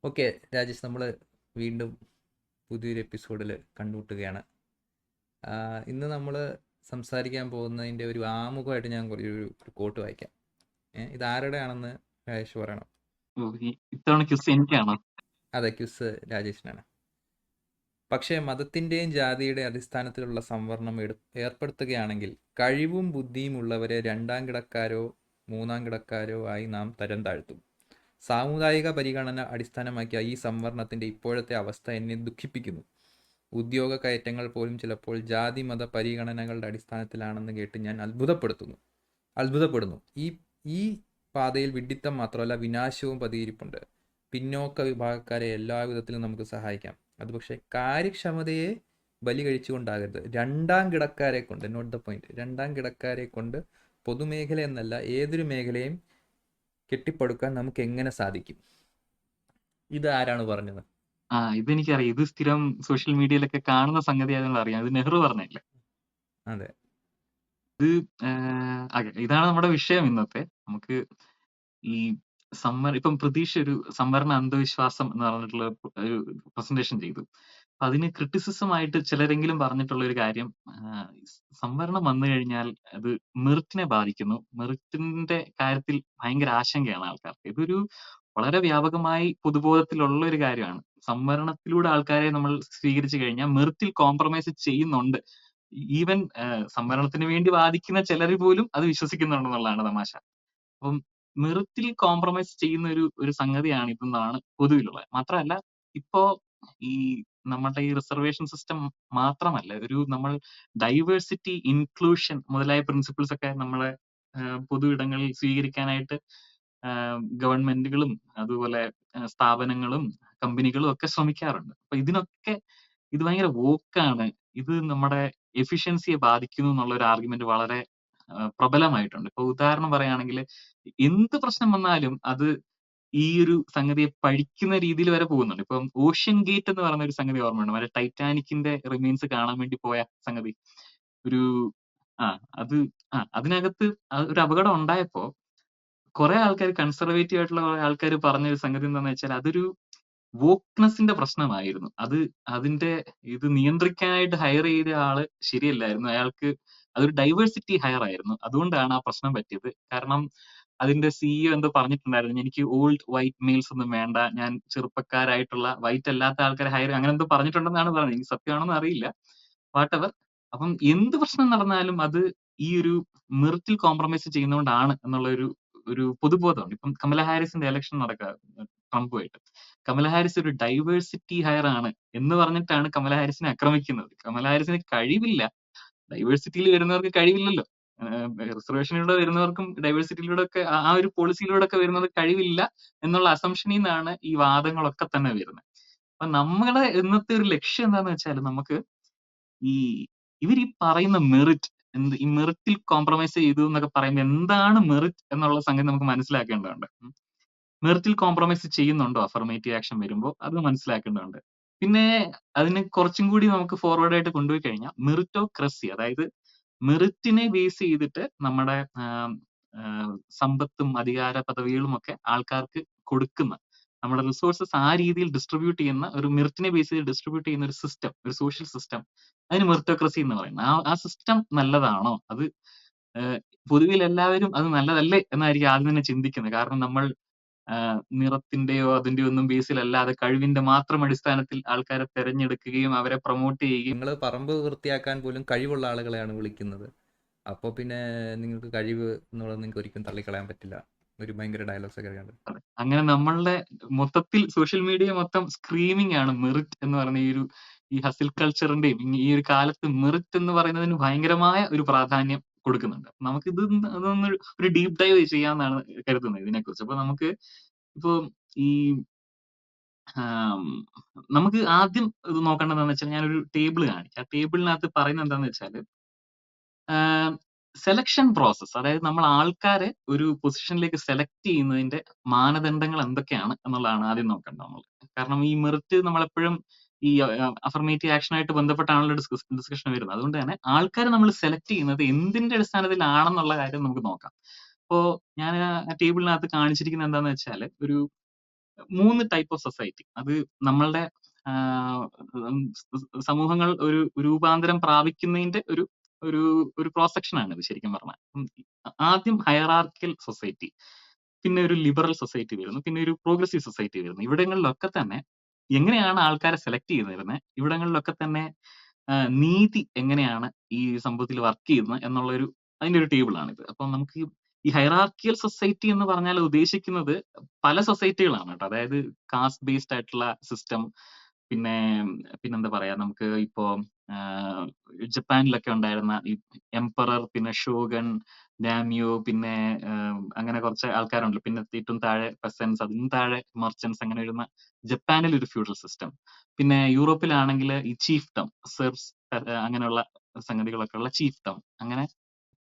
Okay Rajesh, നമ്മൾ വീണ്ടും പുതിയൊരു എപ്പിസോഡിൽ കണ്ടുമുട്ടുകയാണ്. ഇന്ന് നമ്മൾ സംസാരിക്കാൻ പോകുന്നതിൻ്റെ ഒരു ആമുഖമായിട്ട് ഞാൻ ഒരു കോട്ട് വായിക്കാം. ഇത് ആരുടെയാണെന്ന് രാജേഷ് പറയണം. ഇത്തവണ ക്വിസ് എനിക്കാണോ? അതെ, ക്വിസ് രാജേഷിനാണ്. പക്ഷേ മതത്തിൻ്റെയും ജാതിയുടെയും അടിസ്ഥാനത്തിലുള്ള സംവരണം ഏർപ്പെടുത്തുകയാണെങ്കിൽ കഴിവും ബുദ്ധിയും ഉള്ളവരെ രണ്ടാം കിടക്കാരോ മൂന്നാം കിടക്കാരോ ആയി നാം തരം താഴ്ത്തും. സാമുദായിക പരിഗണന അടിസ്ഥാനമാക്കിയ ഈ സംവരണത്തിൻ്റെ ഇപ്പോഴത്തെ അവസ്ഥ എന്നെ ദുഃഖിപ്പിക്കുന്നു. ഉദ്യോഗ കയറ്റങ്ങൾ പോലും ചിലപ്പോൾ ജാതി മത പരിഗണനകളുടെ അടിസ്ഥാനത്തിലാണെന്ന് കേട്ട് ഞാൻ അത്ഭുതപ്പെടുന്നു. ഈ ഈ പാതയിൽ വിഡ്ഢിത്തം മാത്രമല്ല, വിനാശവും പതിയിരിപ്പുണ്ട്. പിന്നോക്ക വിഭാഗക്കാരെ എല്ലാവിധത്തിലും നമുക്ക് സഹായിക്കാം. അത് പക്ഷേ കാര്യക്ഷമതയെ ബലി കഴിച്ചുകൊണ്ടാകരുത്. രണ്ടാം കിടക്കാരെ കൊണ്ട്, നോട്ട് ദ പോയിന്റ്, രണ്ടാം കിടക്കാരെ കൊണ്ട് പൊതുമേഖല എന്നല്ല ഏതൊരു മേഖലയും കെട്ടിപ്പടുക്കാൻ നമുക്ക് എങ്ങനെ സാധിക്കും? ഇത് ആരാണ് പറഞ്ഞത്? ഇതെനിക്കറിയാം. ഇത് സ്ഥിരം സോഷ്യൽ മീഡിയയിലൊക്കെ കാണുന്ന സംഗതി ആയതുകൊണ്ട് അറിയാം. ഇത് നെഹ്റു പറഞ്ഞല്ലേ? അതെ. ഇത് ഇതാണ് നമ്മുടെ വിഷയം ഇന്നത്തെ. നമുക്ക് ഈ ഇപ്പം പ്രതീക്ഷ ഒരു സംവരണ അന്ധവിശ്വാസം എന്ന് പറഞ്ഞിട്ടുള്ള ഒരു പ്രസന്റേഷൻ ചെയ്തു. അതിന് ക്രിറ്റിസിസം ആയിട്ട് ചിലരെങ്കിലും പറഞ്ഞിട്ടുള്ള ഒരു കാര്യം, സംവരണം വന്നു കഴിഞ്ഞാൽ അത് മെറിറ്റിനെ ബാധിക്കുന്നു. മെറിറ്റിന്റെ കാര്യത്തിൽ ഭയങ്കര ആശങ്കയാണ് ആൾക്കാർക്ക്. ഇതൊരു വളരെ വ്യാപകമായി പൊതുബോധത്തിലുള്ള ഒരു കാര്യമാണ്. സംവരണത്തിലൂടെ ആൾക്കാരെ നമ്മൾ സ്വീകരിച്ചു കഴിഞ്ഞാൽ മെറിറ്റിൽ കോംപ്രമൈസ് ചെയ്യുന്നുണ്ട്. ഈവൻ സംവരണത്തിന് വേണ്ടി വാദിക്കുന്ന ചിലർ പോലും അത് വിശ്വസിക്കുന്നുണ്ടെന്നുള്ളതാണ് തമാശ. അപ്പം മെറിറ്റിൽ കോംപ്രമൈസ് ചെയ്യുന്ന ഒരു സംഗതിയാണ് ഇതെന്നാണ് പൊതുവിലുള്ളത്. മാത്രമല്ല, ഇപ്പോ ഈ നമ്മുടെ ഈ റിസർവേഷൻ സിസ്റ്റം മാത്രമല്ല, നമ്മൾ ഡൈവേഴ്സിറ്റി, ഇൻക്ലൂഷൻ മുതലായ പ്രിൻസിപ്പിൾസ് ഒക്കെ നമ്മളെ പൊതു ഇടങ്ങളിൽ സ്വീകരിക്കാനായിട്ട് ഗവൺമെന്റുകളും അതുപോലെ സ്ഥാപനങ്ങളും കമ്പനികളും ഒക്കെ ശ്രമിക്കാറുണ്ട്. അപ്പൊ ഇതിനൊക്കെ ഇത് ഭയങ്കര വോക്കാണ്, ഇത് നമ്മുടെ എഫിഷ്യൻസിയെ ബാധിക്കുന്നു എന്നുള്ള ഒരു ആർഗ്യുമെന്റ് വളരെ പ്രബലമായിട്ടുണ്ട്. ഇപ്പൊ ഉദാഹരണം പറയുകയാണെങ്കിൽ, എന്ത് പ്രശ്നം വന്നാലും അത് ഈ ഒരു സംഗതിയെ പഴിക്കുന്ന രീതിയിൽ വരെ പോകുന്നുണ്ട്. ഇപ്പം ഓഷ്യൻ ഗേറ്റ് എന്ന് പറയുന്ന ഒരു സംഗതി ഓർമ്മയുണ്ട്? മറ്റേ ടൈറ്റാനിക്കിന്റെ റിമെയിൻസ് കാണാൻ വേണ്ടി പോയ സംഗതി. ഒരു ആ അത് അതിനകത്ത് ഒരു അപകടം ഉണ്ടായപ്പോ കുറെ ആൾക്കാർ, കൺസർവേറ്റീവ് ആയിട്ടുള്ള കുറെ ആൾക്കാർ പറഞ്ഞ ഒരു സംഗതി എന്താണെന്ന് വെച്ചാൽ അതൊരു വോക്ക്നെസിന്റെ പ്രശ്നമായിരുന്നു. അതിന്റെ ഇത് നിയന്ത്രിക്കാനായിട്ട് ഹയർ ചെയ്ത ആള് ശരിയല്ലായിരുന്നു. അതൊരു ഡൈവേഴ്സിറ്റി ഹയർ ആയിരുന്നു. അതുകൊണ്ടാണ് ആ പ്രശ്നം പറ്റിയത്. കാരണം അതിന്റെ സിഇഒ എന്തോ പറഞ്ഞിട്ടുണ്ടായിരുന്നു, എനിക്ക് ഓൾഡ് വൈറ്റ് മെയിൽസ് ഒന്നും വേണ്ട, ഞാൻ ചെറുപ്പക്കാരായിട്ടുള്ള വൈറ്റ് അല്ലാത്ത ആൾക്കാരെ ഹയർ, അങ്ങനെ എന്തോ പറഞ്ഞിട്ടുണ്ടെന്നാണ് പറഞ്ഞത്. എനിക്ക് സത്യമാണെന്ന് അറിയില്ല. വാട്ടെവർ. അപ്പം എന്ത് പ്രശ്നം നടന്നാലും അത് ഈ ഒരു മെറിറ്റിൽ കോംപ്രമൈസ് ചെയ്യുന്നതുകൊണ്ടാണ് എന്നുള്ള ഒരു പൊതുബോധമുണ്ട്. ഇപ്പം കമല ഹാരിസിന്റെ ഇലക്ഷൻ നടക്കുക ട്രംപുമായിട്ട്. കമല ഹാരിസ് ഒരു ഡൈവേഴ്സിറ്റി ഹയർ ആണ് എന്ന് പറഞ്ഞിട്ടാണ് കമല ഹാരിസിനെ ആക്രമിക്കുന്നത്. കമല ഹാരിസിന് കഴിവില്ല. ഡൈവേഴ്സിറ്റിയിൽ വരുന്നവർക്ക് കഴിവില്ലല്ലോ. റിസർവേഷനിലൂടെ വരുന്നവർക്കും ഡൈവേഴ്സിറ്റിയിലൂടെ ഒക്കെ ആ ഒരു പോളിസിയിലൂടെ ഒക്കെ വരുന്നവർക്ക് കഴിവില്ല എന്നുള്ള അസംഷനിൽ നിന്നാണ് ഈ വാദങ്ങളൊക്കെ തന്നെ വരുന്നത്. അപ്പൊ നമ്മുടെ ഇന്നത്തെ ഒരു ലക്ഷ്യം എന്താന്ന് വെച്ചാൽ, നമുക്ക് ഈ ഈ പറയുന്ന മെറിറ്റ്, ഈ മെറിറ്റിൽ കോംപ്രമൈസ് ചെയ്തു എന്നൊക്കെ പറയുമ്പോൾ എന്താണ് മെറിറ്റ് എന്നുള്ള സംഗതി നമുക്ക് മനസ്സിലാക്കേണ്ടതുണ്ട്. മെറിറ്റിൽ കോംപ്രമൈസ് ചെയ്യുന്നുണ്ടോ അഫർമേറ്റീവ് ആക്ഷൻ വരുമ്പോൾ, അത് മനസ്സിലാക്കേണ്ടതുണ്ട്. പിന്നെ അതിന് കുറച്ചും കൂടി നമുക്ക് ഫോർവേഡ് ആയിട്ട് കൊണ്ടുപോയി കഴിഞ്ഞാൽ മെറിറ്റോക്രസി, അതായത് മെറിറ്റിനെ ബേസ് ചെയ്തിട്ട് നമ്മുടെ സമ്പത്തും അധികാര പദവികളും ഒക്കെ ആൾക്കാർക്ക് കൊടുക്കുന്ന, നമ്മുടെ റിസോഴ്സസ് ആ രീതിയിൽ ഡിസ്ട്രിബ്യൂട്ട് ചെയ്യുന്ന, ഒരു മെറിറ്റിനെ ബേസ് ചെയ്ത് ഡിസ്ട്രിബ്യൂട്ട് ചെയ്യുന്ന ഒരു സിസ്റ്റം, ഒരു സോഷ്യൽ സിസ്റ്റം, അതിന് മെറിറ്റോക്രസി എന്ന് പറയുന്നത്. ആ സിസ്റ്റം നല്ലതാണോ? അത് പൊതുവിൽ എല്ലാവരും അത് നല്ലതല്ലേ എന്നായിരിക്കും ആദ്യം തന്നെ ചിന്തിക്കുന്നത്. കാരണം നമ്മൾ നിറത്തിന്റെയോ അതിന്റെയോ ഒന്നും ബേസിലല്ലാതെ കഴിവിന്റെ മാത്രം അടിസ്ഥാനത്തിൽ ആൾക്കാരെ തെരഞ്ഞെടുക്കുകയും അവരെ പ്രൊമോട്ട് ചെയ്യുകയും. നിങ്ങൾ പറമ്പ് വൃത്തിയാക്കാൻ പോലും കഴിവുള്ള ആളുകളെയാണ് വിളിക്കുന്നത്. അപ്പോൾ പിന്നെ നിങ്ങൾക്ക് കഴിവ് എന്നുള്ളത് നിങ്ങൾക്ക് ഒരിക്കലും തള്ളിക്കളയാൻ പറ്റില്ല. ഒരു ഭയങ്കര ഡയലോഗ്സ് ഒക്കെ അറിയാണ്ട്. അങ്ങനെ നമ്മളുടെ മൊത്തത്തിൽ സോഷ്യൽ മീഡിയ മൊത്തം സ്ക്രീമിംഗ് ആണ് മെറിറ്റ് എന്ന് പറയുന്ന ഈ ഹസിൽ കൾച്ചറിന്റെയും ഈ ഒരു കാലത്ത് മെറിറ്റ് എന്ന് പറയുന്നതിന് ഭയങ്കരമായ ഒരു പ്രാധാന്യം കൊടുക്കുന്നുണ്ട്. നമുക്ക് അതൊന്ന് ഒരു ഡീപ് ഡൈവ് ചെയ്യാമെന്നാണ് കരുതുന്നത് ഇതിനെക്കുറിച്ച്. അപ്പൊ നമുക്ക് ഇപ്പൊ ഈ നമുക്ക് ആദ്യം ഇത് നോക്കേണ്ടത് എന്താണെന്ന് വെച്ചാൽ, ഞാനൊരു ടേബിൾ കാണിക്കാം. ആ ടേബിളിനകത്ത് പറയുന്നത് എന്താണെന്ന് വെച്ചാൽ, സെലക്ഷൻ പ്രോസസ്, അതായത് നമ്മൾ ആൾക്കാരെ ഒരു പൊസിഷനിലേക്ക് സെലക്ട് ചെയ്യുന്നതിന്റെ മാനദണ്ഡങ്ങൾ എന്തൊക്കെയാണ് എന്നുള്ളതാണ് ആദ്യം നോക്കേണ്ടത് നമ്മൾ. കാരണം ഈ മെറിറ്റ് നമ്മളെപ്പോഴും ഈ അഫർമേറ്റീവ് ആക്ഷനായിട്ട് ബന്ധപ്പെട്ടാണല്ലോ ഡിസ്കഷൻ വരുന്നത്. അതുകൊണ്ട് തന്നെ ആൾക്കാരെ നമ്മൾ സെലക്ട് ചെയ്യുന്നത് എന്തിന്റെ അടിസ്ഥാനത്തിലാണെന്നുള്ള കാര്യം നമുക്ക് നോക്കാം. അപ്പോ ഞാൻ ആ ടേബിളിനകത്ത് കാണിച്ചിരിക്കുന്നത് എന്താണെന്ന് വെച്ചാൽ, 3 ടൈപ്പ് ഓഫ് സൊസൈറ്റി. അത് നമ്മളുടെ ആഹ് ഉം സമൂഹങ്ങൾ ഒരു രൂപാന്തരം പ്രാപിക്കുന്നതിന്റെ ഒരു ഒരു ഒരു ക്രോസ് സെക്ഷൻ ആണ് ഇത് ശരിക്കും പറഞ്ഞാൽ. ആദ്യം ഹയറാർക്കിയൽ സൊസൈറ്റി, പിന്നെ ഒരു ലിബറൽ സൊസൈറ്റി വരുന്നു, പിന്നെ ഒരു പ്രോഗ്രസീവ് സൊസൈറ്റി വരുന്നു. ഇവിടങ്ങളിലൊക്കെ തന്നെ എങ്ങനെയാണ് ആൾക്കാരെ സെലക്ട് ചെയ്തിരുന്നത്, ഇവിടങ്ങളിലൊക്കെ തന്നെ നീതി എങ്ങനെയാണ് ഈ സംഭവത്തിൽ വർക്ക് ചെയ്യുന്നത് എന്നുള്ളൊരു അതിന്റെ ഒരു ടേബിൾ ആണിത്. അപ്പം നമുക്ക് ഈ ഹൈറാർക്കിയൽ സൊസൈറ്റി എന്ന് പറഞ്ഞാൽ ഉദ്ദേശിക്കുന്നത് പല സൊസൈറ്റികളാണ് കേട്ടോ. അതായത് കാസ്റ്റ് ബേസ്ഡ് ആയിട്ടുള്ള സിസ്റ്റം, പിന്നെ പിന്നെന്താ പറയാ, നമുക്ക് ഇപ്പോ ആഹ് ജപ്പാനിലൊക്കെ ഉണ്ടായിരുന്ന ഈ എംപറർ, പിന്നെ ഷോഗൻ, ഡാമ്യോ, പിന്നെ അങ്ങനെ കുറച്ച് ആൾക്കാരുണ്ടല്ലോ. പിന്നെ ഏറ്റവും താഴെ പെസൻസ്, അതിനും താഴെ മർച്ചൻസ്, അങ്ങനെ വരുന്ന ജപ്പാനിൽ ഒരു ഫ്യൂഡൽ സിസ്റ്റം. പിന്നെ യൂറോപ്പിലാണെങ്കിൽ ഈ ചീഫ്ഡം, സെർഫ്സ്, അങ്ങനെയുള്ള സംഗതികളൊക്കെ ഉള്ള ചീഫ്ഡം, അങ്ങനെ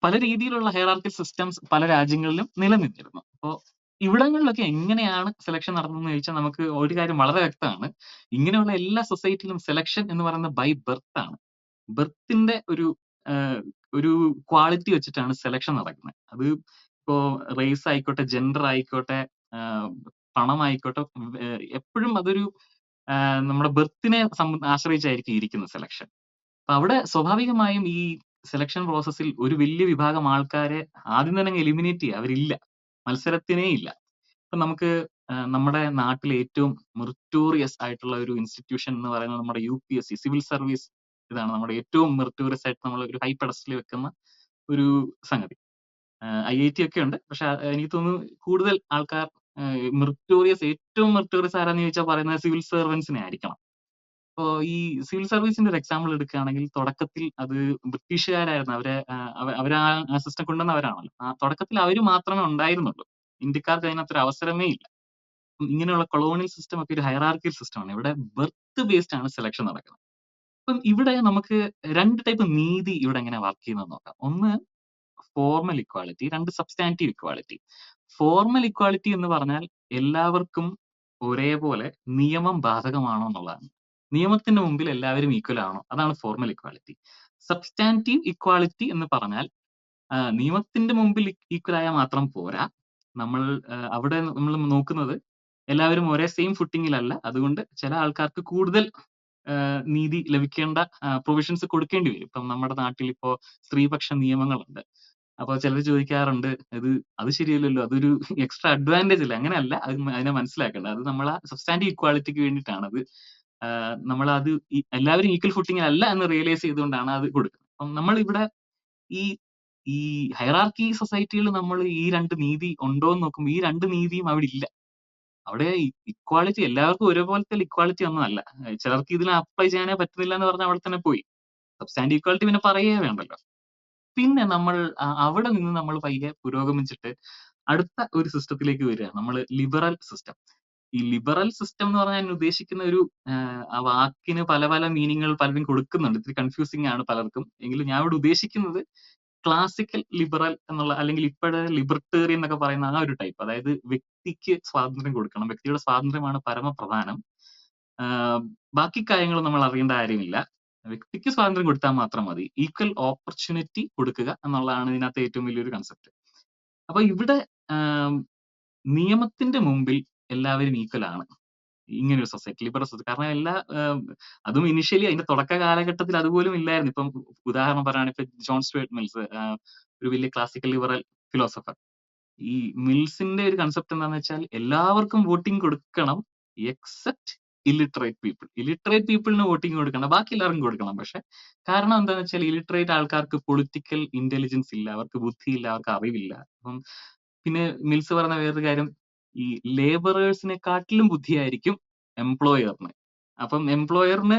പല രീതിയിലുള്ള ഹൈറാർക്കിയൽ സിസ്റ്റംസ് പല രാജ്യങ്ങളിലും നിലനിന്നിരുന്നു. അപ്പോൾ ഇവിടങ്ങളിലൊക്കെ എങ്ങനെയാണ് സെലക്ഷൻ നടന്നതെന്ന് ചോദിച്ചാൽ നമുക്ക് ഒരു കാര്യം വളരെ വ്യക്തമാണ്. ഇങ്ങനെയുള്ള എല്ലാ സൊസൈറ്റിയിലും സെലക്ഷൻ എന്ന് പറയുന്നത് ബൈ ബർത്ത് ആണ്. ബർത്തിന്റെ ആഹ് ഒരു ക്വാളിറ്റി വെച്ചിട്ടാണ് സെലക്ഷൻ നടക്കുന്നത്. അത് ഇപ്പോ റേസ് ആയിക്കോട്ടെ, ജെൻഡർ ആയിക്കോട്ടെ, ആഹ് പണമായിക്കോട്ടെ, എപ്പോഴും അതൊരു നമ്മുടെ ബർത്തിനെ ആശ്രയിച്ചായിരിക്കും ഇരിക്കുന്നത് സെലക്ഷൻ. അപ്പൊ അവിടെ സ്വാഭാവികമായും ഈ സെലക്ഷൻ പ്രോസസ്സിൽ ഒരു വലിയ വിഭാഗം ആൾക്കാരെ ആദ്യം തന്നെ അങ്ങ് എലിമിനേറ്റ് ചെയ്യുക. അവരില്ല, മത്സരത്തിനേ ഇല്ല. ഇപ്പൊ നമുക്ക് നമ്മുടെ നാട്ടിലെ ഏറ്റവും മെറിറ്റോറിയസ് ആയിട്ടുള്ള ഒരു ഇൻസ്റ്റിറ്റ്യൂഷൻ എന്ന് പറയുന്നത് നമ്മുടെ UPSC സിവിൽ സർവീസ്. ഇതാണ് നമ്മുടെ ഏറ്റവും മെറിറ്റോറിയസ് ആയിട്ട് നമ്മൾ ഒരു ഹൈ പെഡസ്റ്റലിൽ വെക്കുന്ന ഒരു സംഗതി. IIT ഒക്കെ ഉണ്ട്, പക്ഷെ എനിക്ക് തോന്നുന്നു കൂടുതൽ ആൾക്കാർ ഏറ്റവും മെറിറ്റോറിയസ് ആരാന്ന് ചോദിച്ചാൽ പറയുന്നത് സിവിൽ സർവൻസിനെ ആയിരിക്കണം. ഇപ്പോ ഈ സിവിൽ സർവീസിന്റെ ഒരു എക്സാമ്പിൾ എടുക്കുകയാണെങ്കിൽ തുടക്കത്തിൽ അത് ബ്രിട്ടീഷുകാരായിരുന്നു. അവര് ആ സിസ്റ്റം കൊണ്ടുവന്നവരാണല്ലോ. തുടക്കത്തിൽ അവര് മാത്രമേ ഉണ്ടായിരുന്നുള്ളൂ. ഇന്ത്യക്കാർക്ക് അതിനകത്ത് ഒരു അവസരമേ ഇല്ല. ഇങ്ങനെയുള്ള കൊളോണിയൽ സിസ്റ്റം ഒക്കെ ഒരു ഹൈറാർക്കിയൽ സിസ്റ്റമാണ്. ഇവിടെ ബർത്ത് ബേസ്ഡ് ആണ് സെലക്ഷൻ നടക്കുന്നത്. അപ്പം ഇവിടെ നമുക്ക് 2 ടൈപ്പ് നീതി ഇവിടെ എങ്ങനെ വർക്ക് ചെയ്യുന്നത് നോക്കാം. ഒന്ന് formal equality, 2 substantive equality. Formal equality എന്ന് പറഞ്ഞാൽ എല്ലാവർക്കും ഒരേപോലെ നിയമം ബാധകമാണോ എന്നുള്ളതാണ്. നിയമത്തിന്റെ മുമ്പിൽ എല്ലാവരും ഈക്വൽ ആണോ, അതാണ് ഫോർമൽ ഇക്വാളിറ്റി. സബ്സ്റ്റാന്റീവ് ഇക്വാളിറ്റി എന്ന് പറഞ്ഞാൽ നിയമത്തിന്റെ മുമ്പിൽ ഈക്വൽ ആയാൽ മാത്രം പോരാ. നമ്മൾ അവിടെ നമ്മൾ നോക്കുന്നത് എല്ലാവരും ഒരേ സെയിം ഫുട്ടിങ്ങിലല്ല. അതുകൊണ്ട് ചില ആൾക്കാർക്ക് കൂടുതൽ നീതി ലഭിക്കേണ്ട പ്രൊവിഷൻസ് കൊടുക്കേണ്ടി വരും. ഇപ്പം നമ്മുടെ നാട്ടിൽ ഇപ്പോ സ്ത്രീപക്ഷ നിയമങ്ങളുണ്ട്. അപ്പൊ ചിലർ ചോദിക്കാറുണ്ട്, അത് ശരിയല്ലല്ലോ, അതൊരു എക്സ്ട്രാ അഡ്വാൻറ്റേജ് അല്ലേ? അങ്ങനെയല്ല, അതിനെ മനസ്സിലാക്കേണ്ടത്. അത് നമ്മളെ സബ്സ്റ്റാന്റീവ് ഇക്വാളിറ്റിക്ക് വേണ്ടിയിട്ടാണ്. അത് നമ്മളത് എല്ലാവരും ഈക്വൽ ഫുട്ടിങ്ങിലല്ല എന്ന് റിയലൈസ് ചെയ്തുകൊണ്ടാണ് അത് കൊടുക്കുന്നത്. അപ്പം നമ്മളിവിടെ ഈ ഈ ഹൈറാർക്കി സൊസൈറ്റിയിൽ നമ്മൾ ഈ 2 നീതി ഉണ്ടോ എന്ന് നോക്കുമ്പോൾ ഈ 2 നീതിയും അവിടെ ഇല്ല. അവിടെ ഇക്വാളിറ്റി എല്ലാവർക്കും ഒരുപോലത്തെ ഇക്വാളിറ്റി ഒന്നും അല്ല. ചിലർക്ക് ഇതിനെ അപ്ലൈ ചെയ്യാനേ പറ്റുന്നില്ല എന്ന് പറഞ്ഞാൽ അവിടെ തന്നെ പോയി. സബ്സ്റ്റാന്റീവ് ഇക്വാളിറ്റി പിന്നെ പറയേ വേണ്ടല്ലോ. പിന്നെ നമ്മൾ അവിടെ നിന്ന് നമ്മൾ പയ്യെ പുരോഗമിച്ചിട്ട് അടുത്ത ഒരു സിസ്റ്റത്തിലേക്ക് വരികയാണ്. നമ്മൾ ലിബറൽ സിസ്റ്റം. ഈ ലിബറൽ സിസ്റ്റം എന്ന് പറഞ്ഞാൽ ഞാൻ ഉദ്ദേശിക്കുന്ന ആ വാക്കിന് പല പല മീനിങ്ങുകൾ പലരും കൊടുക്കുന്നുണ്ട്. ഇത്തിരി കൺഫ്യൂസിംഗ് ആണ് പലർക്കും. എങ്കിലും ഞാൻ ഇവിടെ ഉദ്ദേശിക്കുന്നത് ക്ലാസിക്കൽ ലിബറൽ എന്നുള്ള, അല്ലെങ്കിൽ ഇപ്പോഴത്തെ ലിബർട്ടേറിയൻ എന്നൊക്കെ പറയുന്ന ആ ഒരു ടൈപ്പ്. അതായത് വ്യക്തിക്ക് സ്വാതന്ത്ര്യം കൊടുക്കണം, വ്യക്തിയുടെ സ്വാതന്ത്ര്യമാണ് പരമപ്രധാനം. ബാക്കി കാര്യങ്ങൾ നമ്മൾ അറിയേണ്ട കാര്യമില്ല. വ്യക്തിക്ക് സ്വാതന്ത്ര്യം കൊടുത്താൽ മാത്രം മതി. ഈക്വൽ ഓപ്പർച്യൂണിറ്റി കൊടുക്കുക എന്നുള്ളതാണ് ഇതിനകത്ത് ഏറ്റവും വലിയൊരു കൺസെപ്റ്റ്. അപ്പൊ ഇവിടെ നിയമത്തിന്റെ മുമ്പിൽ എല്ലാവരും ഈക്വൽ ആണ്. ഇങ്ങനൊരു സൊസൈറ്റി, ലിബറൽ സൊസൈറ്റി. കാരണം അതും ഇനിഷ്യലി അതിന്റെ തുടക്ക കാലഘട്ടത്തിൽ അതുപോലും ഇല്ലായിരുന്നു. ഇപ്പം ഉദാഹരണം പറയുകയാണെങ്കിൽ ഇപ്പൊ ജോൺ സ്റ്റുവർട്ട് മിൽസ്, ഒരു വലിയ ക്ലാസിക്കൽ ലിബറൽ ഫിലോസഫർ. ഈ മിൽസിന്റെ ഒരു കൺസെപ്റ്റ് എന്താണെന്ന് വെച്ചാൽ എല്ലാവർക്കും വോട്ടിംഗ് കൊടുക്കണം, എക്സെപ്റ്റ് ഇല്ലിറ്ററേറ്റ് പീപ്പിൾ. ഇല്ലിറ്ററേറ്റ് പീപ്പിളിന് വോട്ടിംഗ് കൊടുക്കണം, ബാക്കി എല്ലാവർക്കും കൊടുക്കണം. പക്ഷെ കാരണം എന്താണെന്ന് വെച്ചാൽ ഇല്ലിറ്ററേറ്റ് ആൾക്കാർക്ക് പൊളിറ്റിക്കൽ ഇന്റലിജൻസ് ഇല്ല, അവർക്ക് ബുദ്ധിയില്ല, അവർക്ക് അറിവില്ല. അപ്പം പിന്നെ മിൽസ് പറഞ്ഞ വേറൊരു കാര്യം, ഈ ലേബറേഴ്സിനെക്കാട്ടിലും ബുദ്ധിയായിരിക്കും എംപ്ലോയറിന്. അപ്പം എംപ്ലോയറിന്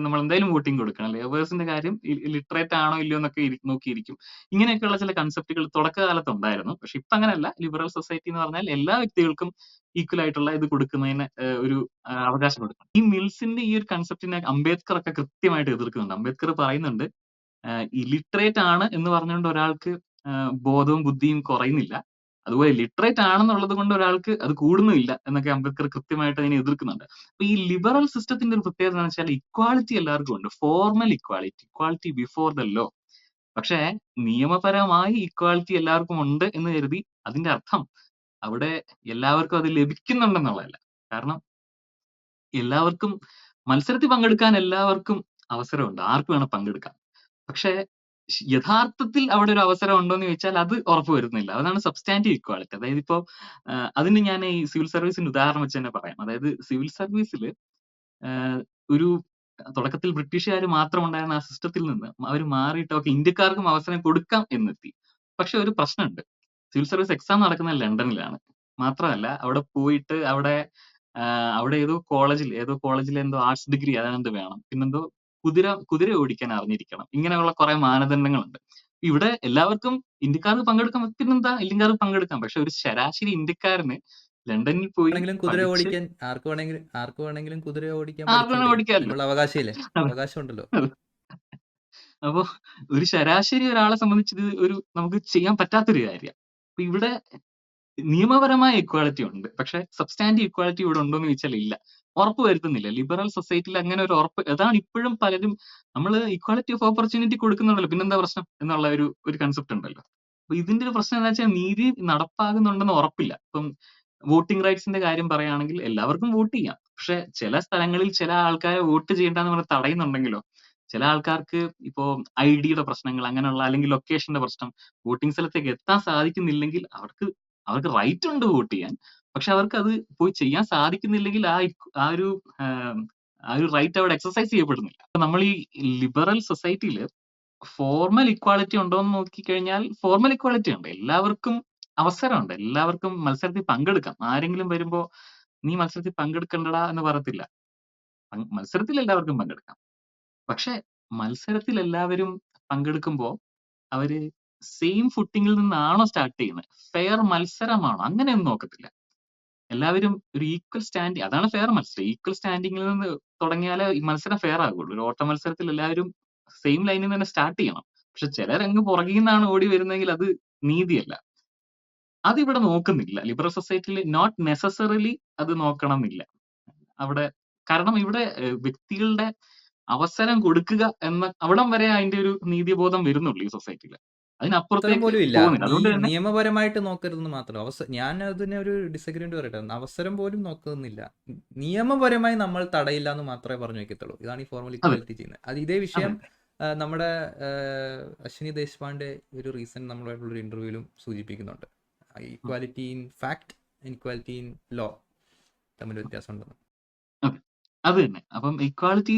നമ്മൾ എന്തായാലും വോട്ടിംഗ് കൊടുക്കണം. ലേബേഴ്സിന്റെ കാര്യം ലിറ്ററേറ്റ് ആണോ ഇല്ലയോ എന്നൊക്കെ നോക്കിയിരിക്കും. ഇങ്ങനെയൊക്കെയുള്ള ചില കൺസെപ്റ്റുകൾ തുടക്കകാലത്ത് ഉണ്ടായിരുന്നു. പക്ഷെ ഇപ്പൊ അങ്ങനെയല്ല. ലിബറൽ സൊസൈറ്റി എന്ന് പറഞ്ഞാൽ എല്ലാ വ്യക്തികൾക്കും ഈക്വൽ ആയിട്ടുള്ള ഇത് കൊടുക്കുന്നതിന് ഒരു അവകാശം കൊടുക്കണം. ഈ മിൽസിന്റെ ഈ ഒരു കൺസെപ്റ്റിനെ അംബേദ്കർ ഒക്കെ കൃത്യമായിട്ട് എതിർക്കുന്നുണ്ട്. അംബേദ്കർ പറയുന്നുണ്ട്, ഇലിറ്ററേറ്റ് ആണ് എന്ന് പറഞ്ഞുകൊണ്ട് ഒരാൾക്ക് ബോധവും ബുദ്ധിയും കുറയുന്നില്ല, അതുപോലെ ലിറ്ററേറ്റ് ആണെന്നുള്ളത് കൊണ്ട് ഒരാൾക്ക് അത് കൂടുന്നുമില്ല എന്നൊക്കെ അംബേദ്കർ കൃത്യമായിട്ട് അതിനെ എതിർക്കുന്നുണ്ട്. അപ്പൊ ഈ ലിബറൽ സിസ്റ്റത്തിന്റെ ഒരു പ്രത്യേകത എന്ന് വെച്ചാൽ ഇക്വാളിറ്റി എല്ലാവർക്കും ഉണ്ട്. Formal equality, equality before the law. പക്ഷേ നിയമപരമായി ഇക്വാലിറ്റി എല്ലാവർക്കും ഉണ്ട് എന്ന് കരുതി അതിന്റെ അർത്ഥം അവിടെ എല്ലാവർക്കും അത് ലഭിക്കുന്നുണ്ടെന്നുള്ളതല്ല. കാരണം എല്ലാവർക്കും മത്സരത്തിൽ പങ്കെടുക്കാൻ എല്ലാവർക്കും അവസരമുണ്ട്. ആർക്ക് വേണം പങ്കെടുക്കാം. പക്ഷേ യഥാർത്ഥത്തിൽ അവിടെ ഒരു അവസരം ഉണ്ടോ എന്ന് ചോദിച്ചാൽ അത് ഉറപ്പുവരുത്തുന്നില്ല. അതാണ് സബ്സ്റ്റാന്റീവ് ഇക്വാളിറ്റി. അതായത് ഇപ്പോ അതിന് ഞാൻ ഈ സിവിൽ സർവീസിന്റെ ഉദാഹരണം വെച്ച് തന്നെ പറയാം. അതായത് സിവിൽ സർവീസില് ഒരു തുടക്കത്തിൽ ബ്രിട്ടീഷുകാർ മാത്രം ഉണ്ടായിരുന്ന ആ സിസ്റ്റത്തിൽ നിന്ന് അവർ മാറിയിട്ട് ഓക്കെ ഇന്ത്യക്കാർക്കും അവസരം കൊടുക്കാം എന്നെത്തി. പക്ഷെ ഒരു പ്രശ്നമുണ്ട്. സിവിൽ സർവീസ് എക്സാം നടക്കുന്നത് ലണ്ടനിലാണ്. മാത്രമല്ല അവിടെ പോയിട്ട് അവിടെ ഏതോ കോളേജിൽ എന്തോ ആർട്സ് ഡിഗ്രി അതാണ്ട് വേണം. പിന്നെന്തോ കുതിര ഓടിക്കാൻ അറിഞ്ഞിരിക്കണം. ഇങ്ങനെയുള്ള കുറെ മാനദണ്ഡങ്ങളുണ്ട്. ഇവിടെ എല്ലാവർക്കും ഇന്ത്യക്കാർക്ക് പങ്കെടുക്കാം, പിന്നെന്താ ഇന്ത്യക്കാർക്ക് പങ്കെടുക്കാം. പക്ഷെ ഒരു ശരാശരി ഇന്ത്യക്കാരന് ലണ്ടനിൽ പോയി വേണമെങ്കിലും കുതിര പഠിച്ച് ഓടിക്കാൻ ആർക്ക് വേണമെങ്കിലും കുതിര ഓടിക്കാൻ ആർക്ക് വേണേലും പഠിച്ചൂടെ? ഓടിക്കാമല്ലോ. അതിനുള്ള അവകാശമില്ലേ? അവകാശമുണ്ടല്ലോ. അപ്പൊ ഒരു ശരാശരി ഒരാളെ സംബന്ധിച്ച് ഇത് നമുക്ക് ചെയ്യാൻ പറ്റാത്തൊരു കാര്യമാണ്. അപ്പൊ ഇവിടെ നിയമപരമായ ഇക്വാളിറ്റി ഉണ്ട്. പക്ഷെ സബ്സ്റ്റാന്റീവ് ഇക്വാളിറ്റി ഇവിടെ ഉണ്ടോ എന്ന് ചോദിച്ചാൽ ഇല്ല. ഉറപ്പ് വരുത്തുന്നില്ല. ലിബറൽ സൊസൈറ്റിയിൽ അങ്ങനെ ഒരു ഉറപ്പ് അതാണ് ഇപ്പോഴും പലരും നമ്മൾ ഇക്വാളിറ്റി ഓഫ് ഓപ്പർച്യൂണിറ്റി കൊടുക്കുന്നുണ്ടല്ലോ, പിന്നെന്താ പ്രശ്നം എന്നുള്ള ഒരു കൺസെപ്റ്റ് ഉണ്ടല്ലോ. അപ്പൊ ഇതിന്റെ ഒരു പ്രശ്നം എന്താ വെച്ചാൽ നീതി നടപ്പാകുന്നുണ്ടെന്ന് ഉറപ്പില്ല. ഇപ്പം വോട്ടിംഗ് റൈറ്റ്സിന്റെ കാര്യം പറയുകയാണെങ്കിൽ എല്ലാവർക്കും വോട്ട് ചെയ്യാം. പക്ഷെ ചില സ്ഥലങ്ങളിൽ ചില ആൾക്കാരെ വോട്ട് ചെയ്യേണ്ടെന്ന് പറഞ്ഞ് തടയുന്നുണ്ടെങ്കിലോ, ചില ആൾക്കാർക്ക് ഇപ്പോ ഐഡിയുടെ പ്രശ്നങ്ങൾ അങ്ങനെയുള്ള അല്ലെങ്കിൽ ലൊക്കേഷന്റെ പ്രശ്നം, വോട്ടിംഗ് സ്ഥലത്തേക്ക് എത്താൻ സാധിക്കുന്നില്ലെങ്കിൽ അവർക്ക് റൈറ്റ് ഉണ്ട് വോട്ട് ചെയ്യാൻ. പക്ഷെ അവർക്ക് അത് പോയി ചെയ്യാൻ സാധിക്കുന്നില്ലെങ്കിൽ ആ ഒരു ആഹ് ആ ഒരു റൈറ്റ് അവിടെ എക്സർസൈസ് ചെയ്യപ്പെടുന്നില്ല. അപ്പൊ നമ്മൾ ഈ ലിബറൽ സൊസൈറ്റിയിൽ ഫോർമൽ ഇക്വാളിറ്റി ഉണ്ടോ എന്ന് നോക്കിക്കഴിഞ്ഞാൽ ഫോർമൽ ഇക്വാളിറ്റി ഉണ്ട്. എല്ലാവർക്കും അവസരമുണ്ട്. എല്ലാവർക്കും മത്സരത്തിൽ പങ്കെടുക്കാം. ആരെങ്കിലും വരുമ്പോ നീ മത്സരത്തിൽ പങ്കെടുക്കണ്ടടാ എന്ന് പറയത്തില്ല. മത്സരത്തിൽ എല്ലാവർക്കും പങ്കെടുക്കാം. പക്ഷെ മത്സരത്തിൽ എല്ലാവരും പങ്കെടുക്കുമ്പോ അവര് സെയിം ഫുട്ടിങ്ങിൽ നിന്നാണോ സ്റ്റാർട്ട് ചെയ്യുന്നത്? ഫെയർ മത്സരമാണോ? അങ്ങനെയൊന്നും നോക്കത്തില്ല. എല്ലാവരും ഒരു ഈക്വൽ അതാണ് ഫെയർ മത്സരം. ഈക്വൽ സ്റ്റാൻഡിങ്ങിൽ നിന്ന് തുടങ്ങിയാലേ ഈ മത്സരം ഫെയർ ആകുള്ളൂ. ഒരു ഓട്ട മത്സരത്തിൽ എല്ലാവരും സെയിം ലൈനിൽ തന്നെ സ്റ്റാർട്ട് ചെയ്യണം. പക്ഷെ ചിലരങ്ങ് പുറകിൽ നിന്നാണ് ഓടി വരുന്നതെങ്കിൽ അത് നീതിയല്ല. അതിവിടെ നോക്കുന്നില്ല. ലിബറൽ സൊസൈറ്റിയിൽ നോട്ട് നെസസറിലി അത് നോക്കണമെന്നില്ല. അവിടെ കാരണം ഇവിടെ വ്യക്തികളുടെ അവസരം കൊടുക്കുക എന്ന അവിടം വരെ അതിന്റെ ഒരു നീതിബോധം വരുന്നുള്ളൂ ഈ സൊസൈറ്റിയിൽ. അവസരം അതിനപ്പുറത്തേക്ക് പോലും ഇല്ല. പോകുന്നില്ല. അതുകൊണ്ട് തന്നെ നിയമപരമായിട്ട് നോക്കരുതെന്ന് മാത്രം. ഞാൻ അതിനെ ഒരു ഡിസഗ്രിമെന്റ് പറയട്ടെ. അവസരം പോലും നോക്കുന്നില്ല. നിയമപരമായി നമ്മൾ തടയില്ല എന്ന് മാത്രമേ പറഞ്ഞു വെക്കത്തുള്ളൂ. ഇതാണ് ഈ ഫോർമൽ അതെ ഇക്വാലിറ്റി ചെയ്യുന്നത്. ഇതേ അതെ വിഷയം നമ്മുടെ അശ്വിനി ദേശ്പാണ്ഡെ ഒരു റീസെന്റ് നമ്മളായിട്ടുള്ളൊരു ഇന്റർവ്യൂവിലും സൂചിപ്പിക്കുന്നുണ്ട്. Equality in fact, inequality in law തമ്മിൽ വ്യത്യാസമുണ്ടെന്ന്. അതെ അത് തന്നെ. അപ്പം ഇക്വാളിറ്റി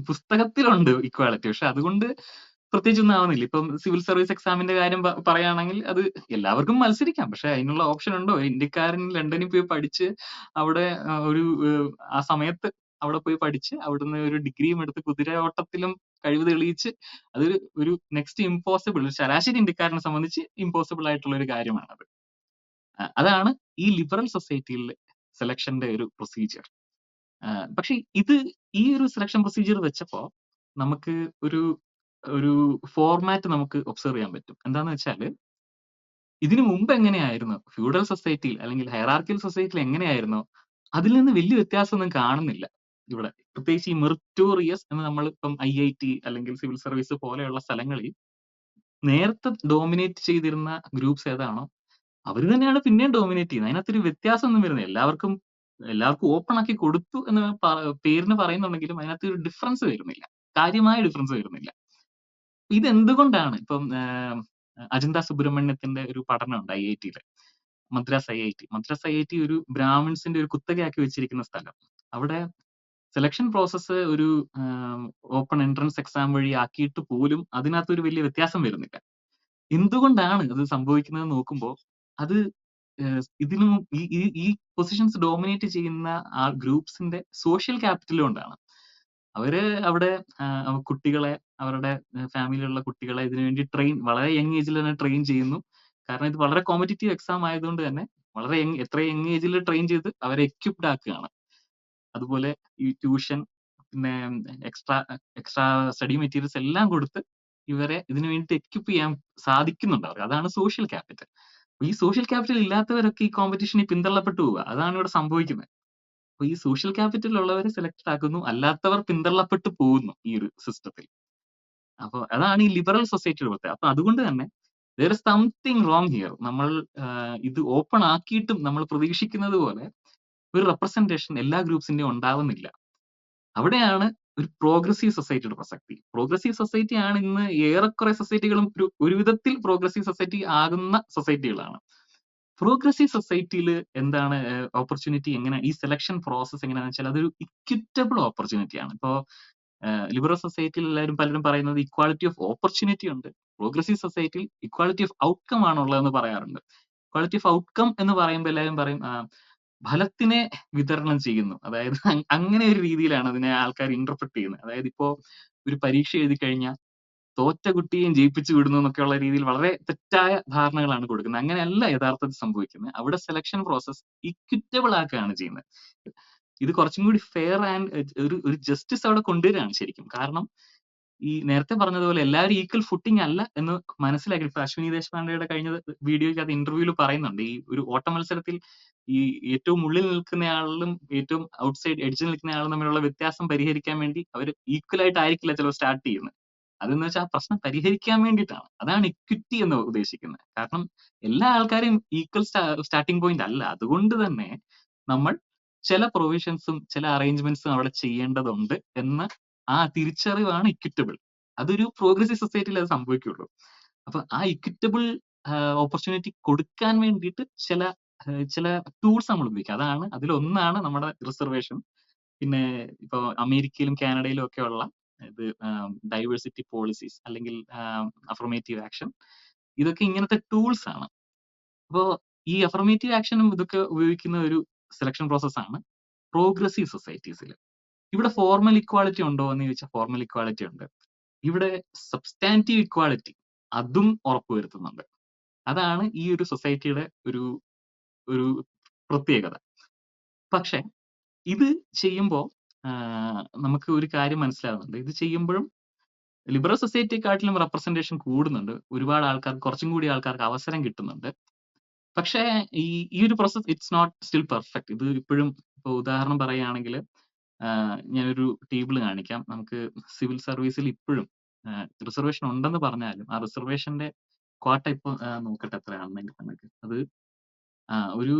പുസ്തകത്തിലുണ്ട് ഇക്വാളിറ്റി. പക്ഷെ അതുകൊണ്ട് പ്രത്യേകിച്ചൊന്നും ആവുന്നില്ല. ഇപ്പം സിവിൽ സർവീസ് എക്സാമിന്റെ കാര്യം പറയുകയാണെങ്കിൽ അത് എല്ലാവർക്കും മത്സരിക്കാം. പക്ഷെ അതിനുള്ള ഓപ്ഷൻ ഉണ്ടോ? ഇന്ത്യക്കാരൻ ലണ്ടനിൽ പോയി പഠിച്ച് അവിടെ ആ സമയത്ത് അവിടെ പോയി പഠിച്ച് അവിടുന്ന് ഒരു ഡിഗ്രിയും എടുത്ത് കുതിരയോട്ടത്തിലും കഴിവ് തെളിയിച്ച് ഒരു നെക്സ്റ്റ് ഇമ്പോസിബിൾ, ഒരു ശരാശരി ഇന്ത്യക്കാരനെ സംബന്ധിച്ച് ഇമ്പോസിബിൾ ആയിട്ടുള്ള ഒരു കാര്യമാണത്. അതാണ് ഈ ലിബറൽ സൊസൈറ്റിയിലെ സെലക്ഷന്റെ ഒരു പ്രൊസീജിയർ. പക്ഷെ ഈ ഒരു സെലക്ഷൻ പ്രൊസീജിയർ വെച്ചപ്പോ നമുക്ക് ഒരു ഫോർമാറ്റ് നമുക്ക് ഒബ്സർവ് ചെയ്യാൻ പറ്റും. എന്താന്ന് വെച്ചാല് ഇതിനു മുമ്പ് എങ്ങനെയായിരുന്നു ഫ്യൂഡൽ സൊസൈറ്റിയിൽ അല്ലെങ്കിൽ ഹൈറാർക്കിയൽ സൊസൈറ്റിയിൽ എങ്ങനെയായിരുന്നോ അതിൽ നിന്ന് വലിയ വ്യത്യാസമൊന്നും കാണുന്നില്ല ഇവിടെ. പ്രത്യേകിച്ച് ഈ മെറിറ്റോറിയസ് എന്ന് നമ്മളിപ്പം IIT അല്ലെങ്കിൽ സിവിൽ സർവീസ് പോലെയുള്ള സ്ഥലങ്ങളിൽ നേരത്തെ ഡോമിനേറ്റ് ചെയ്തിരുന്ന ഗ്രൂപ്പ്സ് ഏതാണോ അവര് തന്നെയാണ് പിന്നെയും ഡോമിനേറ്റ് ചെയ്യുന്നത്. അതിനകത്തൊരു വ്യത്യാസമൊന്നും വരുന്നില്ല. എല്ലാവർക്കും ഓപ്പൺ ആക്കി കൊടുത്തു എന്ന് പേരിന് പറയുന്നുണ്ടെങ്കിലും അതിനകത്ത് ഒരു ഡിഫറൻസ് വരുന്നില്ല. കാര്യമായ ഡിഫറൻസ് വരുന്നില്ല. ഇതെന്തുകൊണ്ടാണ്? ഇപ്പം അജന്ത സുബ്രഹ്മണ്യത്തിന്റെ ഒരു പഠനമുണ്ട് IIT-യില്. മദ്രാസ് IIT ഒരു ബ്രാഹ്മിൺസിന്റെ ഒരു കുത്തകയാക്കി വെച്ചിരിക്കുന്ന സ്ഥലം. അവിടെ സെലക്ഷൻ പ്രോസസ്സ് ഒരു ഓപ്പൺ എൻട്രൻസ് എക്സാം വഴി ആക്കിയിട്ട് പോലും അതിനകത്ത് ഒരു വലിയ വ്യത്യാസം വരുന്നില്ല. എന്തുകൊണ്ടാണ് അത് സംഭവിക്കുന്നത് നോക്കുമ്പോ അത് ഇതിനു ഈ പൊസിഷൻസ് ഡോമിനേറ്റ് ചെയ്യുന്ന ആ ഗ്രൂപ്പ്സിന്റെ സോഷ്യൽ ക്യാപിറ്റൽ കൊണ്ടാണ്. അവര് അവിടെ കുട്ടികളെ അവരുടെ ഫാമിലിയിലുള്ള കുട്ടികളെ ഇതിനുവേണ്ടി വളരെ യങ് ഏജിൽ തന്നെ ട്രെയിൻ ചെയ്യുന്നു. കാരണം ഇത് വളരെ കോമ്പറ്റീറ്റീവ് എക്സാം ആയതുകൊണ്ട് തന്നെ എത്ര യങ് ഏജിൽ ട്രെയിൻ ചെയ്ത് അവരെ എക്യുപ്ഡ് ആക്കുകയാണ്. അതുപോലെ ഈ ട്യൂഷൻ പിന്നെ എക്സ്ട്രാ സ്റ്റഡി മെറ്റീരിയൽസ് എല്ലാം കൊടുത്ത് ഇവരെ ഇതിനു വേണ്ടി എക്യുപ്പ് ചെയ്യാൻ സാധിക്കുന്നുണ്ട് അവർക്ക്. അതാണ് സോഷ്യൽ ക്യാപിറ്റൽ. ഈ സോഷ്യൽ ക്യാപിറ്റൽ ഇല്ലാത്തവരൊക്കെ ഈ കോമ്പറ്റീഷനിൽ പിന്തള്ളപ്പെട്ടു പോവുക. അതാണ് ഇവിടെ സംഭവിക്കുന്നത്. അപ്പൊ ഈ സോഷ്യൽ ക്യാപിറ്റൽ ഉള്ളവരെ സെലക്ട് ആക്കുന്നു, അല്ലാത്തവർ പിന്തള്ളപ്പെട്ടു പോകുന്നു ഈ ഒരു സിസ്റ്റത്തിൽ. അപ്പൊ അതാണ് ഈ ലിബറൽ സൊസൈറ്റിയുടെ പ്രത്യേകത. അപ്പൊ അതുകൊണ്ട് തന്നെ there is something wrong here. നമ്മൾ ഇത് ഓപ്പൺ ആക്കിയിട്ടും നമ്മൾ പ്രതീക്ഷിക്കുന്നത് പോലെ ഒരു റെപ്രസെന്റേഷൻ എല്ലാ ഗ്രൂപ്പ്സിന്റെയും ഉണ്ടാവുന്നില്ല. അവിടെയാണ് ഒരു പ്രോഗ്രസീവ് സൊസൈറ്റിയുടെ പ്രസക്തി. പ്രോഗ്രസീവ് സൊസൈറ്റി ആണ് ഇന്ന് ഏറെക്കുറെ സൊസൈറ്റികളും ഒരു വിധത്തിൽ പ്രോഗ്രസീവ് സൊസൈറ്റി ആകുന്ന സൊസൈറ്റികളാണ്. പ്രോഗ്രസീവ് സൊസൈറ്റിയിൽ എന്താണ് ഓപ്പർച്യൂണിറ്റി, എങ്ങനെ ഈ സെലക്ഷൻ പ്രോസസ് എങ്ങനെയാണെന്ന് വെച്ചാൽ അതൊരു ഇക്വിറ്റബിൾ ഓപ്പർച്യൂണിറ്റി ആണ്. ഇപ്പോ ലിബറൽ സൊസൈറ്റിയിൽ പലരും പറയുന്നത് ഇക്വാളിറ്റി ഓഫ് ഓപ്പർച്യൂണിറ്റി ഉണ്ട്. പ്രോഗ്രസീവ് സൊസൈറ്റിയിൽ ഇക്വാളിറ്റി ഓഫ് ഔട്ട്കം ആണുള്ളതെന്ന് പറയാറുണ്ട്. ഇക്വാളിറ്റി ഓഫ് ഔട്ട്കം എന്ന് പറയുമ്പോൾ എല്ലാവരും പറയും ഫലത്തിനെ വിതരണം ചെയ്യുന്നു. അതായത് അങ്ങനെ ഒരു രീതിയിലാണ് അതിനെ ആൾക്കാർ ഇന്റർപ്രറ്റ് ചെയ്യുന്നത്. അതായത് ഇപ്പോ ഒരു പരീക്ഷ എഴുതി കഴിഞ്ഞാൽ തോറ്റ കുട്ടിയെയും ജയിപ്പിച്ചു വിടുന്നു എന്നൊക്കെയുള്ള രീതിയിൽ വളരെ തെറ്റായ ധാരണകളാണ് കൊടുക്കുന്നത്. അങ്ങനെയല്ല യഥാർത്ഥത്തിൽ സംഭവിക്കുന്നത്. അവിടെ സെലക്ഷൻ പ്രോസസ് ഇക്വിറ്റബിൾ ആക്കുകയാണ് ചെയ്യുന്നത്. ഇത് കുറച്ചും കൂടി ഫെയർ ആൻഡ് ഒരു ജസ്റ്റിസ് അവിടെ കൊണ്ടുവരികയാണ് ശരിക്കും. കാരണം ഈ നേരത്തെ പറഞ്ഞതുപോലെ എല്ലാവരും ഈക്വൽ ഫുട്ടിംഗ് അല്ല എന്ന് മനസ്സിലാക്കി. ഇപ്പൊ അശ്വിനി ദേശ്പാണ്ഡെയുടെ കഴിഞ്ഞ വീഡിയോയ്ക്ക് ഇന്റർവ്യൂവിൽ പറയുന്നുണ്ട്, ഈ ഒരു ഓട്ട മത്സരത്തിൽ ഈ ഏറ്റവും ഉള്ളിൽ നിൽക്കുന്നയാളും ഏറ്റവും ഔട്ട്സൈഡ് എഡ്ജിൽ നിൽക്കുന്നയാളും തമ്മിലുള്ള വ്യത്യാസം പരിഹരിക്കാൻ വേണ്ടി അവർ ഈക്വൽ ആയിട്ടായിരിക്കില്ല ചിലപ്പോൾ സ്റ്റാർട്ട് ചെയ്യുന്നത്. അതെന്ന് വെച്ചാൽ ആ പ്രശ്നം പരിഹരിക്കാൻ വേണ്ടിയിട്ടാണ്. അതാണ് ഇക്വിറ്റി എന്ന് ഉദ്ദേശിക്കുന്നത്. കാരണം എല്ലാ ആൾക്കാരും ഈക്വൽ സ്റ്റാർട്ടിംഗ് പോയിന്റ് അല്ല. അതുകൊണ്ട് തന്നെ നമ്മൾ ചില പ്രൊവിഷൻസും ചില അറേഞ്ച്മെന്റ്സും അവിടെ ചെയ്യേണ്ടതുണ്ട് എന്ന ആ തിരിച്ചറിവാണ് ഇക്വിറ്റബിൾ. അതൊരു പ്രോഗ്രസീവ് സൊസൈറ്റിയിൽ അത് സംഭവിക്കുള്ളൂ. അപ്പൊ ആ ഇക്വിറ്റബിൾ ഓപ്പർച്യൂണിറ്റി കൊടുക്കാൻ വേണ്ടിയിട്ട് ചില ടൂൾസ് നമ്മൾ ഉപയോഗിക്കുക. അതിലൊന്നാണ് നമ്മുടെ റിസർവേഷൻ. പിന്നെ ഇപ്പൊ അമേരിക്കയിലും കാനഡയിലും ഒക്കെ ഉള്ള ഇത് ഡൈവേഴ്സിറ്റി പോളിസീസ് അല്ലെങ്കിൽ അഫർമേറ്റീവ് ആക്ഷൻ, ഇതൊക്കെ ഇങ്ങനത്തെ ടൂൾസ് ആണ്. അപ്പോ ഈ അഫർമേറ്റീവ് ആക്ഷനും ഇതൊക്കെ ഉപയോഗിക്കുന്ന ഒരു സെലക്ഷൻ പ്രോസസ് ആണ് പ്രോഗ്രസീവ് സൊസൈറ്റീസിൽ. ഇവിടെ ഫോർമൽ ഇക്വാളിറ്റി ഉണ്ടോ എന്ന് ചോദിച്ചാൽ ഫോർമൽ ഇക്വാളിറ്റി ഉണ്ട്. ഇവിടെ സബ്സ്റ്റാൻറ്റീവ് ഇക്വാളിറ്റി അതും ഉറപ്പുവരുത്തുന്നുണ്ട്. അതാണ് ഈ ഒരു സൊസൈറ്റിയുടെ ഒരു പ്രത്യേകത. പക്ഷെ ഇത് ചെയ്യുമ്പോൾ നമുക്ക് ഒരു കാര്യം മനസ്സിലാവുന്നുണ്ട്. ഇത് ചെയ്യുമ്പോഴും ലിബറൽ സൊസൈറ്റിയെക്കാട്ടിലും റെപ്രസെന്റേഷൻ കൂടുന്നുണ്ട്. ഒരുപാട് ആൾക്കാർക്ക്, കുറച്ചും കൂടി ആൾക്കാർക്ക് അവസരം കിട്ടുന്നുണ്ട്. പക്ഷേ ഈ ഒരു process it's not still perfect. ഇത് ഇപ്പോഴും ഇപ്പൊ ഉദാഹരണം പറയുകയാണെങ്കിൽ ഞാനൊരു ടേബിൾ കാണിക്കാം. നമുക്ക് സിവിൽ സർവീസിൽ ഇപ്പോഴും റിസർവേഷൻ ഉണ്ടെന്ന് പറഞ്ഞാലും ആ റിസർവേഷന്റെ ക്വാട്ട ഇപ്പൊ നോക്കട്ടെ എത്രയാണെന്നെങ്കിൽ നമുക്ക് അത് ഒരു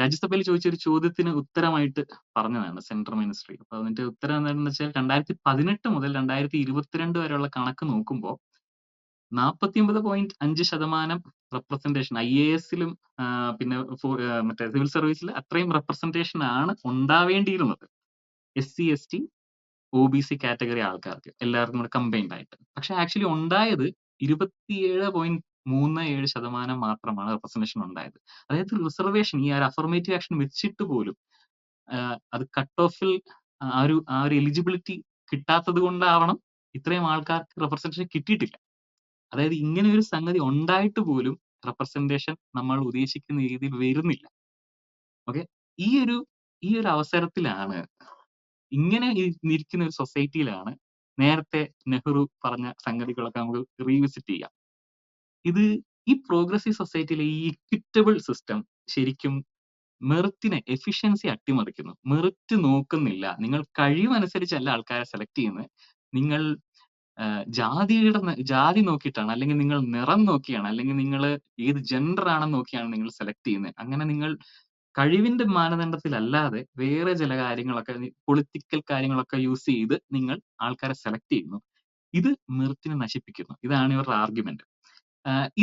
രാജ്യസഭയിൽ ചോദിച്ച ഒരു ചോദ്യത്തിന് ഉത്തരമായിട്ട് പറഞ്ഞതാണ് സെൻട്രൽ മിനിസ്ട്രി. അപ്പൊ അതിന്റെ ഉത്തരം എന്താണെന്ന് വെച്ചാൽ 2018 മുതൽ 2022 വരെയുള്ള കണക്ക് നോക്കുമ്പോൾ 49.5% റെപ്രസെന്റേഷൻ IAS-ലും പിന്നെ മറ്റേ സിവിൽ സർവീസിൽ അത്രയും റെപ്രസെന്റേഷൻ ആണ് ഉണ്ടാവേണ്ടിയിരുന്നത് SC ST OBC കാറ്റഗറി ആൾക്കാർക്ക് എല്ലാവർക്കും കൂടെ കമ്പൈൻഡ് ആയിട്ട്. പക്ഷെ ആക്ച്വലി ഉണ്ടായത് 27.37% മാത്രമാണ് റെപ്രസെന്റേഷൻ ഉണ്ടായത്. അതായത് റിസർവേഷൻ ഈ ഒരു അഫർമേറ്റീവ് ആക്ഷൻ വെച്ചിട്ട് പോലും അത് കട്ട് ഓഫിൽ ആ ഒരു എലിജിബിലിറ്റി കിട്ടാത്തത് കൊണ്ടാവണം ഇത്രയും ആൾക്കാർക്ക് റെപ്രസെന്റേഷൻ കിട്ടിയിട്ടില്ല. അതായത് ഇങ്ങനെ ഒരു സംഗതി ഉണ്ടായിട്ട് പോലും റെപ്രസെന്റേഷൻ നമ്മൾ ഉദ്ദേശിക്കുന്ന രീതിയിൽ വരുന്നില്ല. ഓക്കെ, ഈ ഒരു അവസരത്തിലാണ്, ഇങ്ങനെ ഇരിക്കുന്ന ഒരു സൊസൈറ്റിയിലാണ് നേരത്തെ നെഹ്റു പറഞ്ഞ സംഗതികളൊക്കെ നമുക്ക് റീവിസിറ്റ് ചെയ്യാം. ഈ പ്രോഗ്രസീവ് സൊസൈറ്റിയിലെ ഈ ഇക്വിറ്റബിൾ സിസ്റ്റം ശരിക്കും മെറിറ്റിനെ, എഫിഷ്യൻസി അട്ടിമറിക്കുന്നു. മെറിറ്റ് നോക്കുന്നില്ല. നിങ്ങൾ കഴിവനുസരിച്ചല്ല ആൾക്കാരെ സെലക്ട് ചെയ്യുന്നത്. നിങ്ങൾ ജാതി നോക്കിയിട്ടാണ്, അല്ലെങ്കിൽ നിങ്ങൾ നിറം നോക്കിയാണ്, അല്ലെങ്കിൽ നിങ്ങൾ ഏത് ജെൻഡർ ആണെന്ന് നോക്കിയാണ് നിങ്ങൾ സെലക്ട് ചെയ്യുന്നത്. അങ്ങനെ നിങ്ങൾ കഴിവിന്റെ മാനദണ്ഡത്തിലല്ലാതെ വേറെ ചില കാര്യങ്ങളൊക്കെ, പൊളിറ്റിക്കൽ കാര്യങ്ങളൊക്കെ യൂസ് ചെയ്ത് നിങ്ങൾ ആൾക്കാരെ സെലക്ട് ചെയ്യുന്നു. ഇത് മെറിറ്റിനെ നശിപ്പിക്കുന്നു. ഇതാണ് ഇവരുടെ ആർഗ്യുമെന്റ്.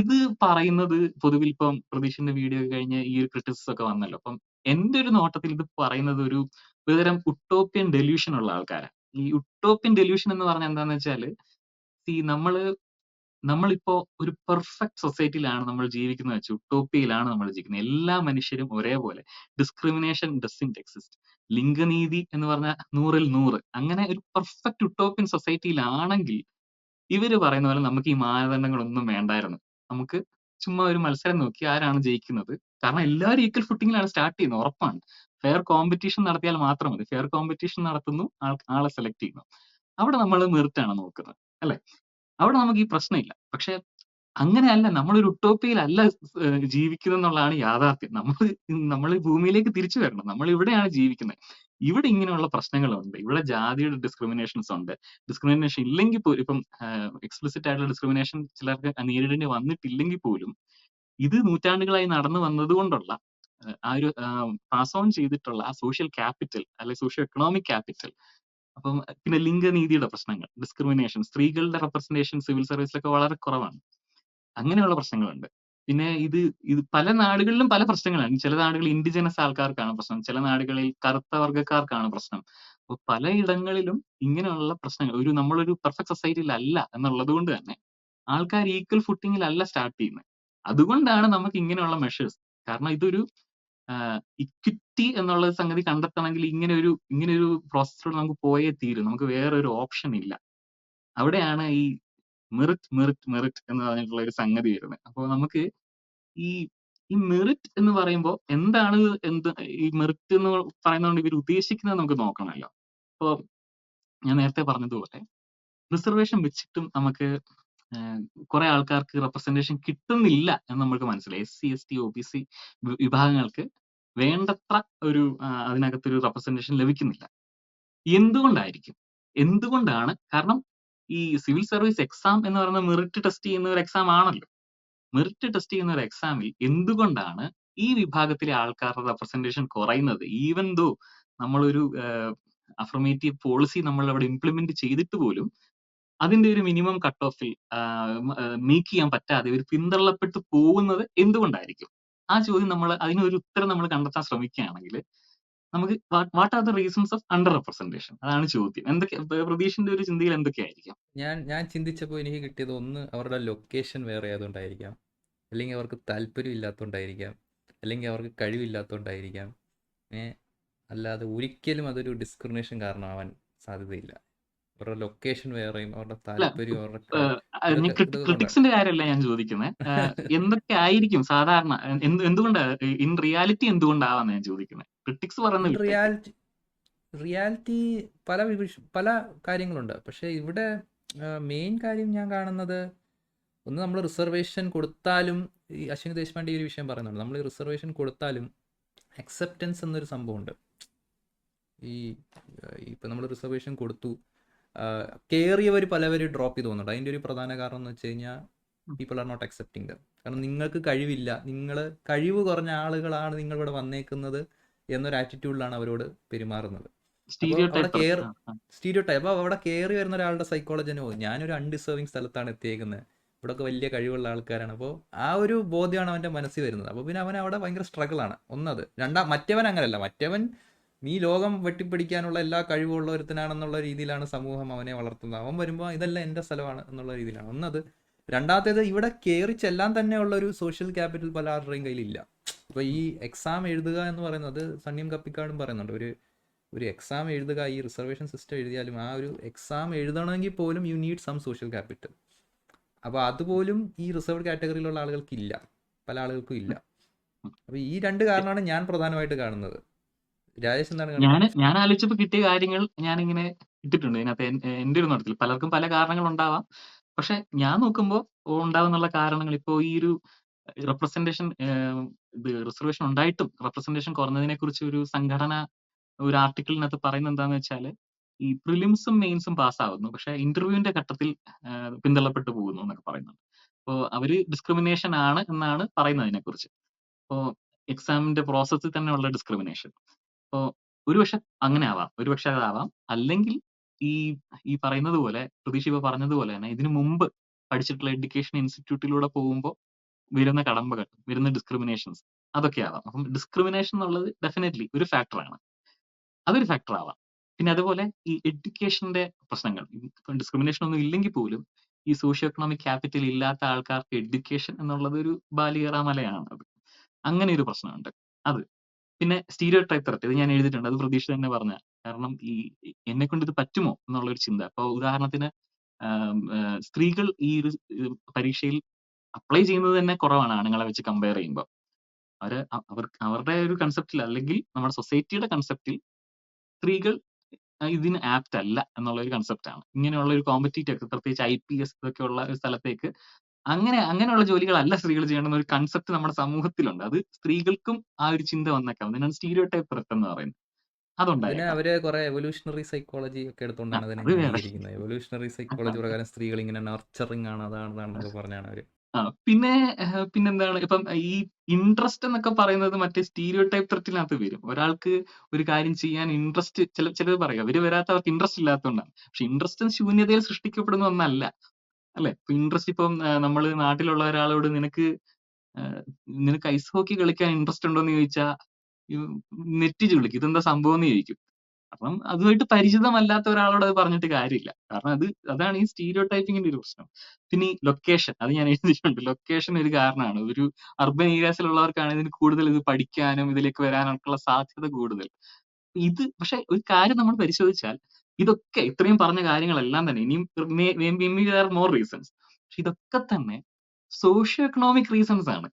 ഇത് പറയുന്നത് പൊതുവിൽ ഇപ്പം പ്രതീഷിന്റെ വീഡിയോ കഴിഞ്ഞ് ഈ ഒരു ക്രിറ്റിസിസം ഒക്കെ വന്നല്ലോ. അപ്പം എന്റെ ഒരു നോട്ടത്തിൽ ഇത് പറയുന്നത് ഒരുതരം ഉട്ടോപ്യൻ ഡെല്യൂഷൻ ഉള്ള ആൾക്കാരാണ്. ഈ ഉട്ടോപ്യൻ ഡെല്യൂഷൻ എന്ന് പറഞ്ഞാൽ എന്താന്ന് വെച്ചാൽ, നമ്മളിപ്പോ ഒരു പെർഫെക്റ്റ് സൊസൈറ്റിയിലാണ് നമ്മൾ ജീവിക്കുന്നത് വെച്ചു, ഉട്ടോപ്യയിലാണ് നമ്മൾ ജീവിക്കുന്നത്. എല്ലാ മനുഷ്യരും ഒരേപോലെ, ഡിസ്ക്രിമിനേഷൻ ഡസന്റ് എക്സിസ്റ്റ്, ലിംഗനീതി എന്ന് പറഞ്ഞാൽ 100-ൽ 100, അങ്ങനെ ഒരു പെർഫെക്റ്റ് ഉട്ടോപ്യൻ സൊസൈറ്റിയിലാണെങ്കിൽ ഇവര് പറയുന്ന പോലെ നമുക്ക് ഈ മാനദണ്ഡങ്ങളൊന്നും വേണ്ടായിരുന്നു. നമുക്ക് ചുമ്മാ ഒരു മത്സരം നോക്കി ആരാണ് ജയിക്കുന്നത്. കാരണം എല്ലാവരും ഈക്വൽ ഫുട്ടിങ്ങിലാണ് സ്റ്റാർട്ട് ചെയ്യുന്നത്, ഉറപ്പാണ്. ഫെയർ കോമ്പറ്റീഷൻ നടത്തിയാൽ മാത്രം മതി. ഫെയർ കോമ്പറ്റീഷൻ നടത്തുന്നു, ആളെ സെലക്ട് ചെയ്യുന്നു. അവിടെ നമ്മൾ മെറിറ്റ് ആണ് നോക്കുന്നത്, അല്ലെ? അവിടെ നമുക്ക് ഈ പ്രശ്നമില്ല. പക്ഷെ അങ്ങനെയല്ല, നമ്മളൊരു ഉട്ടോപ്യയിലല്ല ജീവിക്കുന്നെന്നുള്ളതാണ് യാഥാർത്ഥ്യം. നമ്മൾ ഭൂമിയിലേക്ക് തിരിച്ചു വരണം. നമ്മൾ ഇവിടെയാണ് ജീവിക്കുന്നത്. ഇവിടെ ഇങ്ങനെയുള്ള പ്രശ്നങ്ങളുണ്ട്. ഇവിടെ ജാതിയുടെ ഡിസ്ക്രിമിനേഷൻസ് ഉണ്ട്. ഡിസ്ക്രിമിനേഷൻ ഇല്ലെങ്കിൽ പോലും, ഇപ്പം എക്സ്പ്ലിസിറ്റ് ആയിട്ടുള്ള ഡിസ്ക്രിമിനേഷൻ ചിലർക്ക് നേരിടേണ്ടി വന്നിട്ടില്ലെങ്കിൽ പോലും, ഇത് നൂറ്റാണ്ടുകളായി നടന്നു വന്നതുകൊണ്ടുള്ള ആ ഒരു പാസ് ഓൺ ചെയ്തിട്ടുള്ള ആ സോഷ്യൽ ക്യാപിറ്റൽ അല്ലെങ്കിൽ സോഷ്യോ എക്കണോമിക് ക്യാപിറ്റൽ. അപ്പം പിന്നെ ലിംഗനീതിയുടെ പ്രശ്നങ്ങൾ, ഡിസ്ക്രിമിനേഷൻ, സ്ത്രീകളുടെ റെപ്രസെന്റേഷൻ സിവിൽ സർവീസിലൊക്കെ വളരെ കുറവാണ്. അങ്ങനെയുള്ള പ്രശ്നങ്ങളുണ്ട്. പിന്നെ ഇത് പല നാടുകളിലും പല പ്രശ്നങ്ങളാണ്. ചില നാടുകളിൽ ഇൻഡിജിനസ് ആൾക്കാർക്കാണ് പ്രശ്നം. ചില നാടുകളിൽ കറുത്ത വർഗ്ഗക്കാർക്കാണ് പ്രശ്നം. അപ്പൊ പലയിടങ്ങളിലും ഇങ്ങനെയുള്ള പ്രശ്നങ്ങൾ നമ്മളൊരു പെർഫെക്റ്റ് സൊസൈറ്റിയിലല്ല എന്നുള്ളത് കൊണ്ട് തന്നെ ആൾക്കാർ ഈക്വൽ ഫുട്ടിങ്ങിലല്ല സ്റ്റാർട്ട് ചെയ്യുന്നത്. അതുകൊണ്ടാണ് നമുക്ക് ഇങ്ങനെയുള്ള മെഷേഴ്സ്. കാരണം ഇതൊരു ഇക്വിറ്റി എന്നുള്ള സംഗതി കണ്ടെത്തണമെങ്കിൽ ഇങ്ങനെയൊരു പ്രോസസ്സിലൂടെ നമുക്ക് പോയേ തീരും. നമുക്ക് വേറൊരു ഓപ്ഷൻ ഇല്ല. അവിടെയാണ് ഈ മെറിറ്റ് എന്ന് പറഞ്ഞിട്ടുള്ള ഒരു സംഗതി വരുന്നത്. അപ്പൊ നമുക്ക് ഈ ഈ മെറിറ്റ് എന്ന് പറയുമ്പോൾ എന്താണ് ഈ മെറിറ്റ് എന്ന് പറയുന്നതുകൊണ്ട് ഇവർ ഉദ്ദേശിക്കുന്നത് നമുക്ക് നോക്കണമല്ലോ. ഇപ്പൊ ഞാൻ നേരത്തെ പറഞ്ഞതുപോലെ റിസർവേഷൻ വെച്ചിട്ടും നമുക്ക് കുറെ ആൾക്കാർക്ക് റെപ്രസെന്റേഷൻ കിട്ടുന്നില്ല എന്ന് നമുക്ക് മനസ്സിലായി. SC, ST, OBC വിഭാഗങ്ങൾക്ക് വേണ്ടത്ര അതിനകത്തൊരു റെപ്രസെന്റേഷൻ ലഭിക്കുന്നില്ല. എന്തുകൊണ്ടായിരിക്കും? എന്തുകൊണ്ടാണ്? കാരണം ഈ സിവിൽ സർവീസ് എക്സാം എന്ന് പറയുന്നത് മെറിറ്റ് ടെസ്റ്റ് ചെയ്യുന്ന ഒരു എക്സാം ആണല്ലോ. മെറിറ്റ് ടെസ്റ്റ് ചെയ്യുന്ന ഒരു എക്സാമിൽ എന്തുകൊണ്ടാണ് ഈ വിഭാഗത്തിലെ ആൾക്കാരുടെ റെപ്രസെന്റേഷൻ കുറയുന്നത്? ഈവൻ ദോ നമ്മളൊരു അഫർമേറ്റീവ് പോളിസി നമ്മൾ അവിടെ ഇംപ്ലിമെന്റ് ചെയ്തിട്ട് പോലും അതിന്റെ ഒരു മിനിമം കട്ട് ഓഫിൽ മീറ്റ് ചെയ്യാൻ പറ്റാതെ ഇവർ പിന്തള്ളപ്പെട്ട് പോകുന്നത് എന്തുകൊണ്ടായിരിക്കും? ആ ചോദ്യം അതിനൊരു ഉത്തരം നമ്മൾ കണ്ടെത്താൻ ശ്രമിക്കുകയാണെങ്കിൽ നമുക്ക് what are the reasons of under representation? അതാണ് ചോദ്യം. പ്രതീഷിന്റെ ഒരു ചിന്തയിൽ എന്തൊക്കെയായിരിക്കും? ഞാൻ ചിന്തിച്ചപ്പോൾ എനിക്ക് കിട്ടിയത്, ഒന്ന് അവരുടെ ലൊക്കേഷൻ വേറെ ആയതുകൊണ്ടായിരിക്കാം, അല്ലെങ്കിൽ അവർക്ക് താല്പര്യം ഇല്ലാത്തതുകൊണ്ടായിരിക്കാം, അല്ലെങ്കിൽ അവർക്ക് കഴിവില്ലാത്തതുകൊണ്ടായിരിക്കാം. അല്ലാതെ ഒരിക്കലും അതൊരു ഡിസ്ക്രിമിനേഷൻ കാരണമാവാൻ സാധ്യതയില്ല. അവരുടെ ലൊക്കേഷൻ വേറെയും അവരുടെ അല്ല, താല്പര്യം അവരുടെ ഇതൊക്കെ ക്രിട്ടിക്സിന്റെ കാര്യമല്ല ഞാൻ ചോദിക്കുന്നത്. എന്തൊക്കെ ആയിരിക്കും സാധാരണ? എന്തുകൊണ്ടാണ് ഇൻ റിയാലിറ്റി എന്തുകൊണ്ടാവാന്ന് ഞാൻ ചോദിക്കുന്നത്. ക്രിട്ടിക്സ് പറയുന്നത് വിട്ടേക്ക്. റിയാലിറ്റി പല കാര്യങ്ങളുണ്ട്. പക്ഷേ ഇവിടെ മെയിൻ കാര്യം ഞാൻ കാണുന്നത്, ഒന്ന് നമ്മൾ റിസർവേഷൻ കൊടുത്താലും, ഈ അശ്വിനി ദേശ്പാണ്ഡെ ഈ ഒരു വിഷയം പറയുന്നുണ്ട്, നമ്മൾ റിസർവേഷൻ കൊടുത്താലും അക്സെപ്റ്റൻസ് എന്നൊരു സംഭവമുണ്ട്. ഇപ്പം നമ്മൾ റിസർവേഷൻ കൊടുത്തു, കയറിയവർ പലവരും ഡ്രോപ്പ് ചെയ്ത് പോകുന്നുണ്ട്. അതിൻ്റെ ഒരു പ്രധാന കാരണം എന്ന് വെച്ച് കഴിഞ്ഞാൽ people are not accepting them. കാരണം നിങ്ങൾക്ക് കഴിവില്ല, കഴിവ് കുറഞ്ഞ ആളുകളാണ് നിങ്ങളിവിടെ വന്നേക്കുന്നത് എന്നൊരു ആറ്റിറ്റ്യൂഡിലാണ് അവരോട് പെരുമാറുന്നത്. Stereo type. അപ്പോൾ അവിടെ കയറി വരുന്ന ഒരാളുടെ സൈക്കോളജിനോ, ഞാനൊരു അൺഡിസേർവിങ് സ്ഥലത്താണ് എത്തിയേക്കുന്നത്, ഇവിടെയൊക്കെ വലിയ കഴിവുള്ള ആൾക്കാരാണ്, അപ്പോൾ ആ ഒരു ബോധ്യമാണ് അവൻ്റെ മനസ്സിൽ വരുന്നത്. അപ്പോൾ പിന്നെ അവൻ അവിടെ ഭയങ്കര സ്ട്രഗിളാണ്. ഒന്നത്. മറ്റവൻ അങ്ങനെയല്ല. മറ്റവൻ നീ ലോകം വെട്ടിപ്പിടിക്കാനുള്ള എല്ലാ കഴിവുള്ള ഒരുത്തനാണെന്നുള്ള രീതിയിലാണ് സമൂഹം അവനെ വളർത്തുന്നത്. അവൻ വരുമ്പോൾ ഇതല്ല എൻ്റെ സ്ഥലമാണ് എന്നുള്ള രീതിയിലാണ്. ഒന്നത്. രണ്ടാമത്തേത്, ഇവിടെ കയറി ചെല്ലാൻ തന്നെയുള്ള ഒരു സോഷ്യൽ ക്യാപിറ്റൽ പല ആരുടെയും കയ്യിലില്ല. ഇപ്പോൾ ഈ എക്സാം എഴുതുക എന്ന് പറയുന്നത്, സണ്ണിയും കപ്പിക്കാടും പറയുന്നുണ്ട്, ഒരു എക്സാം എഴുതുക, ഈ റിസർവേഷൻ സിസ്റ്റം എഴുതിയാലും ആ ഒരു എക്സാം എഴുതണമെങ്കിൽ പോലും you need some social capital. അപ്പോൾ അതുപോലും ഈ റിസർവ്ഡ് കാറ്റഗറിയിലുള്ള ആളുകൾക്കില്ല, പല ആളുകൾക്കും ഇല്ല. അപ്പോൾ ഈ രണ്ട് കാരണമാണ് ഞാൻ പ്രധാനമായിട്ട് കാണുന്നത്. രാജേഷ് എന്താണ് കാണുന്നത്? ഞാൻ ആലോചിച്ചപ്പോൾ കിട്ടിയ കാര്യങ്ങൾ ഞാനിങ്ങനെ ഇട്ടിട്ടുണ്ട് ഇതിനകത്ത്. എൻ്റെ ഒരു നോട്ടത്തിൽ പലർക്കും പല കാരണങ്ങൾ ഉണ്ടാവാം. പക്ഷെ ഞാൻ നോക്കുമ്പോൾ ഉണ്ടാവുന്നുള്ള കാരണങ്ങൾ, ഇപ്പോൾ ഈ ഒരു റെപ്രസെന്റേഷൻ, റിസർവേഷൻ ഉണ്ടായിട്ടും റെപ്രസെന്റേഷൻ കുറഞ്ഞതിനെ കുറിച്ച് ഒരു ആർട്ടിക്കിളിനകത്ത് പറയുന്നത് എന്താന്ന് വെച്ചാൽ, ഈ പ്രിലിംസും മെയിൻസും പാസ്സാവുന്നു, പക്ഷെ ഇന്റർവ്യൂവിന്റെ ഘട്ടത്തിൽ പിന്തള്ളപ്പെട്ടു പോകുന്നു എന്നൊക്കെ പറയുന്നുണ്ട്. അപ്പോൾ അവര് ഡിസ്ക്രിമിനേഷൻ ആണ് എന്നാണ് പറയുന്നത് അതിനെക്കുറിച്ച്. അപ്പോൾ എക്സാമിന്റെ പ്രോസസ്സിൽ തന്നെ ഉള്ള ഡിസ്ക്രിമിനേഷൻ. അപ്പോൾ ഒരുപക്ഷെ അങ്ങനെ ആവാം, ഒരുപക്ഷെ അതാവാം. അല്ലെങ്കിൽ ഈ പറയുന്നത് പോലെ, പ്രതീക്ഷ ഇപ്പൊ പറഞ്ഞതുപോലെ തന്നെ ഇതിനു മുമ്പ് പഠിച്ചിട്ടുള്ള എഡ്യൂക്കേഷൻ ഇൻസ്റ്റിറ്റ്യൂട്ടിലൂടെ പോകുമ്പോൾ വരുന്ന കടമ്പകൾ, വരുന്ന ഡിസ്ക്രിമിനേഷൻസ്, അതൊക്കെ ആവാം. അപ്പം ഡിസ്ക്രിമിനേഷൻ എന്നുള്ളത് ഡെഫിനറ്റ്ലി ഒരു ഫാക്ടറാണ്. അതൊരു ഫാക്ടർ ആവാം. പിന്നെ അതുപോലെ ഈ എഡ്യൂക്കേഷന്റെ പ്രശ്നങ്ങൾ, ഡിസ്ക്രിമിനേഷൻ ഒന്നും ഇല്ലെങ്കിൽ പോലും ഈ സോഷ്യോ എക്കണോമിക് ക്യാപിറ്റൽ ഇല്ലാത്ത ആൾക്കാർക്ക് എഡ്യൂക്കേഷൻ എന്നുള്ളത് ഒരു ബാലികേറാമലയാണ്. അത് അങ്ങനെ ഒരു പ്രശ്നമുണ്ട്. അത് പിന്നെ സ്റ്റീരിയോ ടൈപ്പ് ത്രെറ്റ്, ഇത് ഞാൻ എഴുതിയിട്ടുണ്ട്. അത് പ്രതീക്ഷ തന്നെ പറഞ്ഞ. കാരണം എന്നെ കൊണ്ട് ഇത് പറ്റുമോ എന്നുള്ളൊരു ചിന്ത. അപ്പോൾ ഉദാഹരണത്തിന് സ്ത്രീകൾ ഈ ഒരു പരീക്ഷയിൽ അപ്ലൈ ചെയ്യുന്നത് തന്നെ കുറവാണ് ആണുങ്ങളെ വെച്ച് കമ്പയർ ചെയ്യുമ്പോൾ. അവരുടെ ഒരു കൺസെപ്റ്റിൽ, അല്ലെങ്കിൽ നമ്മുടെ സൊസൈറ്റിയുടെ കൺസെപ്റ്റിൽ സ്ത്രീകൾ ഇതിന് ആപ്റ്റ് അല്ല എന്നുള്ള ഒരു കൺസെപ്റ്റാണ്. ഇങ്ങനെയുള്ള ഒരു കോമ്പറ്റീറ്റീവ്, പ്രത്യേകിച്ച് IPS ഇതൊക്കെയുള്ള ഒരു സ്ഥലത്തേക്ക് അങ്ങനെയുള്ള ജോലികളല്ല സ്ത്രീകൾ ചെയ്യേണ്ടുന്ന ഒരു കൺസെപ്റ്റ് നമ്മുടെ സമൂഹത്തിലുണ്ട്. അത് സ്ത്രീകൾക്കും ആ ഒരു ചിന്ത വന്നേക്കാം. അതിനാണ് സ്റ്റീരിയോ ടൈപ്പ് ത്രെറ്റ് എന്ന് പറയുന്നത്. അതിനെ അതുണ്ടായേക്കാം. അവര് കുറെ എവല്യൂഷണറി സൈക്കോളജി ഒക്കെ എടുത്തുകൊണ്ടാണ് അതിനെ അത് വേറെ. ന്യായീകരിക്കുന്നത്. എവല്യൂഷണറി സൈക്കോളജി പ്രകാരം സ്ത്രീകൾ ഇങ്ങനെ നർച്ചറിങ് ആണ്, അതാണെന്നൊക്കെ പറഞ്ഞാണ് അവര് പിന്നെ പിന്നെന്താണ് ഇപ്പം ഈ ഇൻട്രസ്റ്റ് എന്നൊക്കെ പറയുന്നത് മറ്റേ സ്റ്റീരിയോടൈപ്പ് ത്രെറ്റിനകത്ത് വരും. ഒരാൾക്ക് ഒരു കാര്യം ചെയ്യാൻ ഇൻട്രസ്റ്റ് ചിലര് പറയും അവര് വരാത്തവർക്ക് ഇൻട്രസ്റ്റ് ഇല്ലാത്തതുകൊണ്ടാണ്. പക്ഷെ ഇൻട്രസ്റ്റ് ശൂന്യതയിൽ സൃഷ്ടിക്കപ്പെടുന്ന ഒന്നല്ല. അല്ലെ? ഇപ്പൊ ഇൻട്രസ്റ്റ് ഇപ്പം നമ്മള് നാട്ടിലുള്ള ഒരാളോട് ഏഹ് നിനക്ക് ഐസ് ഹോക്കി കളിക്കാൻ ഇൻട്രസ്റ്റ് ഉണ്ടോന്ന് ചോദിച്ചാ യു നെറ്റിച്ച് വിളിക്കും. ഇതെന്താ സംഭവം എന്ന് ചോദിക്കും. അപ്പം അതുമായിട്ട് പരിചിതമല്ലാത്ത ഒരാളോട് അത് പറഞ്ഞിട്ട് കാര്യമില്ല. കാരണം അതാണ് ഈ സ്റ്റീരിയോടൈപ്പിങ്ങിന്റെ ഒരു പ്രശ്നം. പിന്നെ ഈ ലൊക്കേഷൻ അത് ഞാൻ എഴുതിയിട്ടുണ്ട്. ലൊക്കേഷൻ ഒരു കാരണമാണ്. ഒരു അർബൻ ഏരിയാസിലുള്ളവർക്കാണ് ഇതിന് കൂടുതൽ ഇത് പഠിക്കാനും ഇതിലേക്ക് വരാനൊക്കെയുള്ള സാധ്യത കൂടുതൽ. പക്ഷെ ഒരു കാര്യം നമ്മൾ പരിശോധിച്ചാൽ ഇതൊക്കെ ഇത്രയും പറഞ്ഞ കാര്യങ്ങളെല്ലാം തന്നെ ഇനിയും there are more reasons. പക്ഷെ ഇതൊക്കെ തന്നെ സോഷ്യോ എക്കണോമിക് റീസൺസ് ആണ്.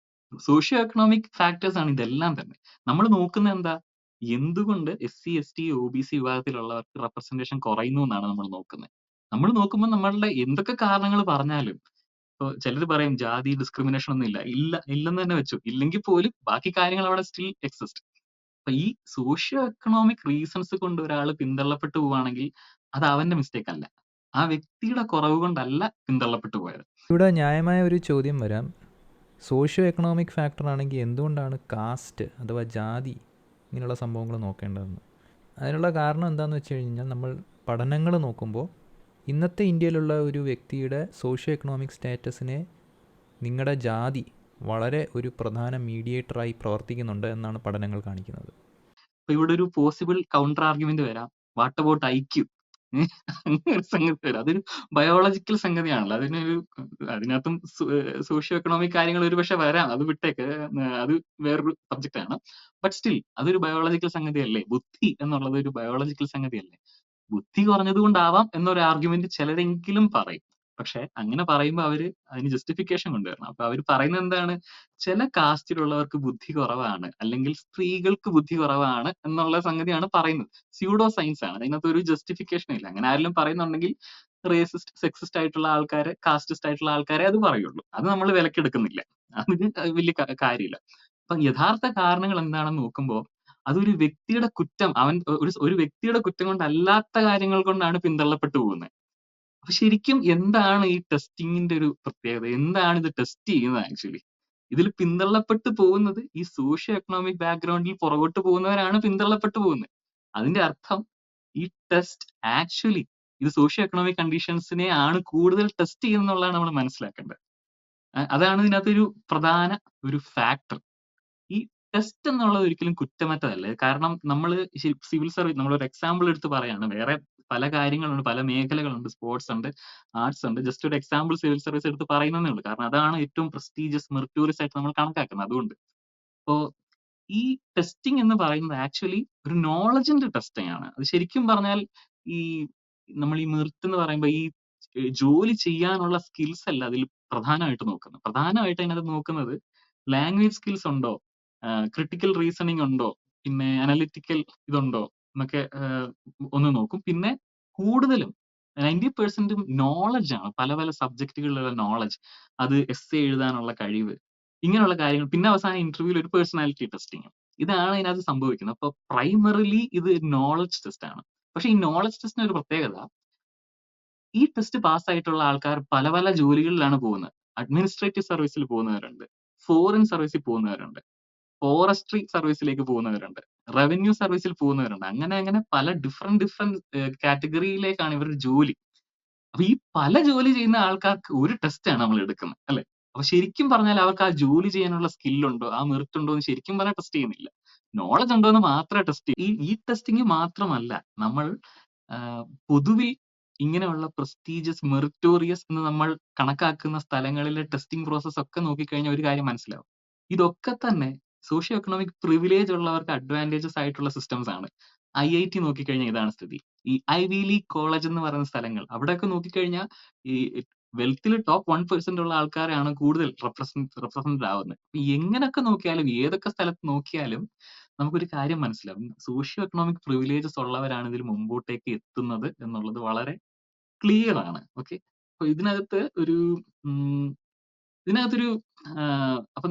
സോഷ്യോ എക്കണോമിക് ഫാക്ടേഴ്സ് ആണ് ഇതെല്ലാം തന്നെ. നമ്മൾ നോക്കുന്നത് എന്താ? എന്തുകൊണ്ട് എസ്-സി, എസ്-ടി, ഒ-ബി-സി വിഭാഗത്തിലുള്ളവർക്ക് റെപ്രസെന്റേഷൻ കുറയുന്നു എന്നാണ് നമ്മൾ നോക്കുന്നത്. നമ്മൾ നോക്കുമ്പോൾ നമ്മളുടെ എന്തൊക്കെ കാരണങ്ങൾ പറഞ്ഞാലും ഇപ്പൊ ചിലര് പറയും ജാതി ഡിസ്ക്രിമിനേഷൻ ഒന്നും ഇല്ല. ഇല്ലെന്ന് തന്നെ വെച്ചു. ഇല്ലെങ്കിൽ പോലും ബാക്കി കാര്യങ്ങൾ അവിടെ സ്റ്റിൽ എക്സിസ്റ്റ്. അപ്പൊ ഈ സോഷ്യോ എക്കണോമിക് റീസൺസ് കൊണ്ട് ഒരാൾ പിന്തള്ളപ്പെട്ടു പോവുകയാണെങ്കിൽ അത് അവന്റെ മിസ്റ്റേക്ക് അല്ല. ആ വ്യക്തിയുടെ കുറവ് കൊണ്ടല്ല പിന്തള്ളപ്പെട്ടു പോയത്. ഇവിടെ ന്യായമായ ഒരു ചോദ്യം വരാം. സോഷ്യോ എക്കണോമിക് ഫാക്ടർ ആണെങ്കിൽ എന്തുകൊണ്ടാണ് കാസ്റ്റ് അഥവാ ജാതി ഇങ്ങനെയുള്ള സംഭവങ്ങൾ നോക്കേണ്ടതെന്ന്? അതിനുള്ള കാരണം എന്താണെന്ന് വെച്ച് കഴിഞ്ഞാൽ നമ്മൾ പഠനങ്ങൾ നോക്കുമ്പോൾ ഇന്നത്തെ ഇന്ത്യയിലുള്ള ഒരു വ്യക്തിയുടെ സോഷ്യോ എക്കണോമിക് സ്റ്റാറ്റസിനെ നിങ്ങളുടെ ജാതി വളരെ ഒരു പ്രധാന മീഡിയേറ്ററായി പ്രവർത്തിക്കുന്നുണ്ട് എന്നാണ് പഠനങ്ങൾ കാണിക്കുന്നത്. അപ്പൊ ഇവിടെ ഒരു പോസിബിൾ കൗണ്ടർ ആർഗ്യുമെന്റ് വരാം. What about IQ? അങ്ങനെ ഒരു സംഗതി വരാം. അതൊരു ബയോളജിക്കൽ സംഗതിയാണല്ലോ. അതിനകത്തും സോഷ്യോ എക്കണോമിക് കാര്യങ്ങൾ ഒരുപക്ഷെ വരാം. അത് വിട്ടേക്ക്. അത് വേറൊരു സബ്ജക്റ്റ് ആണ്. ബട്ട് സ്റ്റിൽ അതൊരു ബയോളജിക്കൽ സംഗതിയല്ലേ? ബുദ്ധി എന്നുള്ളത് ഒരു ബയോളജിക്കൽ സംഗതിയല്ലേ? ബുദ്ധി കുറഞ്ഞത് കൊണ്ടാവാം എന്നൊരു ആർഗ്യുമെന്റ് ചിലരെങ്കിലും പറയും. പക്ഷെ അങ്ങനെ പറയുമ്പോൾ അതിന് ജസ്റ്റിഫിക്കേഷൻ കൊണ്ടുവരണം. അപ്പൊ അവര് പറയുന്നത് എന്താണ്? ചില കാസ്റ്റിലുള്ളവർക്ക് ബുദ്ധി കുറവാണ്, അല്ലെങ്കിൽ സ്ത്രീകൾക്ക് ബുദ്ധി കുറവാണ് എന്നുള്ള സംഗതിയാണ് പറയുന്നത്. സ്യൂഡോ സയൻസ് ആണ്. അതിനകത്ത് ഒരു ജസ്റ്റിഫിക്കേഷൻ ഇല്ല. അങ്ങനെ ആരെങ്കിലും പറയുന്നുണ്ടെങ്കിൽ റേസിസ്റ്റ്, സെക്സിസ്റ്റ് ആയിട്ടുള്ള ആൾക്കാരെ, കാസ്റ്റിസ്റ്റ് ആയിട്ടുള്ള ആൾക്കാരെ അത് പറയുള്ളൂ. അത് നമ്മൾ വിലക്കെടുക്കുന്നില്ല. അതിന് വലിയ കാര്യമില്ല. അപ്പൊ യഥാർത്ഥ കാരണങ്ങൾ എന്താണെന്ന് നോക്കുമ്പോൾ അതൊരു വ്യക്തിയുടെ കുറ്റം, ഒരു വ്യക്തിയുടെ കുറ്റം കൊണ്ടല്ലാത്ത കാര്യങ്ങൾ കൊണ്ടാണ് പിന്തള്ളപ്പെട്ടു പോകുന്നത്. അപ്പൊ ശരിക്കും എന്താണ് ഈ ടെസ്റ്റിങ്ങിന്റെ ഒരു പ്രത്യേകത? എന്താണ് ഇത് ടെസ്റ്റ് ചെയ്യുന്നത് ആക്ച്വലി? ഇതിൽ പിന്തള്ളപ്പെട്ടു പോകുന്നത് ഈ സോഷ്യോ എക്കണോമിക് ബാക്ക്ഗ്രൗണ്ടിൽ പുറകോട്ട് പോകുന്നവരാണ് പിന്തള്ളപ്പെട്ടു പോകുന്നത്. അതിന്റെ അർത്ഥം ഈ ടെസ്റ്റ് ആക്ച്വലി ഇത് സോഷ്യോ എക്കണോമിക് കണ്ടീഷൻസിനെ ആണ് കൂടുതൽ ടെസ്റ്റ് ചെയ്യുന്നുള്ളതാണ് നമ്മൾ മനസ്സിലാക്കേണ്ടത്. അതാണ് ഇതിനകത്തൊരു പ്രധാന ഒരു ഫാക്ടർ. ഈ ടെസ്റ്റ് എന്നുള്ളത് ഒരിക്കലും കുറ്റമറ്റതല്ല. കാരണം നമ്മള് സിവിൽ സർവീസ് നമ്മളൊരു എക്സാമ്പിൾ എടുത്ത് പറയാണ്. വേറെ പല കാര്യങ്ങളുണ്ട്, പല മേഖലകളുണ്ട്. സ്പോർട്സ് ഉണ്ട്, ആർട്സ് ഉണ്ട്. ജസ്റ്റ് ഒരു എക്സാമ്പിൾ സിവിൽ സർവീസ് എടുത്ത് പറയുന്നതേ ഉള്ളൂ. കാരണം അതാണ് ഏറ്റവും പ്രസ്റ്റീജിയസ്, മെറിറ്റോറിയസ് ആയിട്ട് നമ്മൾ കണക്കാക്കുന്നത്. അതുകൊണ്ട്. അപ്പോ ഈ ടെസ്റ്റിംഗ് എന്ന് പറയുന്നത് ആക്ച്വലി ഒരു നോളജിന്റെ ടെസ്റ്റിംഗ് ആണ്. അത് ശരിക്കും പറഞ്ഞാൽ ഈ നമ്മൾ ഈ മെറിറ്റ് എന്ന് പറയുമ്പോൾ ഈ ജോലി ചെയ്യാനുള്ള സ്കിൽസ് അല്ല അതിൽ പ്രധാനമായിട്ട് നോക്കുന്നത്. പ്രധാനമായിട്ട് അതിനകത്ത് നോക്കുന്നത് ലാംഗ്വേജ് സ്കിൽസ് ഉണ്ടോ, ക്രിട്ടിക്കൽ റീസണിംഗ് ഉണ്ടോ, പിന്നെ അനലിറ്റിക്കൽ ഇതുണ്ടോ എന്നൊക്കെ ഒന്ന് നോക്കും. പിന്നെ കൂടുതലും 90% നോളജ് ആണ്. പല പല സബ്ജക്റ്റുകളിലുള്ള നോളജ്, അത് എസ്സേ എഴുതാനുള്ള കഴിവ്, ഇങ്ങനെയുള്ള കാര്യങ്ങൾ. പിന്നെ അവസാനം ഇന്റർവ്യൂവിൽ ഒരു പേഴ്സണാലിറ്റി ടെസ്റ്റിംഗ്. ഇതാണ് ഇതിനകത്ത് സംഭവിക്കുന്നത്. അപ്പൊ പ്രൈമറിലി ഇത് നോളജ് ടെസ്റ്റ് ആണ്. പക്ഷെ ഈ നോളജ് ടെസ്റ്റിന് ഒരു പ്രത്യേകത, ഈ ടെസ്റ്റ് പാസ്സായിട്ടുള്ള ആൾക്കാർ പല പല ജോലികളിലാണ് പോകുന്നത്. അഡ്മിനിസ്ട്രേറ്റീവ് സർവീസിൽ പോകുന്നവരുണ്ട്, ഫോറിൻ സർവീസിൽ പോകുന്നവരുണ്ട്, ഫോറസ്ട്രി സർവീസിലേക്ക് പോകുന്നവരുണ്ട്, റവന്യൂ സർവീസിൽ പോകുന്നവരുണ്ട്. അങ്ങനെ അങ്ങനെ പല ഡിഫറെന്റ് കാറ്റഗറിയിലേക്കാണ് ഇവരുടെ ജോലി. അപ്പൊ ഈ പല ജോലി ചെയ്യുന്ന ആൾക്കാർക്ക് ഒരു ടെസ്റ്റ് ആണ് നമ്മൾ എടുക്കുന്നത്, അല്ലെ? അപ്പൊ ശരിക്കും പറഞ്ഞാൽ അവർക്ക് ആ ജോലി ചെയ്യാനുള്ള സ്കില്ലുണ്ടോ, ആ മെറിറ്റ് ഉണ്ടോ എന്ന് ശരിക്കും പറഞ്ഞാൽ ടെസ്റ്റ് ചെയ്യുന്നില്ല. നോളജ് ഉണ്ടോ എന്ന് മാത്രമേ ടെസ്റ്റ് ചെയ്യൂ. ഈ ടെസ്റ്റിംഗ് മാത്രമല്ല, നമ്മൾ പൊതുവിൽ ഇങ്ങനെയുള്ള പ്രസ്റ്റീജിയസ്, മെറിറ്റോറിയസ് എന്ന് നമ്മൾ കണക്കാക്കുന്ന സ്ഥലങ്ങളിലെ ടെസ്റ്റിംഗ് പ്രോസസ് ഒക്കെ നോക്കിക്കഴിഞ്ഞാൽ ഒരു കാര്യം മനസ്സിലാവും. ഇതൊക്കെ തന്നെ സോഷ്യോ എക്കണോമിക് പ്രിവിലേജ് ഉള്ളവർക്ക് അഡ്വാൻറ്റേജസ് ആയിട്ടുള്ള സിസ്റ്റംസ് ആണ്. IIT നോക്കിക്കഴിഞ്ഞാൽ ഇതാണ് സ്ഥിതി. ഈ ഐവി ലീഗ് കോളേജ് എന്ന് പറയുന്ന സ്ഥലങ്ങൾ, അവിടെയൊക്കെ നോക്കിക്കഴിഞ്ഞാൽ ഈ വെൽത്തിൽ ടോപ്പ് 1% ഉള്ള ആൾക്കാരാണ് കൂടുതൽ റെപ്രസെന്റ് ആവുന്നത്. എങ്ങനെയൊക്കെ നോക്കിയാലും, ഏതൊക്കെ സ്ഥലത്ത് നോക്കിയാലും നമുക്കൊരു കാര്യം മനസ്സിലാവും. സോഷ്യോ എക്കണോമിക് പ്രിവിലേജസ് ഉള്ളവരാണ് ഇതിൽ മുമ്പോട്ടേക്ക് എത്തുന്നത് എന്നുള്ളത് വളരെ ക്ലിയർ ആണ്. ഓക്കെ. അപ്പൊ ഉം, ഇതിനകത്തൊരു അപ്പൊ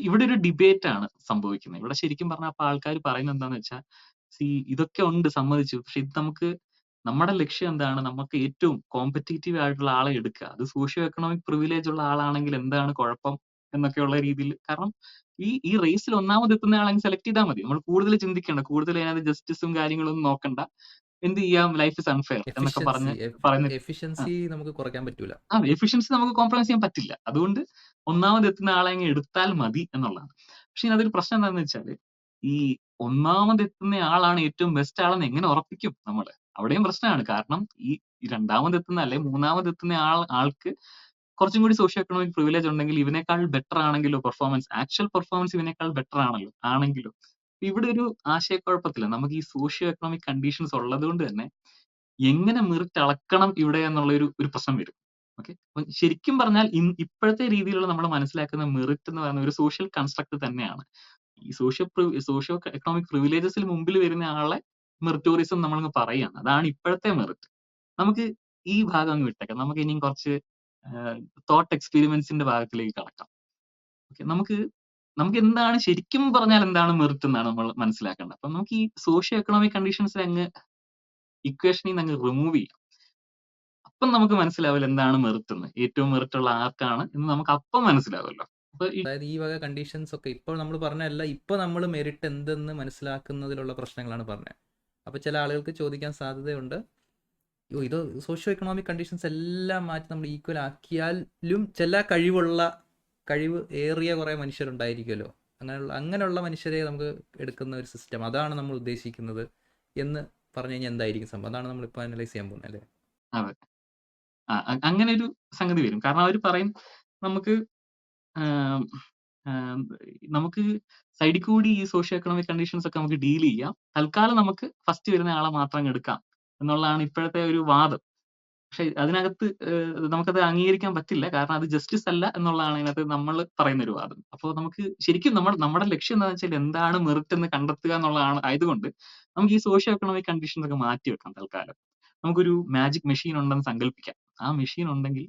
ഇവിടെ ഒരു ഡിബേറ്റ് ആണ് സംഭവിക്കുന്നത്. ഇവിടെ ശരിക്കും പറഞ്ഞാൽ അപ്പൊ ആൾക്കാർ പറയുന്നത് എന്താന്ന് വെച്ചാൽ, ഇതൊക്കെ ഉണ്ട്, സമ്മതിച്ചു. പക്ഷെ ഇത് നമുക്ക് നമ്മുടെ ലക്ഷ്യം എന്താണ്? നമുക്ക് ഏറ്റവും കോമ്പറ്റീറ്റീവ് ആയിട്ടുള്ള ആളെ എടുക്കുക. അത് സോഷ്യോ എക്കണോമിക് പ്രിവിലേജ് ഉള്ള ആളാണെങ്കിൽ എന്താണ് കുഴപ്പം എന്നൊക്കെയുള്ള രീതിയിൽ. കാരണം ഈ റേസിൽ ഒന്നാമതെത്തുന്ന ആളെ സെലക്ട് ചെയ്താൽ മതി. നമ്മൾ കൂടുതൽ ചിന്തിക്കേണ്ട. കൂടുതൽ അതിനകത്ത് ജസ്റ്റിസും കാര്യങ്ങളൊന്നും നോക്കണ്ട. എന്ത് ചെയ്യാം, ലൈഫ് ഇസ് അൺഫെയർ എന്നൊക്കെ എഫിഷ്യൻസി പറഞ്ഞ് പറയുന്ന എഫിഷ്യൻസി നമുക്ക് കുറയ്ക്കാൻ പറ്റൂല. എഫിഷ്യൻസി നമുക്ക് കോംപ്രമൈസ് ചെയ്യാൻ പറ്റില്ല. അതുകൊണ്ട് ഒന്നാമതെത്തുന്ന ആളെ അങ്ങ് എടുത്താൽ മതി എന്നുള്ളതാണ്. പക്ഷെ ഇതിനകത്തൊരു പ്രശ്നം എന്താണെന്ന് വെച്ചാല്, ഈ ഒന്നാമതെത്തുന്ന ആളാണ് ഏറ്റവും ബെസ്റ്റ് ആളെന്ന് എങ്ങനെ ഉറപ്പിക്കും നമ്മള്? അവിടെയും പ്രശ്നമാണ്. കാരണം ഈ രണ്ടാമതെത്തുന്ന അല്ലെ മൂന്നാമതെത്തുന്ന ആൾക്ക് കുറച്ചും കൂടി സോഷ്യോ എക്കണോമിക് പ്രിവിലേജ് ഉണ്ടെങ്കിൽ ഇവനേക്കാൾ ബെറ്റർ ആണെങ്കിലോ പെർഫോമൻസ്, ആക്ച്വൽ പെർഫോമൻസ് ഇവനേക്കാൾ ബെറ്റർ ആണെങ്കിലോ ഇവിടെ ഒരു ആശയക്കുഴപ്പത്തില്ല. നമുക്ക് ഈ സോഷ്യോ എക്കണോമിക് കണ്ടീഷൻസ് ഉള്ളതുകൊണ്ട് തന്നെ എങ്ങനെ മെറിറ്റ് അളക്കണം ഇവിടെ എന്നുള്ള ഒരു പ്രശ്നം വരും. ഓക്കെ. അപ്പൊ ശരിക്കും പറഞ്ഞാൽ ഇപ്പോഴത്തെ രീതിയിലുള്ള നമ്മൾ മനസ്സിലാക്കുന്ന മെറിറ്റ് എന്ന് പറയുന്ന ഒരു സോഷ്യൽ കൺസ്ട്രക്ട് തന്നെയാണ്. ഈ സോഷ്യോ എക്കണോമിക് പ്രിവിലേജസിൽ മുമ്പിൽ വരുന്ന ആളെ മെറിറ്റോറിസം നമ്മളങ്ങ് പറയാണ്. അതാണ് ഇപ്പോഴത്തെ മെറിറ്റ്. നമുക്ക് ഈ ഭാഗം അങ്ങ് വിട്ടേക്കാം. നമുക്ക് ഇനിയും കുറച്ച് തോട്ട് എക്സ്പെരിമെന്റ്സിന്റെ ഭാഗത്തിലേക്ക് കടക്കാം. ഓക്കെ. നമുക്ക് എന്താണ് ശരിക്കും പറഞ്ഞാൽ എന്താണ് മെറിറ്റ് എന്നാണ് നമ്മൾ മനസ്സിലാക്കേണ്ടത്. അപ്പൊ നമുക്ക് ഈ സോഷ്യോ എക്കണോമിക് കണ്ടീഷൻസ് അങ്ങ് ഇക്വേഷനിൽ നിന്ന് അങ്ങ് റിമൂവ് ചെയ്യാം. അപ്പം നമുക്ക് മനസ്സിലാവില്ല എന്താണ് മെറിറ്റ് എന്ന്. ഏറ്റവും മെറിറ്റ് ഉള്ള ആർക്കാണ് എന്ന് നമുക്ക് അപ്പം മനസ്സിലാവുമല്ലോ. അപ്പൊ അതായത് ഈ വക കണ്ടീഷൻസ് ഒക്കെ ഇപ്പോൾ നമ്മൾ പറഞ്ഞല്ല, ഇപ്പോൾ നമ്മൾ മെറിറ്റ് എന്തെന്ന് മനസ്സിലാക്കുന്നതിലുള്ള പ്രശ്നങ്ങളാണ് പറഞ്ഞത്. അപ്പോൾ ചില ആളുകൾക്ക് ചോദിക്കാൻ സാധ്യതയുണ്ട്, ഇത് സോഷ്യോ എക്കണോമിക് കണ്ടീഷൻസ് എല്ലാം മാറ്റി നമ്മൾ ഈക്വൽ ആക്കിയാലും ചില കഴിവ് ഏറിയ കുറേ മനുഷ്യരുണ്ടായിരിക്കുമല്ലോ, അങ്ങനെയുള്ള മനുഷ്യരെ നമുക്ക് എടുക്കുന്ന ഒരു സിസ്റ്റം, അതാണ് നമ്മൾ ഉദ്ദേശിക്കുന്നത് എന്ന് പറഞ്ഞു കഴിഞ്ഞാൽ എന്തായിരിക്കും സംഭവം? അതാണ് നമ്മളിപ്പോൾ അനലൈസ് ചെയ്യാൻ പോകുന്നത് അല്ലേ? അതെ. അങ്ങനെ ഒരു സംഗതി വരും. കാരണം അവർ പറയും നമുക്ക് ആം, ആം, നമുക്ക് സൈഡിൽ കൂടി ഈ സോഷ്യോ എക്കണോമിക് കണ്ടീഷൻസ് ഒക്കെ നമുക്ക് ഡീൽ ചെയ്യാം. തൽക്കാലം നമുക്ക് ഫസ്റ്റ് വരുന്ന ആളെ മാത്രം അങ്ങ് എടുക്കാം എന്നുള്ളതാണ് ഇപ്പോഴത്തെ ഒരു വാദം. പക്ഷെ അതിനകത്ത് നമുക്കത് അംഗീകരിക്കാൻ പറ്റില്ല. കാരണം അത് ജസ്റ്റിസ് അല്ല എന്നുള്ളതാണ് അതിനകത്ത് നമ്മൾ പറയുന്ന ഒരു വാദം. അപ്പോൾ നമുക്ക് ശരിക്കും നമ്മുടെ ലക്ഷ്യം എന്താണെന്ന് വെച്ചാൽ എന്താണ് മെറിറ്റ് എന്ന് കണ്ടെത്തുക എന്നുള്ളതാണ്. ആയതുകൊണ്ട് നമുക്ക് ഈ സോഷ്യോ എക്കണോമിക് കണ്ടീഷൻസ് ഒക്കെ മാറ്റി വെക്കാം തൽക്കാലം. നമുക്കൊരു മാജിക് മെഷീൻ ഉണ്ടെന്ന് സങ്കല്പിക്കാം. ആ മെഷീൻ ഉണ്ടെങ്കിൽ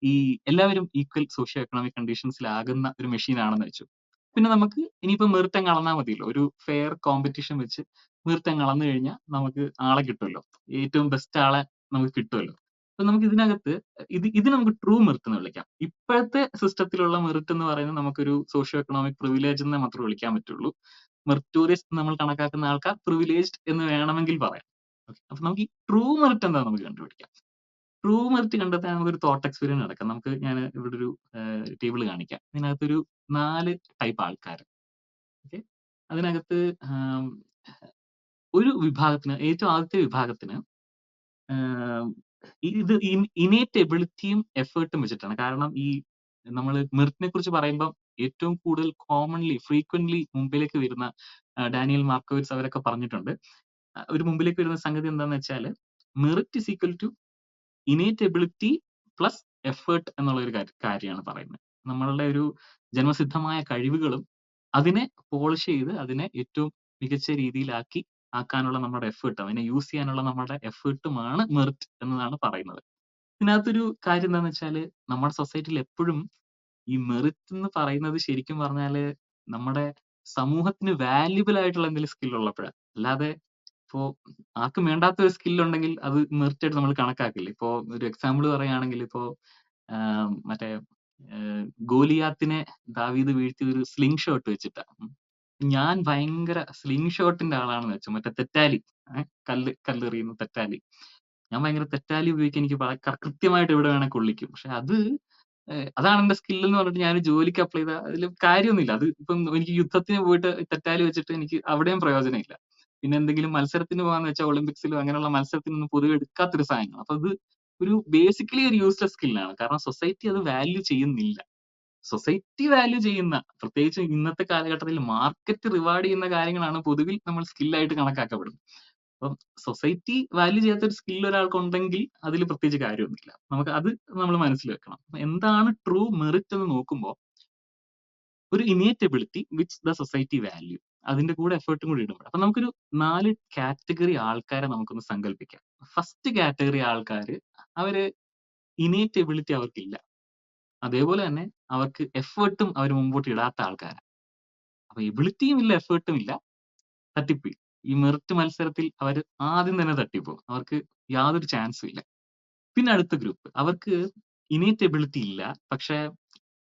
ഈ എല്ലാവരും ഈക്വൽ സോഷ്യോ എക്കണോമിക് കണ്ടീഷൻസിലാകുന്ന ഒരു മെഷീൻ ആണെന്ന് വെച്ചു. പിന്നെ നമുക്ക് ഇനിയിപ്പോ മെറിറ്റ് അങ്ങ് അളന്നാൽ മതിയല്ലോ. ഒരു ഫെയർ കോമ്പറ്റീഷൻ വെച്ച് മെറിറ്റ് അങ്ങ് അളന്നു കഴിഞ്ഞാൽ നമുക്ക് ആളെ കിട്ടുമല്ലോ. ഏറ്റവും ബെസ്റ്റ് ആളെ നമുക്ക് കിട്ടുമല്ലോ. അപ്പൊ നമുക്ക് ഇതിനകത്ത് ഇത് നമുക്ക് ട്രൂ മെറിറ്റ് എന്ന് വിളിക്കാം. ഇപ്പോഴത്തെ സിസ്റ്റത്തിലുള്ള മെറിറ്റ് എന്ന് പറയുന്നത് നമുക്കൊരു സോഷ്യോ എക്കണോമിക് പ്രിവിലേജ് എന്ന് മാത്രമേ വിളിക്കാൻ പറ്റുള്ളൂ. മെറിറ്റോറിയസ് നമ്മൾ കണക്കാക്കുന്ന ആൾക്കാർ പ്രിവിലേജ്ഡ് എന്ന് വേണമെങ്കിൽ പറയാം. ഓക്കെ. അപ്പൊ നമുക്ക് ഈ ട്രൂ മെറിറ്റ് എന്താണെന്ന് നമുക്ക് കണ്ടുപിടിക്കാം. ട്രൂ മെറിറ്റ് കണ്ടെത്താൻ നമുക്കൊരു തോട്ട് എക്സ്പീരിയൻസ് നടക്കാം. ഞാൻ ഇവിടെ ഒരു ടേബിൾ കാണിക്കാം. ഇതിനകത്തൊരു 4 ടൈപ്പ് ആൾക്കാർ. ഓക്കെ. അതിനകത്ത് ഒരു വിഭാഗത്തിന്, ഏറ്റവും ആദ്യത്തെ വിഭാഗത്തിന് ഇത് ഇനേറ്റ് എബിലിറ്റിയും എഫേർട്ടും വെച്ചിട്ടാണ്. കാരണം ഈ നമ്മൾ മെറിറ്റിനെ കുറിച്ച് പറയുമ്പോൾ ഏറ്റവും കൂടുതൽ ഫ്രീക്വന്റ്ലി മുമ്പിലേക്ക് വരുന്ന ഡാനിയൽ മാർക്കോവിറ്റ്സ് അവരൊക്കെ പറഞ്ഞിട്ടുണ്ട്. ഒരു മുമ്പിലേക്ക് വരുന്ന സംഗതി എന്താന്ന് വെച്ചാല് merit is equal to innate ability plus effort എന്നുള്ള ഒരു കാര്യമാണ് പറയുന്നത്. നമ്മളുടെ ഒരു ജന്മസിദ്ധമായ കഴിവുകളും അതിനെ പോളിഷ് ചെയ്ത് അതിനെ ഏറ്റവും മികച്ച ആക്കാനുള്ള നമ്മുടെ എഫേർട്ട്, അതിനെ യൂസ് ചെയ്യാനുള്ള നമ്മുടെ എഫേർട്ടുമാണ് മെറിറ്റ് എന്നതാണ് പറയുന്നത്. ഇതിനകത്തൊരു കാര്യം എന്താന്ന് വെച്ചാല് നമ്മുടെ സൊസൈറ്റിയിൽ എപ്പോഴും ഈ മെറിറ്റ് എന്ന് പറയുന്നത് ശരിക്കും പറഞ്ഞാല് നമ്മുടെ സമൂഹത്തിന് വാല്യുബിൾ ആയിട്ടുള്ള എന്തെങ്കിലും സ്കിൽ ഉള്ളപ്പോഴാണ്. അല്ലാതെ ഇപ്പോ ആർക്കും വേണ്ടാത്ത ഒരു സ്കിൽ ഉണ്ടെങ്കിൽ അത് മെറിറ്റ് ആയിട്ട് നമ്മൾ കണക്കാക്കില്ല. ഇപ്പോ ഒരു എക്സാമ്പിൾ പറയുകയാണെങ്കിൽ ഇപ്പോ മറ്റേ ഗോലിയാത്തിനെ ദാവീദ് വീഴ്ത്തിയത് ഒരു സ്ലിംഗ് ഷോട്ട് വെച്ചിട്ടാ. ഞാൻ ഭയങ്കര സ്ലിംഗ് ഷോട്ടിന്റെ ആളാണെന്ന് വെച്ചു. മറ്റേ തെറ്റാലി, കല്ലെറിയുന്ന തെറ്റാലി. ഞാൻ ഭയങ്കര തെറ്റാലി ഉപയോഗിക്കാൻ എനിക്ക് കൃത്യമായിട്ട് എവിടെ വേണേ കൊള്ളിക്കും. പക്ഷെ അതാണ് എന്റെ സ്കിൽ എന്ന് പറഞ്ഞിട്ട് ഞാൻ ജോലിക്ക് അപ്ലൈ ചെയ്താൽ അതിൽ കാര്യമൊന്നുമില്ല. അത് ഇപ്പം എനിക്ക് യുദ്ധത്തിന് പോയിട്ട് തെറ്റാലി വെച്ചിട്ട് എനിക്ക് അവിടെയും പ്രയോജനമില്ല. പിന്നെ എന്തെങ്കിലും മത്സരത്തിന് പോകാന്ന് വെച്ചാൽ ഒളിമ്പിക്സിലോ അങ്ങനെയുള്ള മത്സരത്തിനൊന്നും പൊതുവെ എടുക്കാത്തൊരു സാധനമാണ്. അപ്പൊ അത് ബേസിക്കലി ഒരു യൂസ്ലെസ് സ്കില്ലാണ്. കാരണം സൊസൈറ്റി അത് വാല്യൂ ചെയ്യുന്നില്ല. സൊസൈറ്റി വാല്യൂ ചെയ്യുന്ന, പ്രത്യേകിച്ച് ഇന്നത്തെ കാലഘട്ടത്തിൽ മാർക്കറ്റ് റിവാർഡ് ചെയ്യുന്ന കാര്യങ്ങളാണ് പൊതുവിൽ നമ്മൾ സ്കില്ലായിട്ട് കണക്കാക്കപ്പെടുന്നത്. അപ്പം സൊസൈറ്റി വാല്യൂ ചെയ്യാത്ത ഒരു സ്കിൽ ഒരാൾക്കുണ്ടെങ്കിൽ അതിൽ പ്രത്യേകിച്ച് കാര്യമൊന്നുമില്ല. നമുക്ക് അത് നമ്മൾ മനസ്സിൽ വെക്കണം. എന്താണ് ട്രൂ മെറിറ്റ് എന്ന് നോക്കുമ്പോൾ ഒരു innate ability which the society value, അതിന്റെ കൂടെ എഫേർട്ടും കൂടി ഇടുമ്പോൾ അപ്പൊ നമുക്കൊരു 4 കാറ്റഗറി ആൾക്കാരെ നമുക്കൊന്ന് സങ്കല്പിക്കാം. ഫസ്റ്റ് കാറ്റഗറി ആൾക്കാര് അവര് ഇനേറ്റ് എബിലിറ്റി അവർക്കില്ല. അതേപോലെ തന്നെ അവർക്ക് എഫേർട്ടും അവർ മുമ്പോട്ട് ഇടാത്ത ആൾക്കാരാണ്. അപ്പൊ എബിലിറ്റിയും ഇല്ല, എഫേർട്ടും ഇല്ല, തട്ടിപ്പോയി. ഈ മെറിറ്റ് മത്സരത്തിൽ അവർ ആദ്യം തന്നെ തട്ടിപ്പോകും. അവർക്ക് യാതൊരു ചാൻസും ഇല്ല. പിന്നെ അടുത്ത ഗ്രൂപ്പ് അവർക്ക് ഇനേറ്റ് എബിലിറ്റി ഇല്ല. പക്ഷെ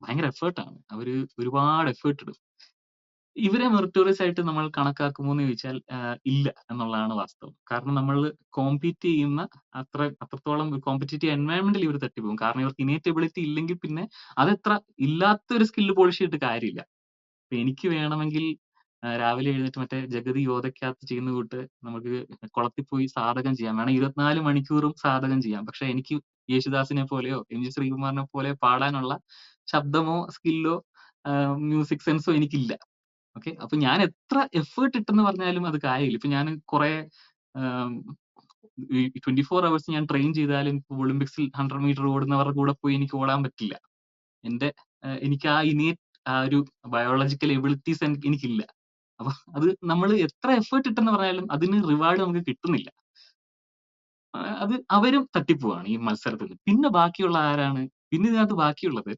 ഭയങ്കര എഫേർട്ടാണ്. അവര് ഒരുപാട് എഫേർട്ട് ഇടും. ഇവരെ മെറിറ്റോറിയസ് ആയിട്ട് നമ്മൾ കണക്കാക്കുമോ എന്ന് ചോദിച്ചാൽ ഇല്ല എന്നുള്ളതാണ് വാസ്തവം. കാരണം നമ്മള് കോമ്പീറ്റ് ചെയ്യുന്ന അത്രത്തോളം കോമ്പറ്റീറ്റീവ് എൻവയറൺമെന്റിൽ ഇവർ തട്ടിപ്പോകും. കാരണം ഇവർക്ക് ഇനേറ്റ് എബിലിറ്റി ഇല്ലെങ്കിൽ പിന്നെ അതെത്ര ഇല്ലാത്തൊരു സ്കില്ല് പോളിഷ് ചെയ്തിട്ട് കാര്യമില്ല. ഇപ്പൊ എനിക്ക് വേണമെങ്കിൽ രാവിലെ എഴുന്നേറ്റ് മറ്റേ ജഗതി യോധയ്ക്കകത്ത് ചെയ്യുന്ന കൂട്ട് നമുക്ക് കുളത്തിൽ പോയി സാധകം ചെയ്യാം. വേണമെങ്കിൽ 24 മണിക്കൂറും സാധകം ചെയ്യാം. പക്ഷെ എനിക്ക് യേശുദാസിനെ പോലെയോ എം.ജി. ശ്രീകുമാറിനെ പോലെയോ പാടാനുള്ള ശബ്ദമോ സ്കില്ലോ മ്യൂസിക് സെൻസോ എനിക്കില്ല. ഓക്കെ. അപ്പൊ ഞാൻ എത്ര എഫേർട്ട് ഇട്ടെന്ന് പറഞ്ഞാലും അത് കാര്യമില്ല. ഇപ്പൊ ഞാൻ കുറെ ആം, ഈ 24 അവേഴ്സ് ഞാൻ ട്രെയിൻ ചെയ്താലും ഒളിമ്പിക്സിൽ 100 മീറ്റർ ഓടുന്നവരുടെ കൂടെ പോയി എനിക്ക് ഓടാൻ പറ്റില്ല. എന്റെ എനിക്ക് ആ ഇനിയറ്റ് ആ ഒരു ബയോളജിക്കൽ എബിലിറ്റീസ് എനിക്കില്ല. അപ്പൊ അത് നമ്മൾ എത്ര എഫേർട്ട് ഇട്ടെന്ന് പറഞ്ഞാലും അതിന് റിവാർഡ് നമുക്ക് കിട്ടുന്നില്ല. അത് അവരും തട്ടിപ്പോവാണ് ഈ മത്സരത്തിൽ നിന്ന്. പിന്നെ ബാക്കിയുള്ള ആരാണ്? പിന്നെ ഇതിനകത്ത് ബാക്കിയുള്ളത്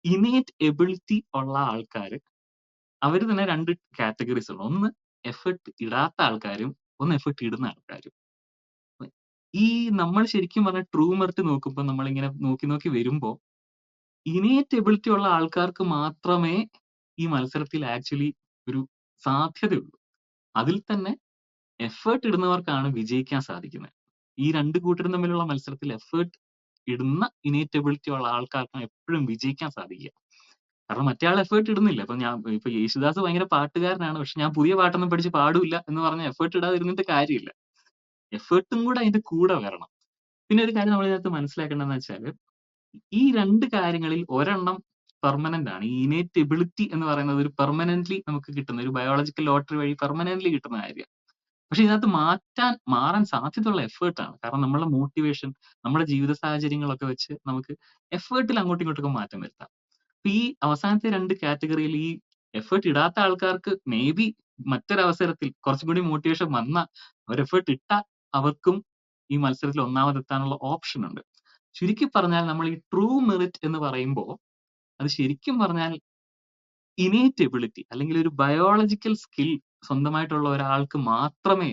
ഇനേറ്റ് എബിലിറ്റി ഉള്ള ആൾക്കാര്. അവര് തന്നെ 2 കാറ്റഗറീസ് ഉണ്ട്. ഒന്ന് എഫർട്ട് ഇടാത്ത ആൾക്കാരും, ഒന്ന് എഫർട്ട് ഇടുന്ന ആൾക്കാരും. ഈ നമ്മൾ ശരിക്കും പറഞ്ഞാൽ ട്രൂ മെറിറ്റ് നോക്കുമ്പോ നമ്മളിങ്ങനെ നോക്കി നോക്കി വരുമ്പോ ഇനേറ്റ് എബിലിറ്റി ഉള്ള ആൾക്കാർക്ക് മാത്രമേ ഈ മത്സരത്തിൽ ആക്ച്വലി ഒരു സാധ്യതയുള്ളൂ. അതിൽ തന്നെ എഫേർട്ട് ഇടുന്നവർക്കാണ് വിജയിക്കാൻ സാധിക്കുന്നത്. ഈ 2 കൂട്ടരും തമ്മിലുള്ള മത്സരത്തിൽ എഫേർട്ട് ഇടുന്ന ഇനേറ്റ് എബിലിറ്റി ഉള്ള ആൾക്കാർക്കാണ് എപ്പോഴും വിജയിക്കാൻ സാധിക്കുക. കാരണം മറ്റേ ആൾ എഫേർട്ട് ഇടുന്നില്ല. ഇപ്പൊ യേശുദാസ് ഭയങ്കര പാട്ടുകാരനാണ്. പക്ഷെ ഞാൻ പുതിയ പാട്ടൊന്നും പഠിച്ച് പാടൂല്ല എന്ന് പറഞ്ഞ് എഫേർട്ട് ഇടാതിരുന്നിട്ട് കാര്യമില്ല. എഫേർട്ടും കൂടെ അതിന്റെ കൂടെ വരണം. പിന്നെ ഒരു കാര്യം നമ്മൾ ഇതിനകത്ത് മനസ്സിലാക്കേണ്ടതെന്ന് വെച്ചാല് ഈ 2 കാര്യങ്ങളിൽ ഒരെണ്ണം പെർമനന്റ് ആണ്. ഈ ഇനേറ്റ് എബിലിറ്റി എന്ന് പറയുന്നത് ഒരു പെർമനന്റ്ലി നമുക്ക് കിട്ടുന്ന ഒരു ബയോളജിക്കൽ ലോട്ടറി വഴി പെർമനന്റ്ലി കിട്ടുന്ന കാര്യമാണ്. പക്ഷെ ഇതിനകത്ത് മാറാൻ സാധ്യതയുള്ള എഫേർട്ടാണ്. കാരണം നമ്മുടെ മോട്ടിവേഷൻ, നമ്മുടെ ജീവിത സാഹചര്യങ്ങളൊക്കെ വെച്ച് നമുക്ക് എഫേർട്ടിൽ അങ്ങോട്ടും ഇങ്ങോട്ടൊക്കെ മാറ്റം വരുത്താം. അപ്പൊ ഈ അവസാനത്തെ 2 കാറ്റഗറിയിൽ ഈ എഫേർട്ട് ഇടാത്ത ആൾക്കാർക്ക് മേ ബി മറ്റൊരവസരത്തിൽ കുറച്ചും കൂടി മോട്ടിവേഷൻ വന്നാൽ അവർ എഫേർട്ട് ഇട്ടാൽ അവർക്കും ഈ മത്സരത്തിൽ ഒന്നാമതെത്താനുള്ള ഓപ്ഷൻ ഉണ്ട്. ചുരുക്കി പറഞ്ഞാൽ നമ്മൾ ഈ ട്രൂ മെറിറ്റ് എന്ന് പറയുമ്പോൾ അത് ശരിക്കും പറഞ്ഞാൽ ഇനേറ്റ് എബിലിറ്റി അല്ലെങ്കിൽ ഒരു ബയോളജിക്കൽ സ്കിൽ സ്വന്തമായിട്ടുള്ള ഒരാൾക്ക് മാത്രമേ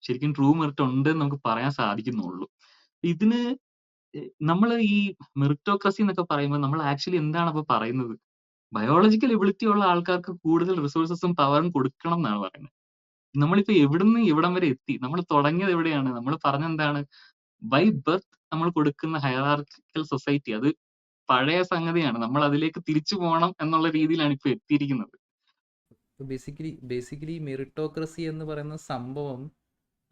ശരിക്കും ട്രൂ മെറിറ്റ് ഉണ്ട് എന്ന് നമുക്ക് പറയാൻ സാധിക്കുന്നുള്ളൂ. ഇതിന് നമ്മൾ ഈ മെറിറ്റോക്രസി എന്നൊക്കെ പറയുമ്പോൾ നമ്മൾ ആക്ച്വലി എന്താണ് അപ്പൊ പറയുന്നത്? ബയോളജിക്കൽ എബിലിറ്റി ഉള്ള ആൾക്കാർക്ക് കൂടുതൽ റിസോഴ്സസും പവറും കൊടുക്കണം എന്നാണ് പറയുന്നത്. നമ്മളിപ്പോ എവിടുന്ന് ഇവിടം വരെ എത്തി? നമ്മൾ തുടങ്ങിയത് എവിടെയാണ്? നമ്മൾ പറഞ്ഞെന്താണ്? ബൈ ബർത്ത് നമ്മൾ കൊടുക്കുന്ന ഹൈറാർക്കിക്കൽ സൊസൈറ്റി അത് പഴയ സംഗതിയാണ്. നമ്മൾ അതിലേക്ക് തിരിച്ചു പോകണം എന്നുള്ള രീതിയിലാണ് ഇപ്പൊ എത്തിയിരിക്കുന്നത്. ബേസിക്കലി മെറിറ്റോക്രസി എന്ന് പറയുന്ന സംഭവം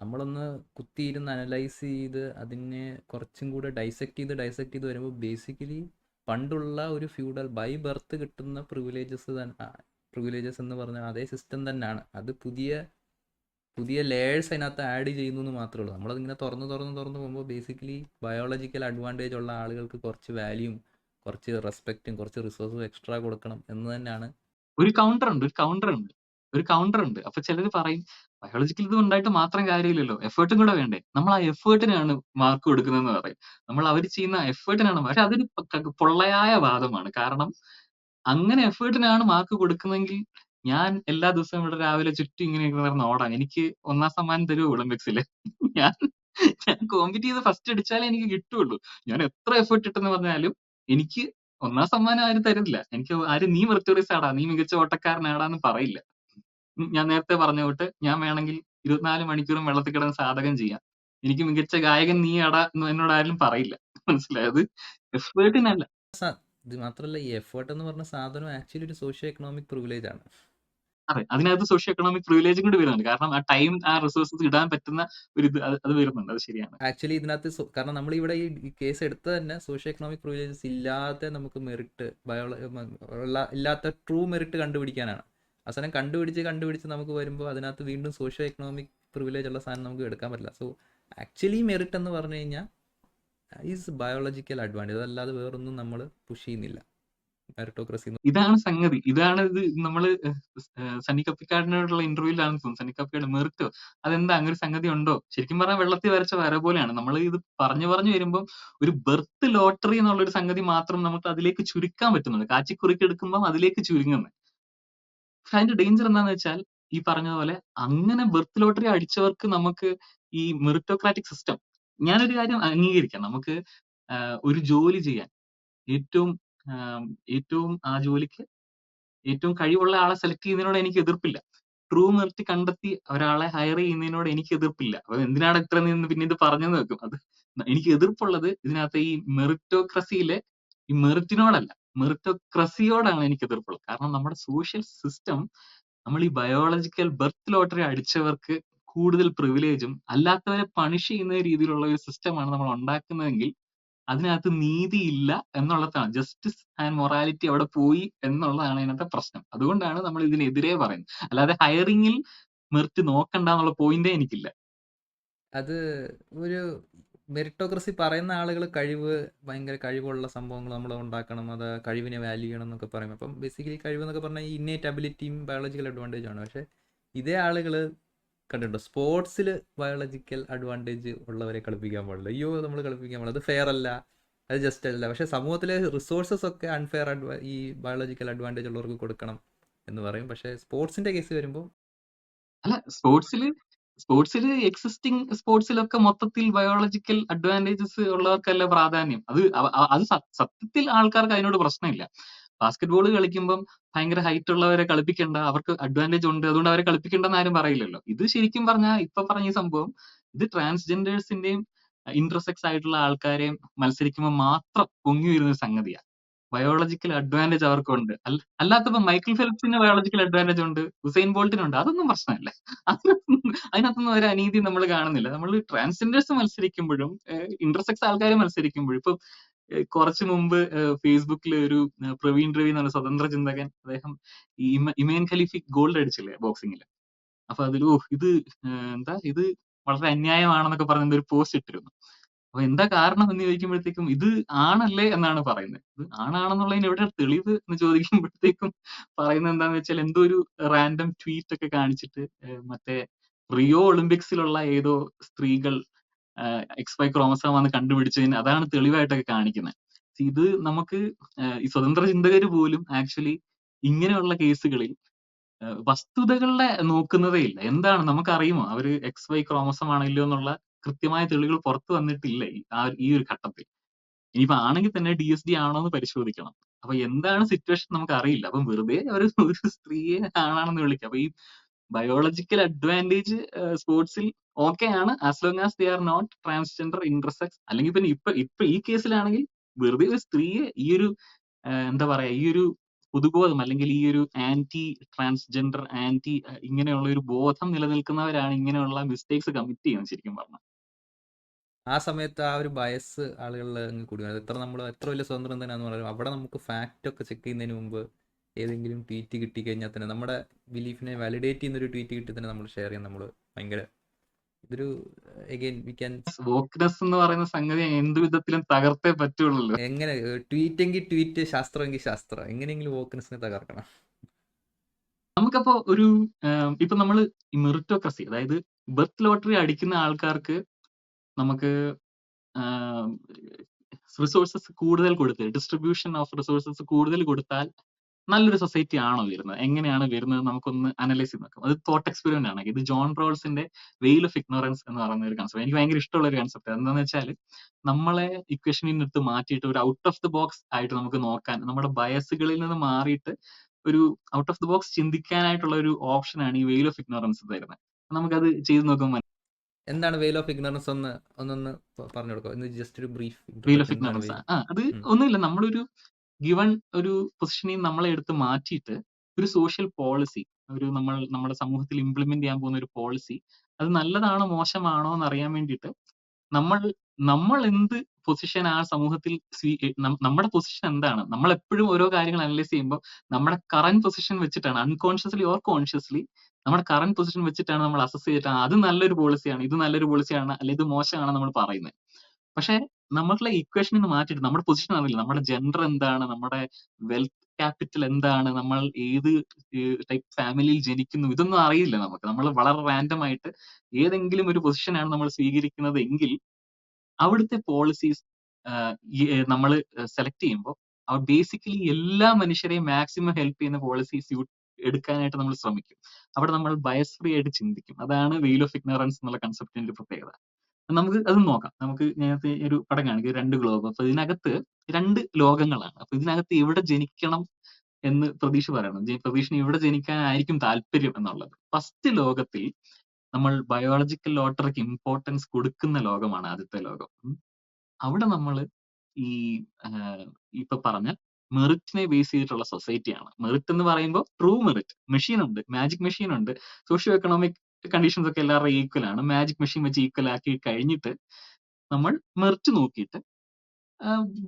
നമ്മളൊന്ന് കുത്തിയിരുന്ന് അനലൈസ് ചെയ്ത് അതിനെ കുറച്ചും കൂടെ ഡൈസെക്ട് ചെയ്ത് വരുമ്പോൾ ബേസിക്കലി പണ്ടുള്ള ഒരു ഫ്യൂഡൽ ബൈ ബർത്ത് കിട്ടുന്ന പ്രിവിലേജസ് എന്ന് പറഞ്ഞാൽ അതേ സിസ്റ്റം തന്നെയാണ്. അത് പുതിയ ലേയേഴ്സ് അതിനകത്ത് ആഡ് ചെയ്യുന്നു എന്ന് മാത്രമേ ഉള്ളൂ. നമ്മളതിങ്ങനെ തുറന്ന് പോകുമ്പോൾ ബേസിക്കലി ബയോളജിക്കൽ അഡ്വാൻറ്റേജ് ഉള്ള ആളുകൾക്ക് കുറച്ച് വാല്യൂം, കുറച്ച് റെസ്പെക്റ്റും, കുറച്ച് റിസോഴ്സും എക്സ്ട്രാ കൊടുക്കണം എന്ന് തന്നെയാണ്. ഒരു കൗണ്ടർ ഉണ്ട്. അപ്പൊ ചിലർ പറയും ബയോളജിക്കൽ ഇത് ഉണ്ടായിട്ട് മാത്രം കാര്യമില്ലല്ലോ, എഫേർട്ടും കൂടെ വേണ്ടേ? നമ്മൾ ആ എഫേർട്ടിനാണ് മാർക്ക് കൊടുക്കുന്നതെന്ന് പറയും. നമ്മൾ അവർ ചെയ്യുന്ന എഫേർട്ടിനാണ്. പക്ഷെ അതൊരു പൊള്ളയായ വാദമാണ്. കാരണം അങ്ങനെ എഫേർട്ടിനാണ് മാർക്ക് കൊടുക്കുന്നതെങ്കിൽ ഞാൻ എല്ലാ ദിവസവും ഇവിടെ രാവിലെ ചുറ്റും ഇങ്ങനെ നടന്ന് ഓടാം. എനിക്ക് 1ാം സമ്മാനം തരുമോ ഒളിമ്പിക്സില്? ഞാൻ ഞാൻ കോമ്പീറ്റ് ചെയ്ത് ഫസ്റ്റ് അടിച്ചാലേ എനിക്ക് കിട്ടുള്ളൂ. ഞാൻ എത്ര എഫേർട്ട് ഇട്ടെന്ന് പറഞ്ഞാലും എനിക്ക് 1ാം സമ്മാനം ആരും തരില്ല. എനിക്ക് ആരും നീ മെറിറ്റോറിയസ് ആടാ, നീ മികച്ച ഓട്ടക്കാരനാടാന്ന് പറയില്ല. ഞാൻ നേരത്തെ പറഞ്ഞ തൊട്ട് ഞാൻ വേണമെങ്കിൽ 24 മണിക്കൂറും വെള്ളത്തിൽ കിടന്ന് സാധകം ചെയ്യാം. എനിക്ക് മികച്ച ഗായകൻ നീ ആടാ എന്ന് എന്നോട് ആരും പറയില്ല. മനസ്സിലായത്? എഫേർട്ടിനല്ല. ഇത് മാത്രമല്ല, ഈ എഫേർട്ട് എന്ന് പറഞ്ഞ സാധനം ആക്ച്വലി ഒരു സോഷ്യോ എക്കണോമിക് പ്രിവിലേജ് ആണ്. അതെ, അതിനകത്ത് സോഷ്യോ എക്കണോമിക് പ്രിവിലേജും കൂടി വരുന്നുണ്ട്. കാരണം ആ ടൈം ആ റിസോഴ്സസ് ഇടാൻ പറ്റുന്ന ഒരു ഇത് അത് വരുന്നുണ്ട്. അത് ശരിയാണ്. ആക്ച്വലി ഇതിനകത്ത് കാരണം നമ്മളിവിടെ ഈ കേസ് എടുത്തത് തന്നെ സോഷ്യോ എക്കണോമിക് പ്രിവിലേജസ് ഇല്ലാതെ നമുക്ക് മെറിറ്റ് ഇല്ലാത്ത ട്രൂ മെറിറ്റ് കണ്ടുപിടിക്കാനാണ്. അവസാനം കണ്ടുപിടിച്ച് നമുക്ക് വരുമ്പോൾ അതിനകത്ത് വീണ്ടും സോഷ്യോ എക്കണോമിക് പ്രിവിലേജ് ഉള്ള സാധനം നമുക്ക് എടുക്കാൻ പറ്റില്ല. സോ ആക്ച്വലി മെറിറ്റ് എന്ന് പറഞ്ഞു കഴിഞ്ഞാൽ ഈസ് ബയോളജിക്കൽ അഡ്വാൻറ്റേജ്, അതല്ലാതെ വേറൊന്നും നമ്മൾ പുഷ് ചെയ്യുന്നില്ല. മെറിറ്റോക്രസി ഇതാണ് സംഗതി. ഇതാണ് ഇത് നമ്മള് സണ്ണി കപ്പിക്കാടിനോടുള്ള ഇന്റർവ്യൂവിലാണ് തോന്നുന്നു. സണ്ണി കപ്പിക്കാട് മെറിറ്റോ അതെന്താ അങ്ങനെ ഒരു സംഗതി ഉണ്ടോ? ശരിക്കും പറഞ്ഞാൽ വെള്ളത്തിൽ വരച്ച വര പോലെയാണ്. നമ്മൾ ഇത് പറഞ്ഞു വരുമ്പോൾ ഒരു ബർത്ത് ലോട്ടറി എന്നുള്ള ഒരു സംഗതി മാത്രം നമുക്ക് അതിലേക്ക് ചുരുക്കാൻ പറ്റുന്നുണ്ട്. കാച്ചിക്കുറുക്കി എടുക്കുമ്പോൾ അതിലേക്ക് ചുരുങ്ങുന്നത്. പക്ഷെ അതിന്റെ ഡേഞ്ചർ എന്താന്ന് വെച്ചാൽ ഈ പറഞ്ഞതുപോലെ അങ്ങനെ ബർത്ത് ലോട്ടറി അടിച്ചവർക്ക് നമുക്ക് ഈ മെറിറ്റോക്രാറ്റിക് സിസ്റ്റം ഞാനൊരു കാര്യം അംഗീകരിക്കാം. നമുക്ക് ഒരു ജോലി ചെയ്യാൻ ഏറ്റവും ആം, ഏറ്റവും ആ ജോലിക്ക് ഏറ്റവും കഴിവുള്ള ആളെ സെലക്ട് ചെയ്യുന്നതിനോട് എനിക്ക് എതിർപ്പില്ല. ട്രൂ മെറിറ്റ് കണ്ടെത്തി ഒരാളെ ഹയർ ചെയ്യുന്നതിനോട് എനിക്ക് എതിർപ്പില്ല. അപ്പൊ എന്തിനാണ് ഇത്ര നിന്ന് പിന്നെ ഇത് പറഞ്ഞെന്ന് വെക്കും. അത് എനിക്ക് എതിർപ്പുള്ളത് ഇതിനകത്ത് ഈ മെറിറ്റോക്രസിയിലെ ഈ മെറിറ്റിനോടല്ല. മെറിറ്റോക്രസിയോടാണ് എനിക്ക് എതിർപ്പുള്ളത്. കാരണം നമ്മുടെ സോഷ്യൽ സിസ്റ്റം നമ്മൾ ഈ ബയോളജിക്കൽ ബർത്ത് ലോട്ടറി അടിച്ചവർക്ക് കൂടുതൽ പ്രിവിലേജും അല്ലാത്തവരെ പണിഷ് ചെയ്യുന്ന രീതിയിലുള്ള ഒരു സിസ്റ്റമാണ് നമ്മൾ ഉണ്ടാക്കുന്നതെങ്കിൽ അതിനകത്ത് നീതിയില്ല എന്നുള്ളതാണ്. ജസ്റ്റിസ് ആൻഡ് മൊറാലിറ്റി അവിടെ പോയി എന്നുള്ളതാണ് അതിനകത്തെ പ്രശ്നം. അതുകൊണ്ടാണ് നമ്മൾ ഇതിനെതിരെ പറയുന്നത്. അല്ലാതെ ഹയറിംഗിൽ മെറിറ്റ് നോക്കണ്ട എന്നുള്ള പോയിന്റേ എനിക്കില്ല. അത് ഒരു മെറിറ്റോക്രസി പറയുന്ന ആളുകൾ ഭയങ്കര കഴിവുള്ള സംഭവങ്ങൾ നമ്മൾ ഉണ്ടാക്കണം, അത് കഴിവിനെ വാല്യൂ ചെയ്യണം എന്നൊക്കെ പറയും. അപ്പം ബേസിക്കലി കഴിവ് എന്നൊക്കെ പറഞ്ഞാൽ ഈ ഇന്നേറ്റ് അബിലിറ്റിയും ബയോളജിക്കൽ അഡ്വാൻറ്റേജും ആണ്. പക്ഷേ ഇതേ ആളുകൾ കണ്ടിട്ടുണ്ടോ സ്പോർട്സിൽ ബയോളജിക്കൽ അഡ്വാൻറ്റേജ് ഉള്ളവരെ കളിപ്പിക്കാൻ പാടില്ല, അയ്യോ നമ്മൾ കളിപ്പിക്കാൻ പാടില്ല, അത് ഫെയർ അല്ല, അത് ജസ്റ്റ് അല്ല. പക്ഷേ സമൂഹത്തിലെ റിസോഴ്സസ് ഒക്കെ അൺഫെയർ ഈ ബയോളജിക്കൽ അഡ്വാൻറ്റേജ് ഉള്ളവർക്ക് കൊടുക്കണം എന്ന് പറയും. പക്ഷേ സ്പോർട്സിൻ്റെ കേസ് വരുമ്പോൾ അല്ല, സ്പോർട്സില് എക്സിസ്റ്റിംഗ് സ്പോർട്സിലൊക്കെ മൊത്തത്തിൽ ബയോളജിക്കൽ അഡ്വാൻറ്റേജസ് ഉള്ളവർക്കല്ല പ്രാധാന്യം. അത് സത്യത്തിൽ ആൾക്കാർക്ക് അതിനോട് പ്രശ്നമില്ല. ബാസ്കറ്റ് ബോൾ കളിക്കുമ്പം ഭയങ്കര ഹൈറ്റ് ഉള്ളവരെ കളിപ്പിക്കണ്ട, അവർക്ക് അഡ്വാൻറ്റേജ് ഉണ്ട്, അതുകൊണ്ട് അവരെ കളിപ്പിക്കണ്ടെന്ന് ആരും പറയില്ലല്ലോ. ഇത് ശരിക്കും പറഞ്ഞാൽ ഇപ്പൊ പറഞ്ഞ ഈ സംഭവം ഇത് ട്രാൻസ്ജെൻഡേഴ്സിന്റെയും ഇന്റർസെക്സ് ആയിട്ടുള്ള ആൾക്കാരെയും മത്സരിക്കുമ്പോൾ മാത്രം പൊങ്ങി വരുന്ന ഒരു സംഗതിയാണ്. ബയോളജിക്കൽ അഡ്വാൻറ്റേജ് അവർക്കുണ്ട്. അല്ലാത്തപ്പോ മൈക്കിൾ ഫെൽപ്സിന് ബയോളജിക്കൽ അഡ്വാൻറ്റേജ് ഉണ്ട്, ഉസൈൻ ബോൾട്ടിനുണ്ട്. അതൊന്നും പ്രശ്നമല്ല. അതിനകത്തൊന്നും ഒരു അനീതി നമ്മൾ കാണുന്നില്ല. നമ്മൾ ട്രാൻസ്ജെൻഡേഴ്സ് മത്സരിക്കുമ്പോഴും ഇന്റർസെക്സ് ആൾക്കാർ മത്സരിക്കുമ്പോഴും ഇപ്പൊ കുറച്ചു മുമ്പ് ഫേസ്ബുക്കിൽ ഒരു പ്രവീൺ രവി എന്ന് പറഞ്ഞ സ്വതന്ത്ര ചിന്തകൻ, അദ്ദേഹം ഈ ഇമേൻ ഖലീഫി ഗോൾഡ് അടിച്ചില്ലേ ബോക്സിംഗിൽ. അപ്പൊ അതിൽ ഇത് എന്താ ഇത് വളരെ അന്യായമാണെന്നൊക്കെ പറഞ്ഞ ഒരു പോസ്റ്റ് ഇട്ടിരുന്നു. അപ്പൊ എന്താ കാരണം എന്ന് ചോദിക്കുമ്പോഴത്തേക്കും ഇത് ആണല്ലേ എന്നാണ് പറയുന്നത്. ഇത് ആണാണെന്നുള്ളതിന് എവിടെ തെളിവ് എന്ന് ചോദിക്കുമ്പോഴത്തേക്കും പറയുന്നത് എന്താന്ന് വെച്ചാൽ എന്തോ ഒരു റാൻഡം ട്വീറ്റ് ഒക്കെ കാണിച്ചിട്ട് മറ്റേ റിയോ ഒളിമ്പിക്സിലുള്ള ഏതോ സ്ത്രീകൾ XY ക്രോമസോം ആണ് കണ്ടുപിടിച്ചതിന് അതാണ് തെളിവായിട്ടൊക്കെ കാണിക്കുന്നത്. ഇത് നമുക്ക് ഈ സ്വതന്ത്ര ചിന്തകര് പോലും ആക്ച്വലി ഇങ്ങനെയുള്ള കേസുകളിൽ വസ്തുതകളെ നോക്കുന്നതേ ഇല്ല. എന്താണ് നമുക്കറിയുമോ അവര് XY ക്രോമസോം ആണല്ലോ എന്നുള്ള കൃത്യമായ തെളിവുകൾ പുറത്തു വന്നിട്ടില്ല ഈ ഒരു ഘട്ടത്തിൽ. ഇനിയിപ്പോ ആണെങ്കിൽ തന്നെ DSD ആണോ എന്ന് പരിശോധിക്കണം. അപ്പൊ എന്താണ് സിറ്റുവേഷൻ നമുക്ക് അറിയില്ല. അപ്പം വെറുതെ ഒരു സ്ത്രീയെ ആണാണെന്ന് വിളിക്കാം. അപ്പൊ ഈ ബയോളജിക്കൽ അഡ്വാൻറ്റേജ് സ്പോർട്സിൽ ഓക്കെ ആണ്, as long as they are not transgender intersex. അല്ലെങ്കിൽ പിന്നെ ഇപ്പൊ ഈ കേസിലാണെങ്കിൽ വെറുതെ ഒരു സ്ത്രീയെ ഈ ഒരു എന്താ പറയാ ഈ ഒരു പൊതുബോധം അല്ലെങ്കിൽ ഈ ഒരു ആന്റി ട്രാൻസ്ജെൻഡർ ഇങ്ങനെയുള്ള ഒരു ബോധം നിലനിൽക്കുന്നവരാണ് ഇങ്ങനെയുള്ള മിസ്റ്റേക്സ് കമ്മിറ്റ് ചെയ്യുന്നത് ശരിക്കും പറഞ്ഞാൽ. ആ സമയത്ത് ആ ഒരു ബയസ് ആളുകളിൽ അങ്ങ് കൂടി വരും. എത്ര വലിയ സ്വതന്ത്രം തന്നെയാന്ന് പറയാം, അവിടെ നമുക്ക് ഫാക്റ്റ് ഒക്കെ ചെക്ക് ചെയ്യുന്നതിന് മുമ്പ് ഏതെങ്കിലും ട്വീറ്റ് കിട്ടിക്കഴിഞ്ഞാൽ തന്നെ നമ്മുടെ ബിലീഫിനെ വാലിഡേറ്റ് ചെയ്യുന്ന ഒരു ട്വീറ്റ് കിട്ടി തന്നെ നമ്മൾ ഷെയർ ചെയ്യാൻ നമ്മൾ ഭയങ്കര ഇതൊരു എഗെയിൻ വി ക്യാൻ വോക്ക്നെസ് എന്ന് പറയുന്ന സംഗതി എന്ത് വിധത്തിലും തകർത്തേ പറ്റുള്ളൂ. എങ്ങനെ ട്വീറ്റ് എങ്കിൽ ട്വീറ്റ്, ശാസ്ത്രമെങ്കിൽ ശാസ്ത്രം, എങ്ങനെയെങ്കിലും വോക്കനെസ്സിനെ തകർക്കണം. നമുക്കപ്പോ ഒരു ഇപ്പൊ നമ്മള് ഈ മെറിറ്റോക്രസി, അതായത് ബർത്ത് ലോട്ടറി അടിക്കുന്ന ആൾക്കാർക്ക് നമുക്ക് റിസോഴ്സസ് കൂടുതൽ കൊടുത്ത് ഡിസ്ട്രിബ്യൂഷൻ ഓഫ് റിസോഴ്സസ് കൂടുതൽ കൊടുത്താൽ നല്ലൊരു സൊസൈറ്റി ആണോ വരുന്നത്, എങ്ങനെയാണ് വരുന്നത് നമുക്കൊന്ന് അനലൈസ് ചെയ്ത് നോക്കാം. അത് തോട്ട് എക്സ്പെരിമെന്റ് ആണ്. ഇത് ജോൺ റോൾസിന്റെ വെയിൽ ഓഫ് ഇഗ്നോറൻസ് എന്ന് പറയുന്ന ഒരു കൺസെപ്റ്റ് എനിക്ക് ഭയങ്കര ഇഷ്ടമുള്ള ഒരു കൺസെപ്റ്റ്. എന്താണെന്ന് വെച്ചാൽ നമ്മളെ ഇക്വേഷനിൽ നിന്നെടുത്ത് മാറ്റിയിട്ട് ഒരു ഔട്ട് ഓഫ് ദി ബോക്സ് ആയിട്ട് നമുക്ക് നോക്കാൻ, നമ്മുടെ ബയസുകളിൽ നിന്ന് മാറിയിട്ട് ഒരു ഔട്ട് ഓഫ് ദി ബോക്സ് ചിന്തിക്കാനായിട്ടുള്ള ഒരു ഓപ്ഷനാണ് ഈ വെയിൽ ഓഫ് ഇഗ്നോറൻസ് തരുന്നത്. നമുക്കത് ചെയ്ത് നോക്കുമ്പോൾ എന്താണ് വെയിൽ ഓഫ് ഇഗ്നോറൻസ് ഒന്നൊന്ന് പറഞ്ഞു കൊടുക്കുക. ഇന്ന് ജസ്റ്റ് ഒരു ബ്രീഫ് വെയിൽ ഓഫ് ഇൻട്രൊഡക്ഷൻ. എന്താണ് ഇഗ്നോറൻസ് അത് ഒന്നുമില്ല. നമ്മളൊരു ഗിവൺ ഒരു പൊസിഷനിൽ നമ്മളെ എടുത്ത് മാറ്റിയിട്ട് ഒരു സോഷ്യൽ പോളിസി, നമ്മുടെ സമൂഹത്തിൽ ഇംപ്ലിമെന്റ് ചെയ്യാൻ പോകുന്ന ഒരു പോളിസി, അത് നല്ലതാണോ മോശമാണോ എന്ന് അറിയാൻ വേണ്ടിയിട്ട് നമ്മൾ നമ്മൾ എന്ത് പൊസിഷൻ ആ സമൂഹത്തിൽ നമ്മുടെ പൊസിഷൻ എന്താണ്, നമ്മൾ എപ്പോഴും ഓരോ കാര്യങ്ങൾ അനലൈസ് ചെയ്യുമ്പോൾ നമ്മുടെ കറന്റ് പൊസിഷൻ വെച്ചിട്ടാണ്, അൺകോൺഷ്യസ്ലി ഓർ കോൺഷ്യസ്ലി നമ്മുടെ കറന്റ് പൊസിഷൻ വെച്ചിട്ടാണ് നമ്മൾ അസസ് ചെയ്തിട്ടാണ് അത് നല്ലൊരു പോളിസിയാണ്, ഇത് നല്ലൊരു പോളിസിയാണ്, അല്ലെ ഇത് മോശമാണ് നമ്മൾ പറയുന്നത്. പക്ഷെ നമ്മളുടെ ഇക്വേഷനിൽ നിന്ന് മാറ്റിയിട്ട് നമ്മുടെ പൊസിഷൻ അറിയില്ല, നമ്മുടെ ജെൻഡർ എന്താണ്, നമ്മുടെ വെൽത്ത് ക്യാപിറ്റൽ എന്താണ്, നമ്മൾ ഏത് ടൈപ്പ് ഫാമിലിയിൽ ജനിക്കുന്നു, ഇതൊന്നും അറിയില്ല നമുക്ക്. നമ്മൾ വളരെ റാൻഡം ആയിട്ട് ഏതെങ്കിലും ഒരു പൊസിഷനാണ് നമ്മൾ സ്വീകരിക്കുന്നത് എങ്കിൽ അവിടുത്തെ പോളിസീസ് നമ്മൾ സെലക്ട് ചെയ്യുമ്പോൾ ബേസിക്കലി എല്ലാ മനുഷ്യരെയും മാക്സിമം ഹെൽപ്പ് ചെയ്യുന്ന പോളിസീസ് എടുക്കാനായിട്ട് നമ്മൾ ശ്രമിക്കും. അവിടെ നമ്മൾ ബയസ് ഫ്രീ ആയിട്ട് ചിന്തിക്കും. അതാണ് വെയിൽ ഓഫ് ഇഗ്നോറൻസ് എന്നുള്ള കൺസെപ്റ്റിന്റെ പ്രത്യേകത. നമുക്ക് അത് നോക്കാം. നമുക്ക് നേരത്തെ ഒരു പടം കാണിക്കും. 2 ഗ്ലോബ്. അപ്പൊ ഇതിനകത്ത് 2 ലോകങ്ങളാണ്. അപ്പൊ ഇതിനകത്ത് എവിടെ ജനിക്കണം എന്ന് പ്രതീക്ഷ പറയണം. പ്രതീക്ഷിന് എവിടെ ജനിക്കാനായിരിക്കും താല്പര്യം എന്നുള്ളത്. ഫസ്റ്റ് ലോകത്തിൽ നമ്മൾ ബയോളജിക്കൽ ലോട്ടറിക്ക് ഇമ്പോർട്ടൻസ് കൊടുക്കുന്ന ലോകമാണ് ആദ്യത്തെ ലോകം. അവിടെ നമ്മള് ഈ ഇപ്പൊ പറഞ്ഞ മെറിറ്റിനെ ബേസ് ചെയ്തിട്ടുള്ള സൊസൈറ്റിയാണ്. മെറിറ്റ് എന്ന് പറയുമ്പോൾ ട്രൂ മെറിറ്റ്. മെഷീൻ ഉണ്ട്, മാജിക് മെഷീൻ ഉണ്ട്. സോഷ്യോ എക്കണോമിക് കണ്ടീഷൻസ് ഒക്കെ എല്ലാവരുടെയും ഈക്വൽ ആണ്. മാജിക് മെഷീൻ വെച്ച് ഈക്വൽ ആക്കി കഴിഞ്ഞിട്ട് നമ്മൾ മെറിറ്റ് നോക്കിയിട്ട്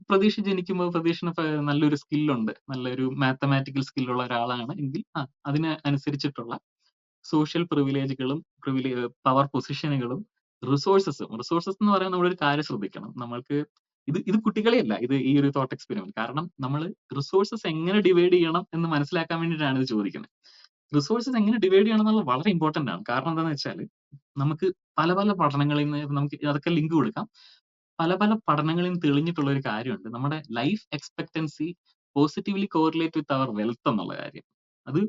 പ്രതീക്ഷ ജനിക്കുമ്പോൾ പ്രതീക്ഷിന് നല്ലൊരു സ്കില്ലുണ്ട്, നല്ലൊരു മാത്തമാറ്റിക്കൽ സ്കില്ലുള്ള ഒരാളാണ് എങ്കിൽ അതിന് അനുസരിച്ചിട്ടുള്ള സോഷ്യൽ പ്രിവിലേജുകളും പവർ പൊസിഷനുകളും റിസോഴ്സസ് എന്ന് പറയാൻ നമ്മളൊരു കാര്യം ശ്രദ്ധിക്കണം. നമ്മൾക്ക് ഇത് കുട്ടികളെയല്ല, ഇത് ഈ ഒരു തോട്ട് എക്സ്പെരിമെന്റ്. കാരണം നമ്മൾ റിസോഴ്സസ് എങ്ങനെ ഡിവൈഡ് ചെയ്യണം എന്ന് മനസ്സിലാക്കാൻ വേണ്ടിയിട്ടാണ് ഇത് ചോദിക്കുന്നത്. റിസോഴ്സസ് എങ്ങനെ ഡിവൈഡ് ചെയ്യണം എന്നുള്ളത് വളരെ ഇമ്പോർട്ടന്റ് ആണ്. കാരണം എന്താണെന്ന് വെച്ചാൽ നമുക്ക് പല പല പഠനങ്ങളിൽ നിന്ന് നമുക്ക് അതൊക്കെ ലിങ്ക് കൊടുക്കാം. പല പല പഠനങ്ങളിൽ നിന്ന് തെളിഞ്ഞിട്ടുള്ള ഒരു കാര്യമുണ്ട്. നമ്മുടെ life expectancy positively correlate with our wealth എന്നുള്ള കാര്യം. അത്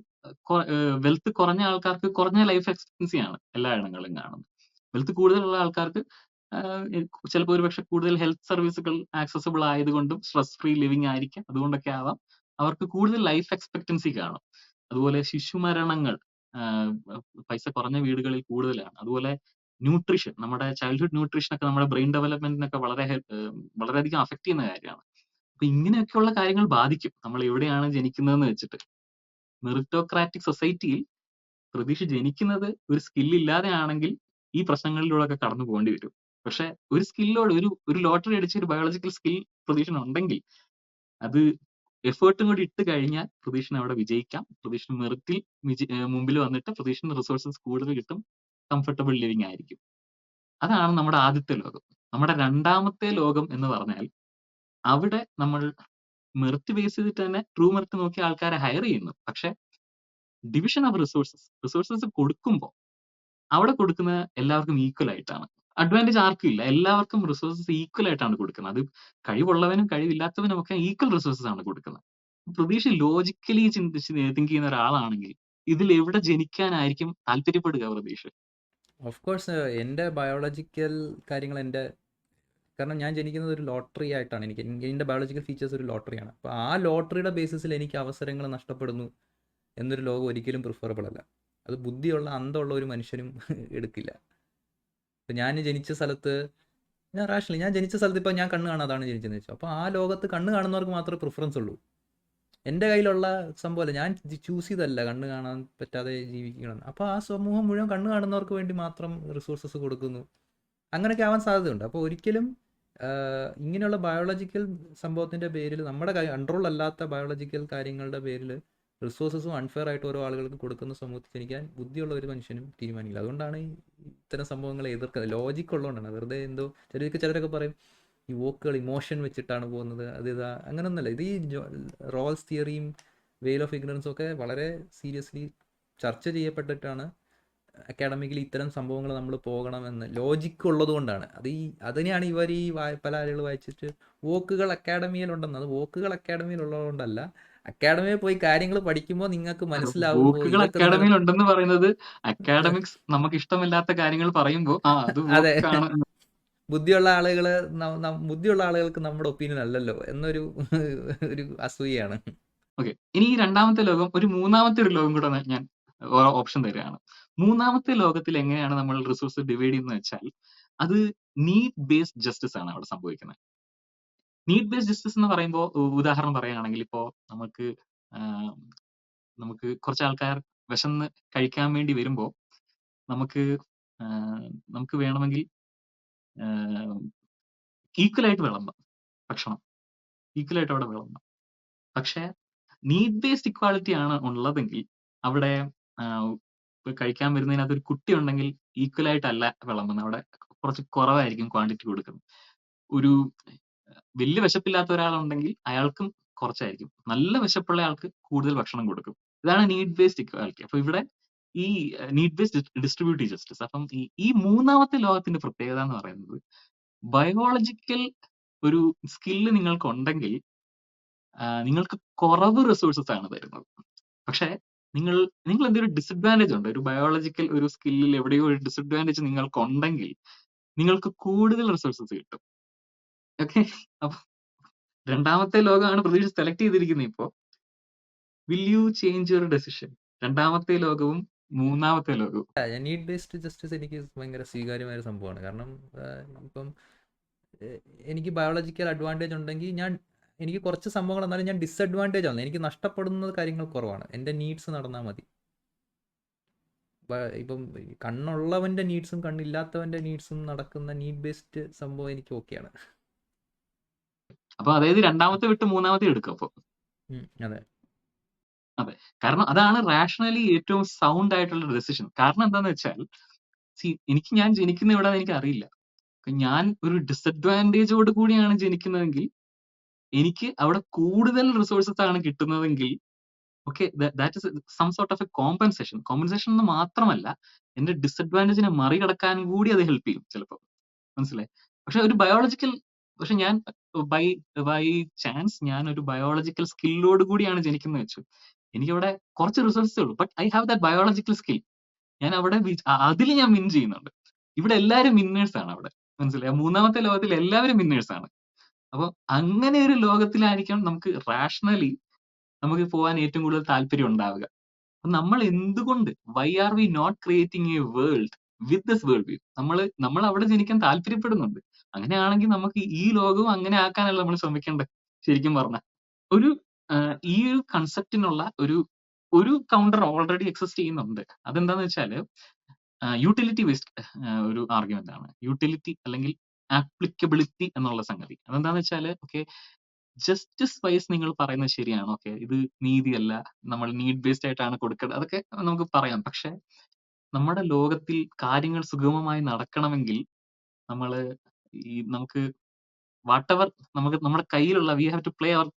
വെൽത്ത് കുറഞ്ഞ ആൾക്കാർക്ക് കുറഞ്ഞ ലൈഫ് എക്സ്പെക്ടൻസി ആണ് എല്ലാ ഇടങ്ങളിലും കാണുന്നത്. വെൽത്ത് കൂടുതലുള്ള ആൾക്കാർക്ക് ചിലപ്പോൾ ഒരുപക്ഷെ കൂടുതൽ ഹെൽത്ത് സർവീസുകൾ ആക്സസിബിൾ ആയതുകൊണ്ടും സ്ട്രെസ് ഫ്രീ ലിവിങ് ആയിരിക്കാം, അതുകൊണ്ടൊക്കെ ആവാം അവർക്ക് കൂടുതൽ ലൈഫ് എക്സ്പെക്ടൻസി കാണും. അതുപോലെ ശിശുമരണങ്ങൾ പൈസ കുറഞ്ഞ വീടുകളിൽ കൂടുതലാണ്. അതുപോലെ ന്യൂട്രീഷൻ, നമ്മുടെ ചൈൽഡ്ഹുഡ് ന്യൂട്രീഷൻ ഒക്കെ നമ്മുടെ ബ്രെയിൻ ഡെവലപ്മെന്റിനൊക്കെ വളരെയധികം അഫക്ട് ചെയ്യുന്ന കാര്യമാണ്. അപ്പൊ ഇങ്ങനെയൊക്കെയുള്ള കാര്യങ്ങൾ ബാധിക്കും നമ്മൾ എവിടെയാണ് ജനിക്കുന്നതെന്ന് വെച്ചിട്ട്. മെറിറ്റോക്രാറ്റിക് സൊസൈറ്റിയിൽ പ്രതീക്ഷ ജനിക്കുന്നത് ഒരു സ്കില്ലില്ലാതെ ആണെങ്കിൽ ഈ പ്രശ്നങ്ങളിലൂടെ ഒക്കെ കടന്നു പോകേണ്ടി വരും. പക്ഷെ ഒരു സ്കില്ലോട് ഒരു ലോട്ടറി അടിച്ച ഒരു ബയോളജിക്കൽ സ്കിൽ പ്രതീക്ഷ ഉണ്ടെങ്കിൽ അത് എഫേർട്ടും കൂടി ഇട്ട് കഴിഞ്ഞാൽ പ്രതീക്ഷന് അവിടെ വിജയിക്കാം. പ്രതീക്ഷന് മെറിറ്റിൽ മുമ്പിൽ വന്നിട്ട് പ്രതീക്ഷന് റിസോഴ്സസ് കൂടുതൽ കിട്ടും, കംഫർട്ടബിൾ ലിവിങ് ആയിരിക്കും. അതാണ് നമ്മുടെ ആദ്യത്തെ ലോകം. നമ്മുടെ രണ്ടാമത്തെ ലോകം എന്ന് പറഞ്ഞാൽ അവിടെ നമ്മൾ മെറിറ്റ് ബേസ് ചെയ്തിട്ട് തന്നെ ട്രൂ മെറിറ്റ് നോക്കി ആൾക്കാരെ ഹയർ ചെയ്യുന്നു. പക്ഷെ ഡിവിഷൻ ഓഫ് റിസോഴ്സസ് കൊടുക്കുമ്പോൾ അവിടെ കൊടുക്കുന്ന എല്ലാവർക്കും ഈക്വൽ ആയിട്ടാണ്. അഡ്വാൻറ്റേജ് ആർക്കും ഇല്ല. എല്ലാവർക്കും റിസോഴ്സസ് ഈക്വൽ ആയിട്ടാണ് കൊടുക്കുന്നത്. അത് കഴിവുള്ളവനും കഴിവില്ലാത്തവനും ഒക്കെ ഈക്വൽ റിസോഴ്സസ് ആണ് കൊടുക്കുന്നത്. പ്രതീക്ഷ ലോജിക്കലി തിങ്ക് ചെയ്യുന്ന ഒരാളാണെങ്കിൽ ഇതിൽ എവിടെ ജനിക്കാനായിരിക്കും താല്പര്യപ്പെടുക പ്രതീക്ഷ? ഓഫ് കോഴ്സ് എൻ്റെ ബയോളജിക്കൽ കാര്യങ്ങൾ കാരണം ഞാൻ ജനിക്കുന്നത് ഒരു ലോട്ടറി ആയിട്ടാണ്. എൻ്റെ ബയോളജിക്കൽ ഫീച്ചേഴ്സ് ഒരു ലോട്ടറിയാണ്. അപ്പോൾ ആ ലോട്ടറിയുടെ ബേസിസിൽ എനിക്ക് അവസരങ്ങൾ നഷ്ടപ്പെടുന്നു എന്നൊരു ലോകം ഒരിക്കലും പ്രിഫറബിൾ അല്ല. അത് ബുദ്ധിയുള്ള അന്തമുള്ള ഒരു മനുഷ്യനും എടുക്കില്ല. ഇപ്പം ഞാൻ ജനിച്ച സ്ഥലത്ത് ഇപ്പം ഞാൻ കണ്ണ് കാണാതാണ് ജനിച്ചതെന്ന് വെച്ചാൽ, അപ്പോൾ ആ ലോകത്ത് കണ്ണ് കാണുന്നവർക്ക് മാത്രമേ പ്രിഫറൻസ് ഉള്ളൂ. എൻ്റെ കയ്യിലുള്ള സംഭവമല്ല, ഞാൻ ചൂസ് ചെയ്തല്ല കണ്ണ് കാണാൻ പറ്റാതെ ജീവിക്കണം. അപ്പോൾ ആ സമൂഹം മുഴുവൻ കണ്ണ് കാണുന്നവർക്ക് വേണ്ടി മാത്രം റിസോഴ്സസ് കൊടുക്കുന്നു. അങ്ങനെയൊക്കെ ആവാൻ സാധ്യതയുണ്ട്. അപ്പോൾ ഒരിക്കലും ഇങ്ങനെയുള്ള ബയോളജിക്കൽ സംഭവത്തിൻ്റെ പേരിൽ, നമ്മുടെ കൺട്രോൾ ബയോളജിക്കൽ കാര്യങ്ങളുടെ പേരിൽ റിസോഴ്സസും അൺഫെയർ ആയിട്ട് ഓരോ ആളുകൾക്ക് കൊടുക്കുന്ന സമൂഹത്തിൽ ജനിക്കാൻ ബുദ്ധിയുള്ള ഒരു മനുഷ്യനും തീരുമാനിക്കില്ല. അതുകൊണ്ടാണ് ഇത്തരം സംഭവങ്ങളെ എതിർക്കുന്നത്. ലോജിക്ക് ഉള്ളതുകൊണ്ടാണ്. വെറുതെ എന്തോ ചിലരൊക്കെ പറയും ഈ വോക്കുകൾ ഇമോഷൻ വെച്ചിട്ടാണ് പോകുന്നത്, അങ്ങനെയൊന്നുമല്ല. ഇത് ഈ റോൾസ് തിയറിയും വെയിൽ ഓഫ് ഇഗ്നറൻസും ഒക്കെ വളരെ സീരിയസ്ലി ചർച്ച ചെയ്യപ്പെട്ടിട്ടാണ് അക്കാഡമിക്കലി ഇത്തരം സംഭവങ്ങൾ നമ്മൾ പോകണമെന്ന് ലോജിക്ക് ഉള്ളത് കൊണ്ടാണ്. അതിനെയാണ് ഇവർ പല ആളുകൾ വായിച്ചിട്ട് വോക്കുകൾ അക്കാഡമിയിലുണ്ടെന്ന്. അത് വോക്കുകൾ അക്കാഡമിയിലുള്ളതുകൊണ്ടല്ല, അക്കാഡമിയിൽ പോയി കാര്യങ്ങൾ പഠിക്കുമ്പോൾ നിങ്ങൾക്ക് മനസ്സിലാവും. വോക്കുകൾ അക്കാഡമിയിൽ ഉണ്ടെന്ന് പറയുന്നത് അക്കാഡമിക്സ് നമുക്ക് ഇഷ്ടമില്ലാത്ത കാര്യങ്ങൾ പറയുമ്പോൾ അത് അതെ, വോക്കാണ്. ബുദ്ധിയുള്ള ആളുകൾക്ക് നമ്മുടെ ഒപ്പീനിയൻ അല്ലല്ലോ എന്നൊരു ഒരു അസൂയാണ്. ഓക്കെ, ഇനി ഈ രണ്ടാമത്തെ ലോകം ഒരു മൂന്നാമത്തെ ഒരു ലോകം കൂടെ ഞാൻ ഓപ്ഷൻ തരികയാണ്. മൂന്നാമത്തെ ലോകത്തിൽ എങ്ങനെയാണ് നമ്മൾ റിസോഴ്സ് ഡിവൈഡ് ചെയ്യുന്നത് വെച്ചാൽ അത് നീഡ് ബേസ്ഡ് ജസ്റ്റിസ് ആണ് അവിടെ സംഭവിക്കുന്നത്. നീഡ് ബേസ്ഡ് ജസ്റ്റിസ് എന്ന് പറയുമ്പോൾ ഉദാഹരണം പറയുകയാണെങ്കിൽ ഇപ്പോൾ നമുക്ക് കുറച്ച് ആൾക്കാർ വിശന്ന് കഴിക്കാൻ വേണ്ടി വരുമ്പോൾ നമുക്ക് വേണമെങ്കിൽ ഈക്വൽ ആയിട്ട് വിളമ്പാം ഭക്ഷണം, ഈക്വൽ ആയിട്ട് അവിടെ വിളമ്പാം. പക്ഷെ നീഡ് ബേസ്ഡ് ഇക്വാളിറ്റി ആണ് ഉള്ളതെങ്കിൽ അവിടെ കഴിക്കാൻ വരുന്നതിനകത്ത് ഒരു കുട്ടി ഉണ്ടെങ്കിൽ ഈക്വൽ ആയിട്ടല്ല വിളമ്പുന്നത്, അവിടെ കുറച്ച് കുറവായിരിക്കും ക്വാണ്ടിറ്റി കൊടുക്കുന്നത്. ഒരു വലിയ വിശപ്പില്ലാത്ത ഒരാളുണ്ടെങ്കിൽ അയാൾക്കും കുറച്ചായിരിക്കും, നല്ല വിശപ്പുള്ള ആൾക്ക് കൂടുതൽ ഭക്ഷണം കൊടുക്കും. ഇതാണ് നീഡ് ബേസ്ഡ് ഇക്വാലിറ്റി. അപ്പൊ ഇവിടെ ഈ നീഡ് ബേസ്ഡ് ഡിസ്ട്രിബ്യൂട്ടീവ് ജസ്റ്റിസ്. അപ്പം ഈ മൂന്നാമത്തെ ലോകത്തിന്റെ പ്രത്യേകത എന്ന് പറയുന്നത് ബയോളജിക്കൽ ഒരു സ്കില്ല് നിങ്ങൾക്ക് ഉണ്ടെങ്കിൽ നിങ്ങൾക്ക് കുറവ് റിസോഴ്സസ് ആണ് തരുന്നത്. പക്ഷെ നിങ്ങൾ എന്തെങ്കിലും ഡിസഡ്വാൻറ്റേജ് ഉണ്ട്, ഒരു ബയോളജിക്കൽ ഒരു സ്കില്ലിൽ എവിടെയോ ഒരു ഡിസഡ്വാൻറ്റേജ് നിങ്ങൾക്ക് ഉണ്ടെങ്കിൽ നിങ്ങൾക്ക് കൂടുതൽ റിസോഴ്സസ് കിട്ടും. ഓക്കെ. അപ്പൊ രണ്ടാമത്തെ ലോകമാണ് പ്രതീക്ഷ സെലക്ട് ചെയ്തിരിക്കുന്നത് ഇപ്പോ. Will you change your decision? രണ്ടാമത്തെ ലോകവും മൂന്നാമത്തെ ലോകവും. നീഡ് ബേസ്ഡ് ജസ്റ്റിസ് എനിക്ക് ഭയങ്കര സ്വീകാര്യമായ ഒരു സംഭവമാണ്. കാരണം ഇപ്പം എനിക്ക് ബയോളജിക്കൽ അഡ്വാൻറ്റേജ് ഉണ്ടെങ്കിൽ എനിക്ക് കുറച്ച് സംഭവങ്ങൾ എന്നാലും ഞാൻ ഡിസഡ്വാൻറ്റേജ് ആണ്. എനിക്ക് നഷ്ടപ്പെടുന്ന കാര്യങ്ങൾ കുറവാണ്. എൻ്റെ നീഡ്സ് നടന്നാൽ മതി. ഇപ്പം കണ്ണുള്ളവൻ്റെ നീഡ്സും കണ്ണില്ലാത്തവൻ്റെ നീഡ്സും നടക്കുന്ന നീഡ് ബേസ്ഡ് സംഭവം എനിക്ക് ഓക്കെയാണ്. അപ്പൊ അതായത് രണ്ടാമത്തെ വിട്ട് മൂന്നാമത്തെ എടുക്കും അപ്പൊ. അതെ. അതെ. കാരണം അതാണ് റാഷണലി ഏറ്റവും സൗണ്ട് ആയിട്ടുള്ള ഡെസിഷൻ. കാരണം എന്താന്ന് വെച്ചാൽ ഞാൻ ജനിക്കുന്ന എവിടെയാന്ന് എനിക്ക് അറിയില്ല. ഞാൻ ഒരു ഡിസഡ്വാൻറ്റേജോട് കൂടിയാണ് ജനിക്കുന്നതെങ്കിൽ എനിക്ക് അവിടെ കൂടുതൽ റിസോഴ്സസ് ആണ് കിട്ടുന്നതെങ്കിൽ okay, that is some sort of a compensation. Compensation എന്ന് മാത്രമല്ല, എന്റെ ഡിസഡ്വാൻറ്റേജിനെ മറികടക്കാൻ കൂടി അത് ഹെൽപ്പ് ചെയ്യും ചിലപ്പോൾ. മനസ്സിലായി? പക്ഷെ ഞാൻ ബൈ ബൈ ചാൻസ് ഞാൻ ഒരു ബയോളജിക്കൽ സ്കില്ലോട് കൂടിയാണ് ജനിക്കുന്നത് വെച്ചു. എനിക്കവിടെ കുറച്ച് റിസോഴ്സേ ഉള്ളൂ, but I have that biological skill. ഞാൻ അവിടെ അതിൽ ഞാൻ വിൻ ചെയ്യുന്നുണ്ട്. ഇവിടെ എല്ലാവരും വിന്നേഴ്സ് ആണ് അവിടെ. മനസ്സിലായി? മൂന്നാമത്തെ ലോകത്തിൽ എല്ലാവരും വിന്നേഴ്സ് ആണ്. അപ്പൊ അങ്ങനെ ഒരു ലോകത്തിലായിരിക്കണം നമുക്ക് റാഷണലി നമുക്ക് പോകാൻ ഏറ്റവും കൂടുതൽ താല്പര്യം ഉണ്ടാവുക. നമ്മൾ എന്തുകൊണ്ട് why are we not creating a world with this world view? നമ്മൾ അവിടെ ജനിക്കാൻ താല്പര്യപ്പെടുന്നുണ്ട്. അങ്ങനെയാണെങ്കിൽ നമുക്ക് ഈ ലോകവും അങ്ങനെ ആക്കാനല്ല നമ്മൾ ശ്രമിക്കേണ്ടത്. ശരിക്കും പറഞ്ഞാൽ ഒരു ഈ ഒരു കൺസെപ്റ്റിനുള്ള ഒരു കൗണ്ടർ ഓൾറെഡി എക്സിസ്റ്റ് ചെയ്യുന്നുണ്ട്. അതെന്താന്ന് വെച്ചാല് യൂട്ടിലിറ്റി ബേസ്ഡ് ഒരു ആർഗ്യുമെന്റ് ആണ്. യൂട്ടിലിറ്റി അല്ലെങ്കിൽ ആപ്ലിക്കബിലിറ്റി എന്നുള്ള സംഗതി. അതെന്താന്ന് വെച്ചാല് ഓക്കെ, ജസ്റ്റിസ് വൈസ് നിങ്ങൾ പറയുന്നത് ശരിയാണ്. ഓക്കെ, ഇത് നീതിയല്ല, നമ്മൾ നീഡ് ബേസ്ഡ് ആയിട്ടാണ് കൊടുക്കേണ്ടത്, അതൊക്കെ നമുക്ക് പറയാം. പക്ഷെ നമ്മുടെ ലോകത്തിൽ കാര്യങ്ങൾ സുഗമമായി നടക്കണമെങ്കിൽ നമുക്ക് വാട്ടെവർ നമുക്ക് നമ്മുടെ കയ്യിലുള്ള we have to play our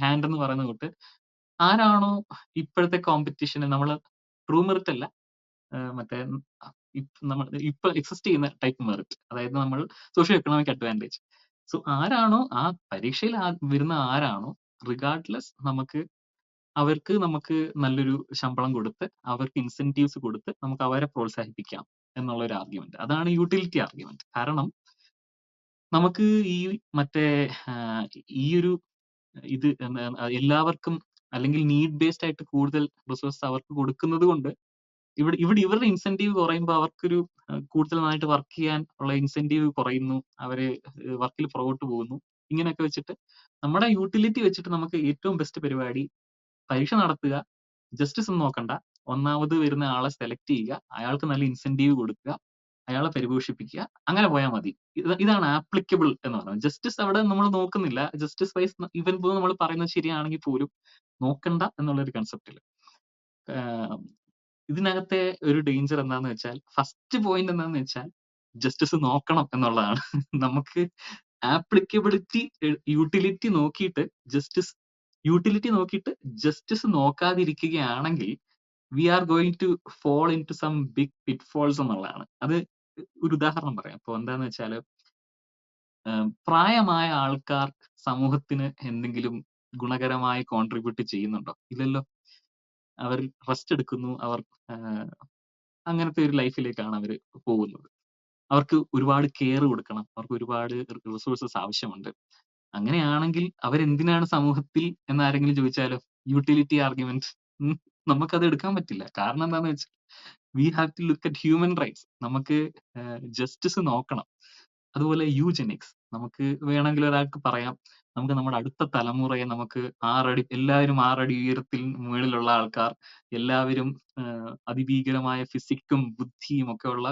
hand എന്ന് പറയുന്ന കൂട്ട് ആരാണോ ഇപ്പോഴത്തെ കോമ്പറ്റീഷന് നമ്മൾ ട്രൂ മെറിറ്റ് അല്ല, മറ്റേ നമ്മൾ ഇപ്പൊ എക്സിസ്റ്റ് ചെയ്യുന്ന ടൈപ്പ് മെറിറ്റ്, അതായത് നമ്മൾ സോഷ്യോ എക്കണോമിക് അഡ്വാൻറ്റേജ്. സോ ആരാണോ ആ പരീക്ഷയിൽ വരുന്ന ആരാണോ, റിഗാർഡ്ലെസ് അവർക്ക് നമുക്ക് നല്ലൊരു ശമ്പളം കൊടുത്ത് അവർക്ക് ഇൻസെന്റീവ്സ് കൊടുത്ത് നമുക്ക് അവരെ പ്രോത്സാഹിപ്പിക്കാം എന്നുള്ള ഒരു ആർഗ്യുമെന്റ്. അതാണ് യൂട്ടിലിറ്റി ആർഗ്യുമെന്റ്. കാരണം നമുക്ക് മറ്റേ ഈ ഒരു ഇത് എല്ലാവർക്കും അല്ലെങ്കിൽ നീഡ് ബേസ്ഡ് ആയിട്ട് കൂടുതൽ റിസോഴ്സ് അവർക്ക് കൊടുക്കുന്നത് കൊണ്ട് ഇവിടെ ഇവരുടെ ഇൻസെന്റീവ് കുറയുമ്പോൾ അവർക്കൊരു കൂടുതൽ നന്നായിട്ട് വർക്ക് ചെയ്യാൻ ഉള്ള ഇൻസെന്റീവ് കുറയുന്നു, അവര് വർക്കിൽ പുറകോട്ട് പോകുന്നു. ഇങ്ങനെയൊക്കെ വെച്ചിട്ട് നമ്മുടെ യൂട്ടിലിറ്റി വെച്ചിട്ട് നമുക്ക് ഏറ്റവും ബെസ്റ്റ് പരിപാടി പരീക്ഷ നടത്തുക, ജസ്റ്റിസ് ഒന്നും നോക്കണ്ട, ഒന്നാമത് വരുന്ന ആളെ സെലക്ട് ചെയ്യുക, അയാൾക്ക് നല്ല ഇൻസെന്റീവ് കൊടുക്കുക, അയാളെ പരിപോഷിപ്പിക്കുക, അങ്ങനെ പോയാൽ മതി. ഇതാണ് ആപ്ലിക്കബിൾ എന്ന് പറയുന്നത്. ജസ്റ്റിസ് അവിടെ നമ്മൾ നോക്കുന്നില്ല. ജസ്റ്റിസ് വൈസ് ഇവൻ നമ്മൾ പറയുന്നത് ശരിയാണെങ്കിൽ പോലും നോക്കണ്ട എന്നുള്ളൊരു കൺസെപ്റ്റിൽ ഇതിനകത്തെ ഒരു ഡേഞ്ചർ എന്താന്ന് വെച്ചാൽ, ഫസ്റ്റ് പോയിന്റ് എന്താന്ന് വെച്ചാൽ ജസ്റ്റിസ് നോക്കണം എന്നുള്ളതാണ്. നമുക്ക് ആപ്ലിക്കബിലിറ്റി യൂട്ടിലിറ്റി നോക്കിയിട്ട് ജസ്റ്റിസ് നോക്കാതിരിക്കുകയാണെങ്കിൽ we are going to fall into some big pitfalls എന്നുള്ളതാണ്. അത് ഒരു ഉദാഹരണം പറയാം. അപ്പൊ എന്താന്ന് വെച്ചാല് പ്രായമായ ആൾക്കാർ സമൂഹത്തിന് എന്തെങ്കിലും ഗുണകരമായി കോൺട്രിബ്യൂട്ട് ചെയ്യുന്നുണ്ടോ? ഇല്ലല്ലോ. അവർ റെസ്റ്റ് എടുക്കുന്നു, അവർ അങ്ങനത്തെ ഒരു ലൈഫിലേക്കാണ് അവർ പോകുന്നത്. അവർക്ക് ഒരുപാട് കെയർ കൊടുക്കണം, അവർക്ക് ഒരുപാട് റിസോഴ്സസ് ആവശ്യമുണ്ട്. അങ്ങനെയാണെങ്കിൽ അവരെന്തിനാണ് സമൂഹത്തിൽ എന്നാരെങ്കിലും ചോദിച്ചാലോ? Utility argument. നമുക്കത് എടുക്കാൻ പറ്റില്ല. കാരണം എന്താന്ന് വെച്ചാൽ we have to look at human rights. നമുക്ക് ജസ്റ്റിസ് നോക്കണം. അതുപോലെ യൂജെനിക്സ്. നമുക്ക് വേണമെങ്കിൽ ഒരാൾക്ക് പറയാം, നമുക്ക് നമ്മുടെ അടുത്ത തലമുറയെ നമുക്ക് എല്ലാവരും 6 അടി ഉയരത്തിൽ മുകളിലുള്ള ആൾക്കാർ, എല്ലാവരും അതിഭീകരമായ ഫിസിക്കും ബുദ്ധിയും ഒക്കെ ഉള്ള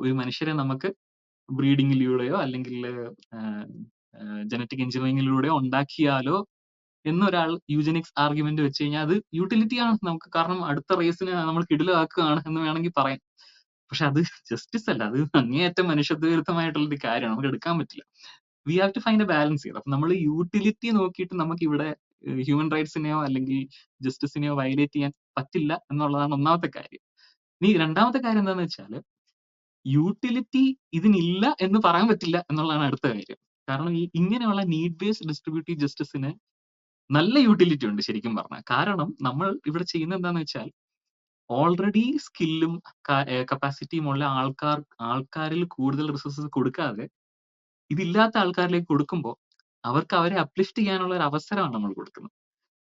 ഒരു മനുഷ്യരെ നമുക്ക് ബ്രീഡിങ്ങിലൂടെയോ അല്ലെങ്കിൽ ജനറ്റിക് എഞ്ചിനീയറിംഗിലൂടെയോ ഉണ്ടാക്കിയാലോ എന്നൊരാൾ യൂജനിക്സ് ആർഗ്യുമെന്റ് വെച്ച് കഴിഞ്ഞാൽ അത് യൂട്ടിലിറ്റി ആണ് നമുക്ക്. കാരണം അടുത്ത റേസിനെ നമ്മൾ കിടിലാക്കുകയാണ് എന്ന് വേണമെങ്കിൽ പറയാം. പക്ഷെ അത് ജസ്റ്റിസ് അല്ല, അത് അങ്ങേയറ്റം മനുഷ്യത്വവിരുദ്ധമായിട്ടുള്ള ഒരു കാര്യമാണ്, നമുക്ക് എടുക്കാൻ പറ്റില്ല. We have to find a balance ചെയ്ത്. അപ്പൊ നമ്മൾ യൂട്ടിലിറ്റി നോക്കിയിട്ട് നമുക്ക് ഇവിടെ ഹ്യൂമൻ റൈറ്റ്സിനെയോ അല്ലെങ്കിൽ ജസ്റ്റിസിനെയോ വയലേറ്റ് ചെയ്യാൻ പറ്റില്ല എന്നുള്ളതാണ് ഒന്നാമത്തെ കാര്യം. ഇനി രണ്ടാമത്തെ കാര്യം എന്താണെന്ന് വെച്ചാൽ യൂട്ടിലിറ്റി ഇതിനില്ല എന്ന് പറയാൻ പറ്റില്ല എന്നുള്ളതാണ് അടുത്ത കാര്യം. കാരണം ഇങ്ങനെയുള്ള നീഡ് ബേസ്ഡ് ഡിസ്ട്രിബ്യൂട്ടീവ് ജസ്റ്റിസിന് നല്ല യൂട്ടിലിറ്റി ഉണ്ട് ശരിക്കും പറഞ്ഞാൽ. കാരണം നമ്മൾ ഇവിടെ ചെയ്യുന്നത് എന്താന്ന് വെച്ചാൽ ഓൾറെഡി സ്കില്ലും കപ്പാസിറ്റിയും ഉള്ള ആൾക്കാരിൽ കൂടുതൽ റിസോഴ്സസ് കൊടുക്കാതെ ഇതില്ലാത്ത ആൾക്കാരിലേക്ക് കൊടുക്കുമ്പോൾ അവർക്ക് അവരെ അപ്ലിഫ്റ്റ് ചെയ്യാനുള്ള ഒരു അവസരമാണ് നമ്മൾ കൊടുക്കുന്നത്.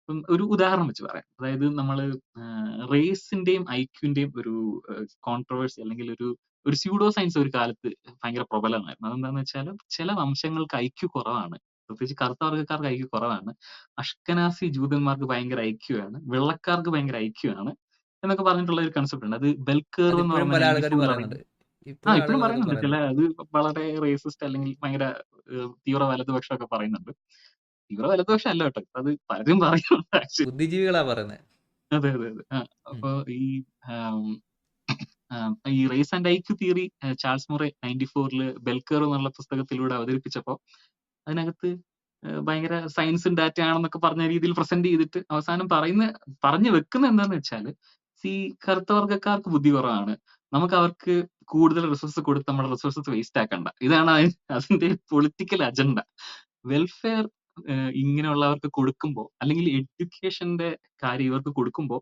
ഇപ്പം ഒരു ഉദാഹരണം വെച്ച് പറയാം. അതായത് നമ്മള് റേസിന്റെയും ഐക്യുവിന്റെയും ഒരു കോൺട്രവേഴ്സി അല്ലെങ്കിൽ ഒരു സ്യൂഡോ സയൻസ് ഒരു കാലത്ത് ഭയങ്കര പ്രബലമായിരുന്നു. അതെന്താന്ന് വെച്ചാൽ ചില വംശങ്ങൾക്ക് ഐക്യു കുറവാണ്. പ്രത്യേകിച്ച് കറുത്ത വർഗ്ഗക്കാർക്ക് ഐക്യു കുറവാണ്. അഷ്കനാസി ജൂതന്മാർക്ക് ഭയങ്കര ഐക്യു ആണ്. വെള്ളക്കാർക്ക് ഭയങ്കര ഐക്യു ആണ് എന്നൊക്കെ പറഞ്ഞിട്ടുള്ള ഒരു കൺസെപ്റ്റ് ഉണ്ട്. അത് ബെൽ കർവ് എന്ന് അതിപ്പോഴും പറയുന്ന പല ആൾക്കാർ 94 പറയുന്നുണ്ട്. ഇറങ്ങി. ഇപ്പോഴും ഇപ്പോഴും ആളുകൾ അത് പറയുന്നുണ്ട്. പറയുന്നുണ്ട്. അത് വളരെ റേസിസ്റ്റ് അല്ലെങ്കിൽ ഭയങ്കര തീവ്ര വലതുപക്ഷമൊക്കെ പറയുന്നുണ്ട്. തീവ്ര വലതുപക്ഷം അല്ല കേട്ടോ. അത് പലരും പറയുന്നുണ്ട് ആക്ച്വലി. ബുദ്ധിജീവികളാ പറയുന്നത്. അതെ. അപ്പൊ ആം, ഈ race and IQ theory Charles Murray 94 bell curve എന്നുള്ള പുസ്തകത്തിലൂടെ അവതരിപ്പിച്ചപ്പോ അതിനകത്ത് ഭയങ്കര സയൻസും ഡാറ്റ ആണെന്നൊക്കെ പറഞ്ഞ രീതിയിൽ പ്രസന്റ് ചെയ്തിട്ട് അവസാനം പറഞ്ഞു വെക്കുന്ന എന്താന്ന് വെച്ചാല് കറുത്ത വർഗ്ഗക്കാർക്ക് ബുദ്ധി കുറവാണ്. നമുക്ക് അവർക്ക് കൂടുതൽ റിസോഴ്സ് കൊടുത്ത് നമ്മുടെ റിസോഴ്സസ് വേസ്റ്റ് ആക്കണ്ട. ഇതാണ് അതിന്റെ പൊളിറ്റിക്കൽ അജണ്ട. വെൽഫെയർ ഇങ്ങനെയുള്ളവർക്ക് കൊടുക്കുമ്പോൾ അല്ലെങ്കിൽ എഡ്യൂക്കേഷന്റെ കാര്യം ഇവർക്ക് കൊടുക്കുമ്പോൾ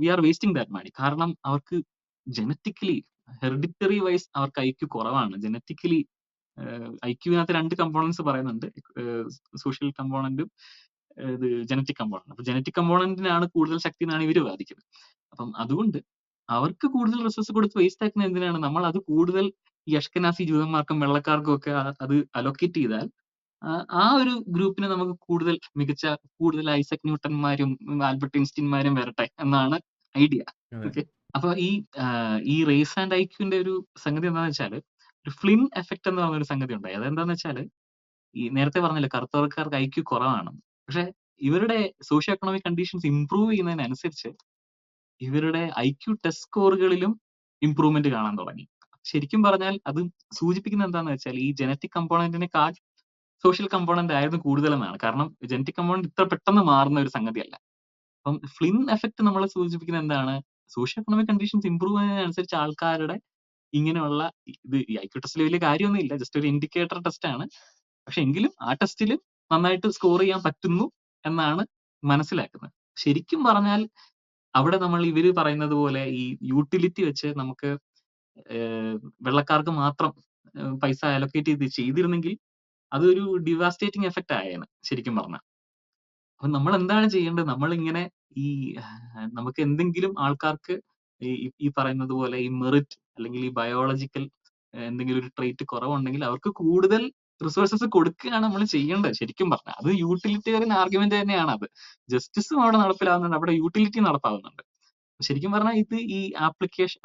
we are wasting that money. കാരണം അവർക്ക് ജനറ്റിക്കലി ഹെറിഡിറ്ററി വൈസ് അവർക്ക് ഐക്യു കുറവാണ്. ജനറ്റിക്കലി ഐക്യുവിനകത്ത് 2 കമ്പോണൻസ് പറയുന്നുണ്ട്. സോഷ്യൽ കമ്പോണന്റും ഇത് ജനറ്റിക് കമ്പോണന്റ്. അപ്പൊ ജനറ്റിക് കമ്പോണന്റിനാണ് കൂടുതൽ ശക്തി എന്നാണ് ഇവര് വാദിക്കുന്നത്. അപ്പം അതുകൊണ്ട് അവർക്ക് കൂടുതൽ റിസോഴ്സ് കൊടുത്ത് വേസ്റ്റ് ആക്കുന്നത് എന്തിനാണ്? നമ്മൾ അത് കൂടുതൽ ഈ അഷ്കനാസി ജൂതന്മാർക്കും വെള്ളക്കാർക്കും ഒക്കെ അത് അലൊക്കേറ്റ് ചെയ്താൽ ആ ഒരു ഗ്രൂപ്പിന് നമുക്ക് കൂടുതൽ ഐസക് ന്യൂട്ടന്മാരും ആൽബർട്ട് ഐൻസ്റ്റീൻമാരും വരട്ടെ എന്നാണ് ഐഡിയ. അതെ. ഓക്കെ. അപ്പൊ ഈ റേസ് ആൻഡ് ഐക്യുവിന്റെ ഒരു സംഗതി എന്താണെന്ന് വെച്ചാൽ ഒരു ഫ്ലിൻ എഫക്ട് എന്ന് പറഞ്ഞ ഒരു സംഗതി ഉണ്ടായി. അതെന്താന്ന് വെച്ചാൽ ഈ നേരത്തെ പറഞ്ഞില്ലേ കറുത്തവർക്കാർക്ക് ഐക്യു കുറവാണെന്ന്. പക്ഷെ ഇവരുടെ സോഷ്യോ എക്കണോമിക് കണ്ടീഷൻസ് ഇംപ്രൂവ് ചെയ്യുന്നതിനനുസരിച്ച് ഇവരുടെ ഐക്യു ടെസ്റ്റ് സ്കോറുകളിലും ഇംപ്രൂവ്മെന്റ് കാണാൻ തുടങ്ങി. ശരിക്കും പറഞ്ഞാൽ അത് സൂചിപ്പിക്കുന്നത് എന്താന്ന് വെച്ചാൽ ഈ ജനറ്റിക് കമ്പോണന്റിനെക്കാൾ സോഷ്യൽ കമ്പോണന്റ് ആയിരുന്നു കൂടുതലെന്നാണ്. കാരണം ജനറ്റിക് കമ്പോണന്റ് ഇത്ര പെട്ടെന്ന് മാറുന്ന ഒരു സംഗതിയല്ല. അപ്പം ഫ്ലിൻ എഫക്ട് നമ്മളെ സൂചിപ്പിക്കുന്നത് എന്താണ്? സോഷ്യോ എക്കണോമിക് കണ്ടീഷൻസ് ഇംപ്രൂവ് ചെയ്യുന്നതിനനുസരിച്ച് ആൾക്കാരുടെ ഇങ്ങനെയുള്ള ഈ ഐക്യു ടെസ്റ്റിൽ വലിയ കാര്യമൊന്നുമില്ല. ജസ്റ്റ് ഒരു ഇൻഡിക്കേറ്റർ ടെസ്റ്റ് ആണ്. പക്ഷെ എങ്കിലും ആ ടെസ്റ്റിൽ നന്നായിട്ട് സ്കോർ ചെയ്യാൻ പറ്റുന്നു എന്നാണ് മനസ്സിലാക്കുന്നത്. ശരിക്കും പറഞ്ഞാൽ അവിടെ നമ്മൾ ഇവര് പറയുന്നത് പോലെ ഈ യൂട്ടിലിറ്റി വെച്ച് നമുക്ക് വെള്ളക്കാർക്ക് മാത്രം പൈസ അലൊക്കേറ്റ് ചെയ്തിരുന്നെങ്കിൽ അതൊരു ഡിവാസ്റ്റേറ്റിംഗ് എഫക്റ്റ് ആയേനെ ശരിക്കും പറഞ്ഞാൽ. അപ്പൊ നമ്മൾ എന്താണ് ചെയ്യേണ്ടത്? നമ്മളിങ്ങനെ ഈ നമുക്ക് എന്തെങ്കിലും ആൾക്കാർക്ക് ഈ പറയുന്നത് പോലെ ഈ മെറിറ്റ് അല്ലെങ്കിൽ ഈ ബയോളജിക്കൽ എന്തെങ്കിലും ഒരു ട്രേറ്റ് കുറവുണ്ടെങ്കിൽ അവർക്ക് കൂടുതൽ റിസോഴ്സസ് കൊടുക്കുകയാണ് നമ്മൾ ചെയ്യേണ്ടത് ശരിക്കും പറഞ്ഞാൽ. അത് യൂട്ടിലിറ്റേറിയൻ ആർഗ്യുമെന്റ് തന്നെയാണ് അത്. ജസ്റ്റിസും അവിടെ നടപ്പിലാവുന്നുണ്ട്, അവിടെ യൂട്ടിലിറ്റി നടപ്പാവുന്നുണ്ട്. ശരിക്കും പറഞ്ഞാൽ ഇത് ഈ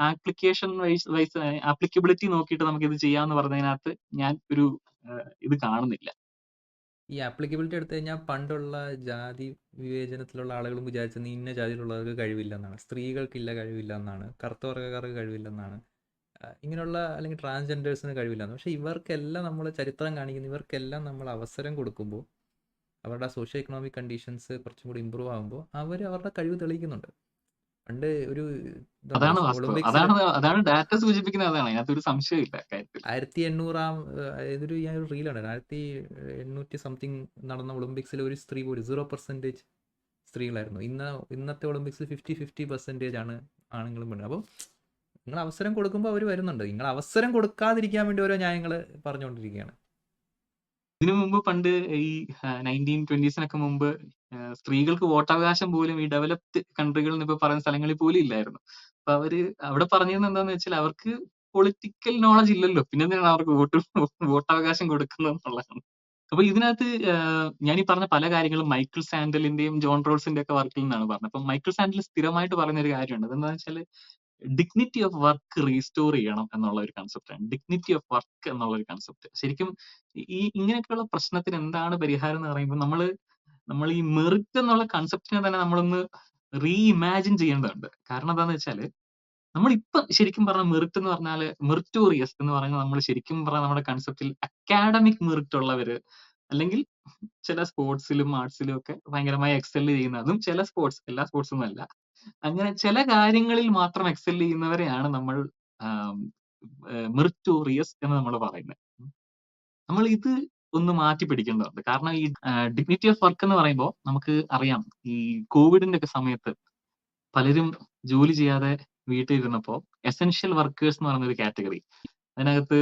ആപ്ലിക്കേഷൻ വൈസ് ആപ്ലിക്കബിലിറ്റി നോക്കിയിട്ട് നമുക്ക് ഇത് ചെയ്യാമെന്ന് പറഞ്ഞതിനകത്ത് ഞാൻ ഒരു ഇത് കാണുന്നില്ല. ഈ ആപ്ലിക്കബിലിറ്റി എടുത്തു കഴിഞ്ഞാൽ പണ്ടുള്ള ജാതി വിവേചനത്തിലുള്ള ആളുകളും വിചാരിച്ചത് ഇന്ന ജാതിയിലുള്ളവർക്ക് കഴിവില്ലെന്നാണ്, സ്ത്രീകൾക്കില്ല കഴിവില്ലെന്നാണ്, കറുത്ത വർഗ്ഗക്കാർക്ക് കഴിവില്ലെന്നാണ്, ഇങ്ങനെയുള്ള അല്ലെങ്കിൽ ട്രാൻസ്ജെൻഡേഴ്സിന് കഴിവില്ലെന്ന്. പക്ഷേ ഇവർക്കെല്ലാം നമ്മൾ ചരിത്രം കാണിക്കുന്ന ഇവർക്കെല്ലാം നമ്മൾ അവസരം കൊടുക്കുമ്പോൾ അവരുടെ സോഷ്യോ എക്കണോമിക് കണ്ടീഷൻസ് കുറച്ചും കൂടി ഇമ്പ്രൂവ് ആകുമ്പോൾ അവർ അവരുടെ കഴിവ് തെളിയിക്കുന്നുണ്ട്. പണ്ട് ഒരു ഇതുണ്ട് അതാണ് വാസ്തവം. ഒളിമ്പിക്സിൽ അതാണ് ഡാറ്റ സൂചിപ്പിക്കുന്നത്. അതാണ്, അതിനകത്തൊരു സംശയമില്ല കാര്യത്തിൽ. 1800 ഇതൊരു ഞാൻ ഒരു റീലാണ് 1800 സംതിങ് നടന്ന ഒളിമ്പിക്സിൽ ഒരു സ്ത്രീ പോലും 0% സ്ത്രീകളായിരുന്നു. ഇന്നത്തെ ഒളിമ്പിക്സിൽ 50% ആണ് ആണുങ്ങളും പെണ്ണും. അപ്പോൾ നിങ്ങൾ അവസരം കൊടുക്കുമ്പോൾ അവർ വരുന്നുണ്ട്. നിങ്ങൾ അവസരം കൊടുക്കാതിരിക്കാൻ വേണ്ടി ഓരോ ന്യായങ്ങൾ പറഞ്ഞുകൊണ്ടിരിക്കുകയാണ്. ഇതിനു മുമ്പ് പണ്ട് ഈ 1920s മുമ്പ് സ്ത്രീകൾക്ക് വോട്ടവകാശം പോലും ഈ ഡെവലപ്ഡ് കൺട്രികൾ എന്ന് ഇപ്പൊ പറയുന്ന സ്ഥലങ്ങളിൽ പോലും ഇല്ലായിരുന്നു. അപ്പൊ അവര് അവിടെ പറഞ്ഞിരുന്നത് എന്താന്ന് വെച്ചാൽ അവർക്ക് പൊളിറ്റിക്കൽ നോളജ് ഇല്ലല്ലോ, പിന്നെ എന്തിനാണ് അവർക്ക് വോട്ടവകാശം കൊടുക്കുന്നത് എന്നുള്ളതാണ്. അപ്പൊ ഇതിനകത്ത് ഞാൻ ഈ പറഞ്ഞ പല കാര്യങ്ങളും മൈക്കിൾ സാൻഡലിന്റെയും ജോൺ റോൾസിന്റെ ഒക്കെ വർക്കിൽ നിന്നാണ് പറഞ്ഞത്. അപ്പൊ മൈക്കിൾ സാൻഡൽ സ്ഥിരമായിട്ട് പറയുന്ന ഒരു കാര്യമുണ്ട്. അതെന്താണെന്ന് വെച്ചാൽ ഡിഗ്നിറ്റി ഓഫ് വർക്ക് റീസ്റ്റോർ ചെയ്യണം എന്നുള്ള ഒരു കൺസെപ്റ്റാണ്. ഡിഗ്നിറ്റി ഓഫ് വർക്ക് എന്നുള്ള ഒരു കൺസെപ്റ്റ് ശരിക്കും ഇങ്ങനെയൊക്കെയുള്ള പ്രശ്നത്തിന് എന്താണ് പരിഹാരം എന്ന് പറയുമ്പോൾ നമ്മൾ ഈ മെറിറ്റ് എന്നുള്ള കൺസെപ്റ്റിനെ തന്നെ നമ്മളൊന്ന് റീഇമാജിൻ ചെയ്യേണ്ടതുണ്ട്. കാരണം എന്താന്ന് വെച്ചാൽ നമ്മളിപ്പം ശരിക്കും പറഞ്ഞ മെറിറ്റ് എന്ന് പറഞ്ഞാൽ മെറിറ്റോറിയസ് എന്ന് പറയുന്നത് നമ്മൾ ശരിക്കും പറഞ്ഞാൽ നമ്മുടെ കൺസെപ്റ്റിൽ അക്കാഡമിക് മെറിറ്റ് ഉള്ളവര് അല്ലെങ്കിൽ ചില സ്പോർട്സിലും ആർട്സിലും ഒക്കെ ഭയങ്കരമായി എക്സെൽ ചെയ്യുന്നതും ചില സ്പോർട്സ്, എല്ലാ സ്പോർട്സൊന്നും അല്ല, അങ്ങനെ ചില കാര്യങ്ങളിൽ മാത്രം എക്സെൽ ചെയ്യുന്നവരെയാണ് നമ്മൾ മെറിറ്റോറിയസ് എന്ന് നമ്മൾ പറയുന്നത്. നമ്മൾ ഇത് ഒന്ന് മാറ്റി പിടിക്കേണ്ടതുണ്ട്. കാരണം ഈ ഡിഗ്നിറ്റി ഓഫ് വർക്ക് എന്ന് പറയുമ്പോൾ നമുക്ക് അറിയാം ഈ കോവിഡിന്റെ ഒക്കെ സമയത്ത് പലരും ജോലി ചെയ്യാതെ വീട്ടിലിരുന്നപ്പോ എസെൻഷ്യൽ വർക്കേഴ്സ് എന്ന് പറയുന്ന ഒരു കാറ്റഗറി, അതിനകത്ത്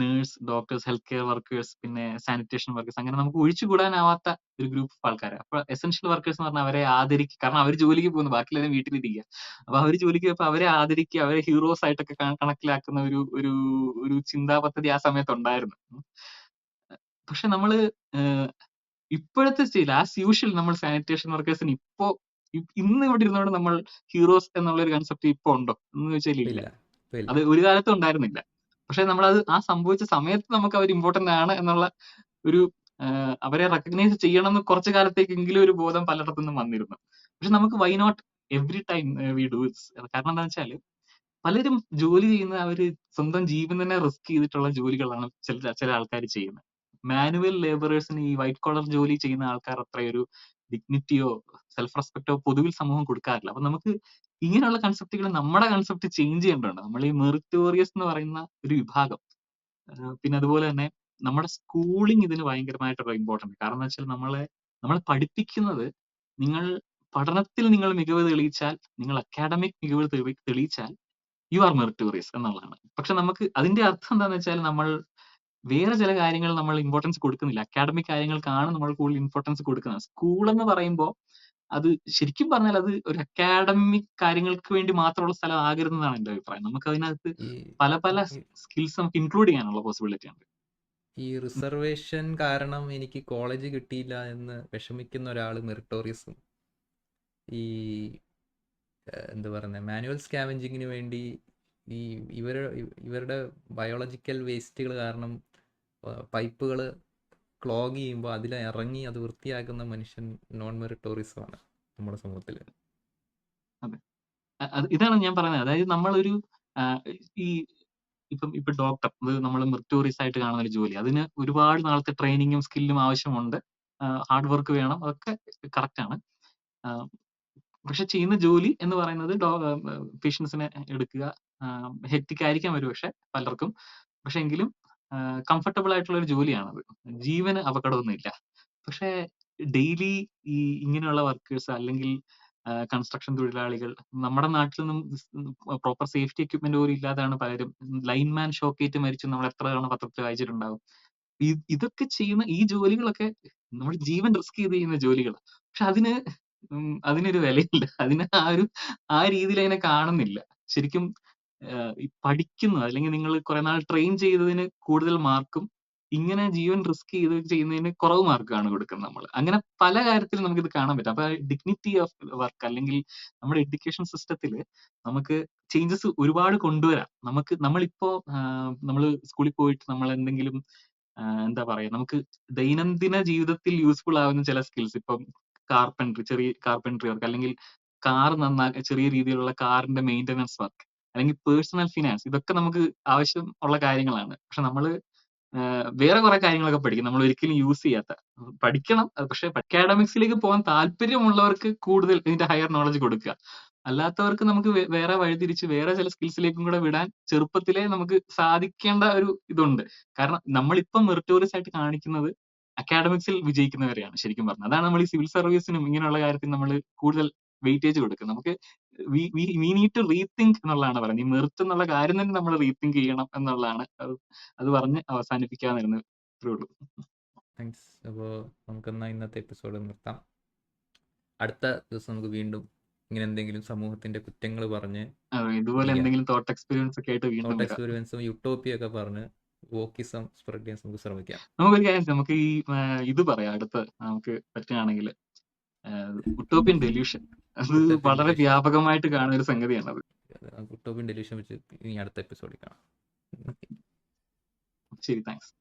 nurse, doctors, health care workers, പിന്നെ സാനിറ്റേഷൻ വർക്കേഴ്സ്, അങ്ങനെ നമുക്ക് ഒഴിച്ചുകൂടാനാവാത്ത ഒരു ഗ്രൂപ്പ് ഓഫ് ആൾക്കാരെ. അപ്പൊ എസെൻഷ്യൽ വർക്കേഴ്സ് എന്ന് പറഞ്ഞാൽ അവരെ ആദരിക്കുക, കാരണം അവർ ജോലിക്ക് പോകുന്നു, ബാക്കിയുള്ളവരെ വീട്ടിലിരിക്കുക. അപ്പൊ അവർ ജോലിക്ക് പോയപ്പോ അവരെ ആദരിക്കുക, അവരെ ഹീറോസ് ആയിട്ടൊക്കെ കണക്കിലാക്കുന്ന ഒരു ഒരു ഒരു ചിന്താ പദ്ധതി ആ സമയത്ത് ഉണ്ടായിരുന്നു. പക്ഷെ നമ്മള് ഇപ്പോഴത്തെ സ്റ്റേജിൽ ആസ് യൂഷ്വൽ നമ്മൾ സാനിറ്റേഷൻ വർക്കേഴ്സിന് ഇപ്പോ ഇന്ന് ഇവിടെ ഇരുന്നോണ്ട് നമ്മൾ ഹീറോസ് എന്നുള്ള ഒരു കൺസെപ്റ്റ് ഇപ്പൊ ഉണ്ടോ എന്ന് ചോദിച്ചാൽ ഇല്ല. ഇല്ല ഇപ്പൊ ഇല്ല. അത് ഒരു കാലത്തും ഉണ്ടായിരുന്നില്ല. പക്ഷെ നമ്മളത് ആ സംഭവിച്ച സമയത്ത് നമുക്ക് അവർ ഇമ്പോർട്ടന്റ് ആണ് എന്നുള്ള ഒരു അവരെ റെക്കഗ്നൈസ് ചെയ്യണം എന്ന് കുറച്ചു കാലത്തേക്കെങ്കിലും ഒരു ബോധം പലയിടത്തു നിന്നും വന്നിരുന്നു. പക്ഷെ നമുക്ക് why not every time we do it's. കാരണം എന്താണെന്ന് വെച്ചാൽ പലരും ജോലി ചെയ്യുന്ന അവര് സ്വന്തം ജീവൻ തന്നെ റിസ്ക് ചെയ്തിട്ടുള്ള ജോലികളാണ് ചില ആൾക്കാർ ചെയ്യുന്നത്. മാനുവൽ ലേബറേഴ്സിന്, ഈ വൈറ്റ് കോളർ ജോലി ചെയ്യുന്ന ആൾക്കാർ അത്രയൊരു ഡിഗ്നിറ്റിയോ സെൽഫ് റെസ്പെക്റ്റോ പൊതുവിൽ സമൂഹം കൊടുക്കാറില്ല. അപ്പൊ നമുക്ക് ഇങ്ങനെയുള്ള കൺസെപ്റ്റുകൾ നമ്മുടെ കൺസെപ്റ്റ് ചേഞ്ച് ചെയ്യേണ്ടതുണ്ട്. നമ്മൾ ഈ മെറിറ്റോറിയസ് എന്ന് പറയുന്ന ഒരു വിഭാഗം, പിന്നെ അതുപോലെ തന്നെ നമ്മുടെ സ്കൂളിംഗ് ഇതിന് ഭയങ്കരമായിട്ടുള്ള ഇമ്പോർട്ടന്റ്. കാരണം എന്ന് വെച്ചാൽ നമ്മളെ പഠിപ്പിക്കുന്നത്, നിങ്ങൾ പഠനത്തിൽ നിങ്ങൾ മികവ് തെളിയിച്ചാൽ, നിങ്ങൾ അക്കാഡമിക് മികവ് തെളിയിച്ചാൽ യു ആർ മെറിറ്റോറിയസ് എന്നുള്ളതാണ്. പക്ഷെ നമുക്ക് അതിന്റെ അർത്ഥം എന്താണെന്ന് വെച്ചാൽ നമ്മൾ വേറെ ചില കാര്യങ്ങൾ നമ്മൾ ഇമ്പോർട്ടൻസ് കൊടുക്കുന്നില്ല. അക്കാഡമിക് കാര്യങ്ങൾക്കാണ് നമ്മൾ കൂടുതൽ ഇമ്പോർട്ടൻസ് കൊടുക്കുന്നത്. സ്കൂൾ എന്ന് പറയുമ്പോൾ അത് ശരിക്കും പറഞ്ഞാൽ അത് ഒരു അക്കാഡമിക് കാര്യങ്ങൾക്ക് വേണ്ടി മാത്രമുള്ള സ്ഥലം ആകരുതെന്നാണ് എന്റെ അഭിപ്രായം. നമുക്ക് അതിനകത്ത് ഈ പല പല ഈ- സ്കിൽസ് നമുക്ക് ഇൻക്ലൂഡ് ചെയ്യാനുള്ള പോസിബിലിറ്റി ഉണ്ട്. ഈ റിസർവേഷൻ കാരണം എനിക്ക് കോളേജ് കിട്ടിയില്ല എന്ന് വിഷമിക്കുന്ന ഒരാൾ മെറിറ്റോറിയസും, ഈ എന്താ പറയുന്നത്, മാനുവൽ സ്കാവഞ്ചിങ്ങിന് വേണ്ടി ഈ ഇവരുടെ ബയോളജിക്കൽ വേസ്റ്റുകൾ കാരണം പൈപ്പുകൾ ക്ലോഗ് ചെയ്യുമ്പോൾ അതിൽ ഇറങ്ങി അത് വൃത്തിയാക്കുന്ന മനുഷ്യൻ നോൺ മെറിറ്റോറിയസുമാണ് നമ്മുടെ സമൂഹത്തിൽ. അതെ, ഇതാണ് ഞാൻ പറയുന്നത്. അതായത് നമ്മളൊരു ഈ ഇപ്പൊ ഡോക്ടർ, അത് നമ്മൾ മെറിറ്റോറിയസ് ആയിട്ട് കാണുന്ന ഒരു ജോലി, അതിന് ഒരുപാട് നാളത്തെ ട്രെയിനിങ്ങും സ്കില്ലും ആവശ്യമുണ്ട്, ഹാർഡ് വർക്ക് വേണം, അതൊക്കെ കറക്റ്റ് ആണ്. പക്ഷെ ചെയ്യുന്ന ജോലി എന്ന് പറയുന്നത് പേഷ്യൻസിനെ എടുക്കുക, ഹെക്റ്റിക് ആയിരിക്കാം ഒരു പക്ഷെ പലർക്കും, പക്ഷെ എങ്കിലും കംഫർട്ടബിൾ ആയിട്ടുള്ള ഒരു ജോലിയാണത്. ജീവന് അപകടമൊന്നുമില്ല. പക്ഷെ ഡെയിലി ഈ ഇങ്ങനെയുള്ള വർക്കേഴ്സ് അല്ലെങ്കിൽ കൺസ്ട്രക്ഷൻ തൊഴിലാളികൾ, നമ്മുടെ നാട്ടിലൊന്നും പ്രോപ്പർ സേഫ്റ്റി എക്യുപ്മെന്റ് പോലും ഇല്ലാതാണ് പലരും. ലൈൻമാൻ ഷോക്കേറ്റ് മരിച്ചു നമ്മൾ എത്ര തവണ പത്രത്തിൽ വായിച്ചിട്ടുണ്ടാവും. ഇതൊക്കെ ചെയ്യുന്ന ഈ ജോലികളൊക്കെ നമ്മുടെ ജീവൻ റിസ്ക് ചെയ്ത് ചെയ്യുന്ന ജോലികൾ. പക്ഷെ അതിനൊരു വിലയില്ല. അതിന് ആ രീതിയിൽ അതിനെ കാണുന്നില്ല. ശരിക്കും ഈ പഠിക്കുന്നത് അല്ലെങ്കിൽ നിങ്ങൾ കുറെ നാൾ ട്രെയിൻ ചെയ്തതിന് കൂടുതൽ മാർക്കും ഇങ്ങനെ ജീവൻ റിസ്ക് ചെയ്ത് ചെയ്യുന്നതിന് കുറവ് മാർക്കാണ് കൊടുക്കുന്നത് നമ്മൾ. അങ്ങനെ പല കാര്യത്തിലും നമുക്കിത് കാണാൻ പറ്റും. അപ്പൊ ഡിഗ്നിറ്റി ഓഫ് വർക്ക് അല്ലെങ്കിൽ നമ്മുടെ എഡ്യൂക്കേഷൻ സിസ്റ്റത്തിൽ നമുക്ക് ചേഞ്ചസ് ഒരുപാട് കൊണ്ടുവരാം. നമ്മളിപ്പോ നമ്മൾ സ്കൂളിൽ പോയിട്ട് നമ്മൾ എന്തെങ്കിലും എന്താ പറയാ, നമുക്ക് ദൈനംദിന ജീവിതത്തിൽ യൂസ്ഫുൾ ആവുന്ന ചില സ്കിൽസ്, ഇപ്പം ചെറിയ കാർപ്പൻട്രി വർക്ക്, അല്ലെങ്കിൽ ചെറിയ രീതിയിലുള്ള കാറിന്റെ മെയിന്റനൻസ് വർക്ക്, അല്ലെങ്കിൽ പേഴ്സണൽ ഫിനാൻസ്, ഇതൊക്കെ നമുക്ക് ആവശ്യം ഉള്ള കാര്യങ്ങളാണ്. പക്ഷെ നമ്മള് വേറെ കുറെ കാര്യങ്ങളൊക്കെ പഠിക്കും നമ്മൾ ഒരിക്കലും യൂസ് ചെയ്യാത്ത. പഠിക്കണം, പക്ഷെ അക്കാഡമിക്സിലേക്ക് പോകാൻ താല്പര്യമുള്ളവർക്ക് കൂടുതൽ ഇതിന്റെ ഹയർ നോളജ് കൊടുക്കുക. അല്ലാത്തവർക്ക് നമുക്ക് വേറെ വഴിതിരിച്ച് വേറെ ചില സ്കിൽസിലേക്കും കൂടെ വിടാൻ ചെറുപ്പത്തിലേ നമുക്ക് സാധിക്കേണ്ട ഒരു ഇതുണ്ട്. കാരണം നമ്മളിപ്പം മെറിറ്റോറിയസ് ആയിട്ട് കാണിക്കുന്നത് അക്കാഡമിക്സിൽ വിജയിക്കുന്നവരെയാണ് ശരിക്കും പറഞ്ഞത്. അതാണ് നമ്മൾ ഈ സിവിൽ സർവീസിനും ഇങ്ങനെയുള്ള കാര്യത്തിൽ നമ്മൾ കൂടുതൽ വെയിറ്റേജ് കൊടുക്കുന്നത്. നമുക്ക് വി നീഡ് ടു റീതിങ്ക് എന്നുള്ളതാണ് പറയുന്നത്. ഈ മെറിറ്റ് എന്നുള്ള കാര്യം തന്നെ നമ്മൾ റീതിങ്ക് ചെയ്യണം എന്നുള്ളതാണ്. അത് പറഞ്ഞ് അവസാനിപ്പിക്കാന്നിരുന്നു. ഇത്രേ ഉള്ളൂ. താങ്ക്സ്. അപ്പോൾ നമുക്കെന്നാൽ ഇന്നത്തെ എപ്പിസോഡ് നിർത്താം. അടുത്ത ദിവസം നമുക്ക് വീണ്ടും ഇങ്ങനെ എന്തെങ്കിലും സമൂഹത്തിന്റെ കുറ്റങ്ങൾ പറഞ്ഞ് ഇതുപോലെ എന്തെങ്കിലും തോട്ട് എക്സ്പീരിയൻസ് ഒക്കെ ആയിട്ട് വീണ്ടും തോട്ട് എക്സ്പീരിയൻസും യൂട്ടോപ്പിയൊക്കെ പറഞ്ഞ് വോക്കിസം സ്പ്രെഡ് ചെയ്യാൻ നമുക്ക് ശ്രമിക്കാം. നമുക്കൊരു കാര്യം, നമുക്ക് ഈ ഇത് പറയാം അടുത്ത, നമുക്ക് പറ്റുകയാണെങ്കിൽ ഉട്ടോപ്യൻ ഡെല്യൂഷൻ. അത് വളരെ വ്യാപകമായിട്ട് കാണുന്ന ഒരു സംഗതിയാണത്. ഉട്ടോപ്യൻ ഡെല്യൂഷൻ വെച്ച് ഇനി അടുത്ത എപ്പിസോഡിൽ കാണാം. ശരി, താങ്ക്സ്.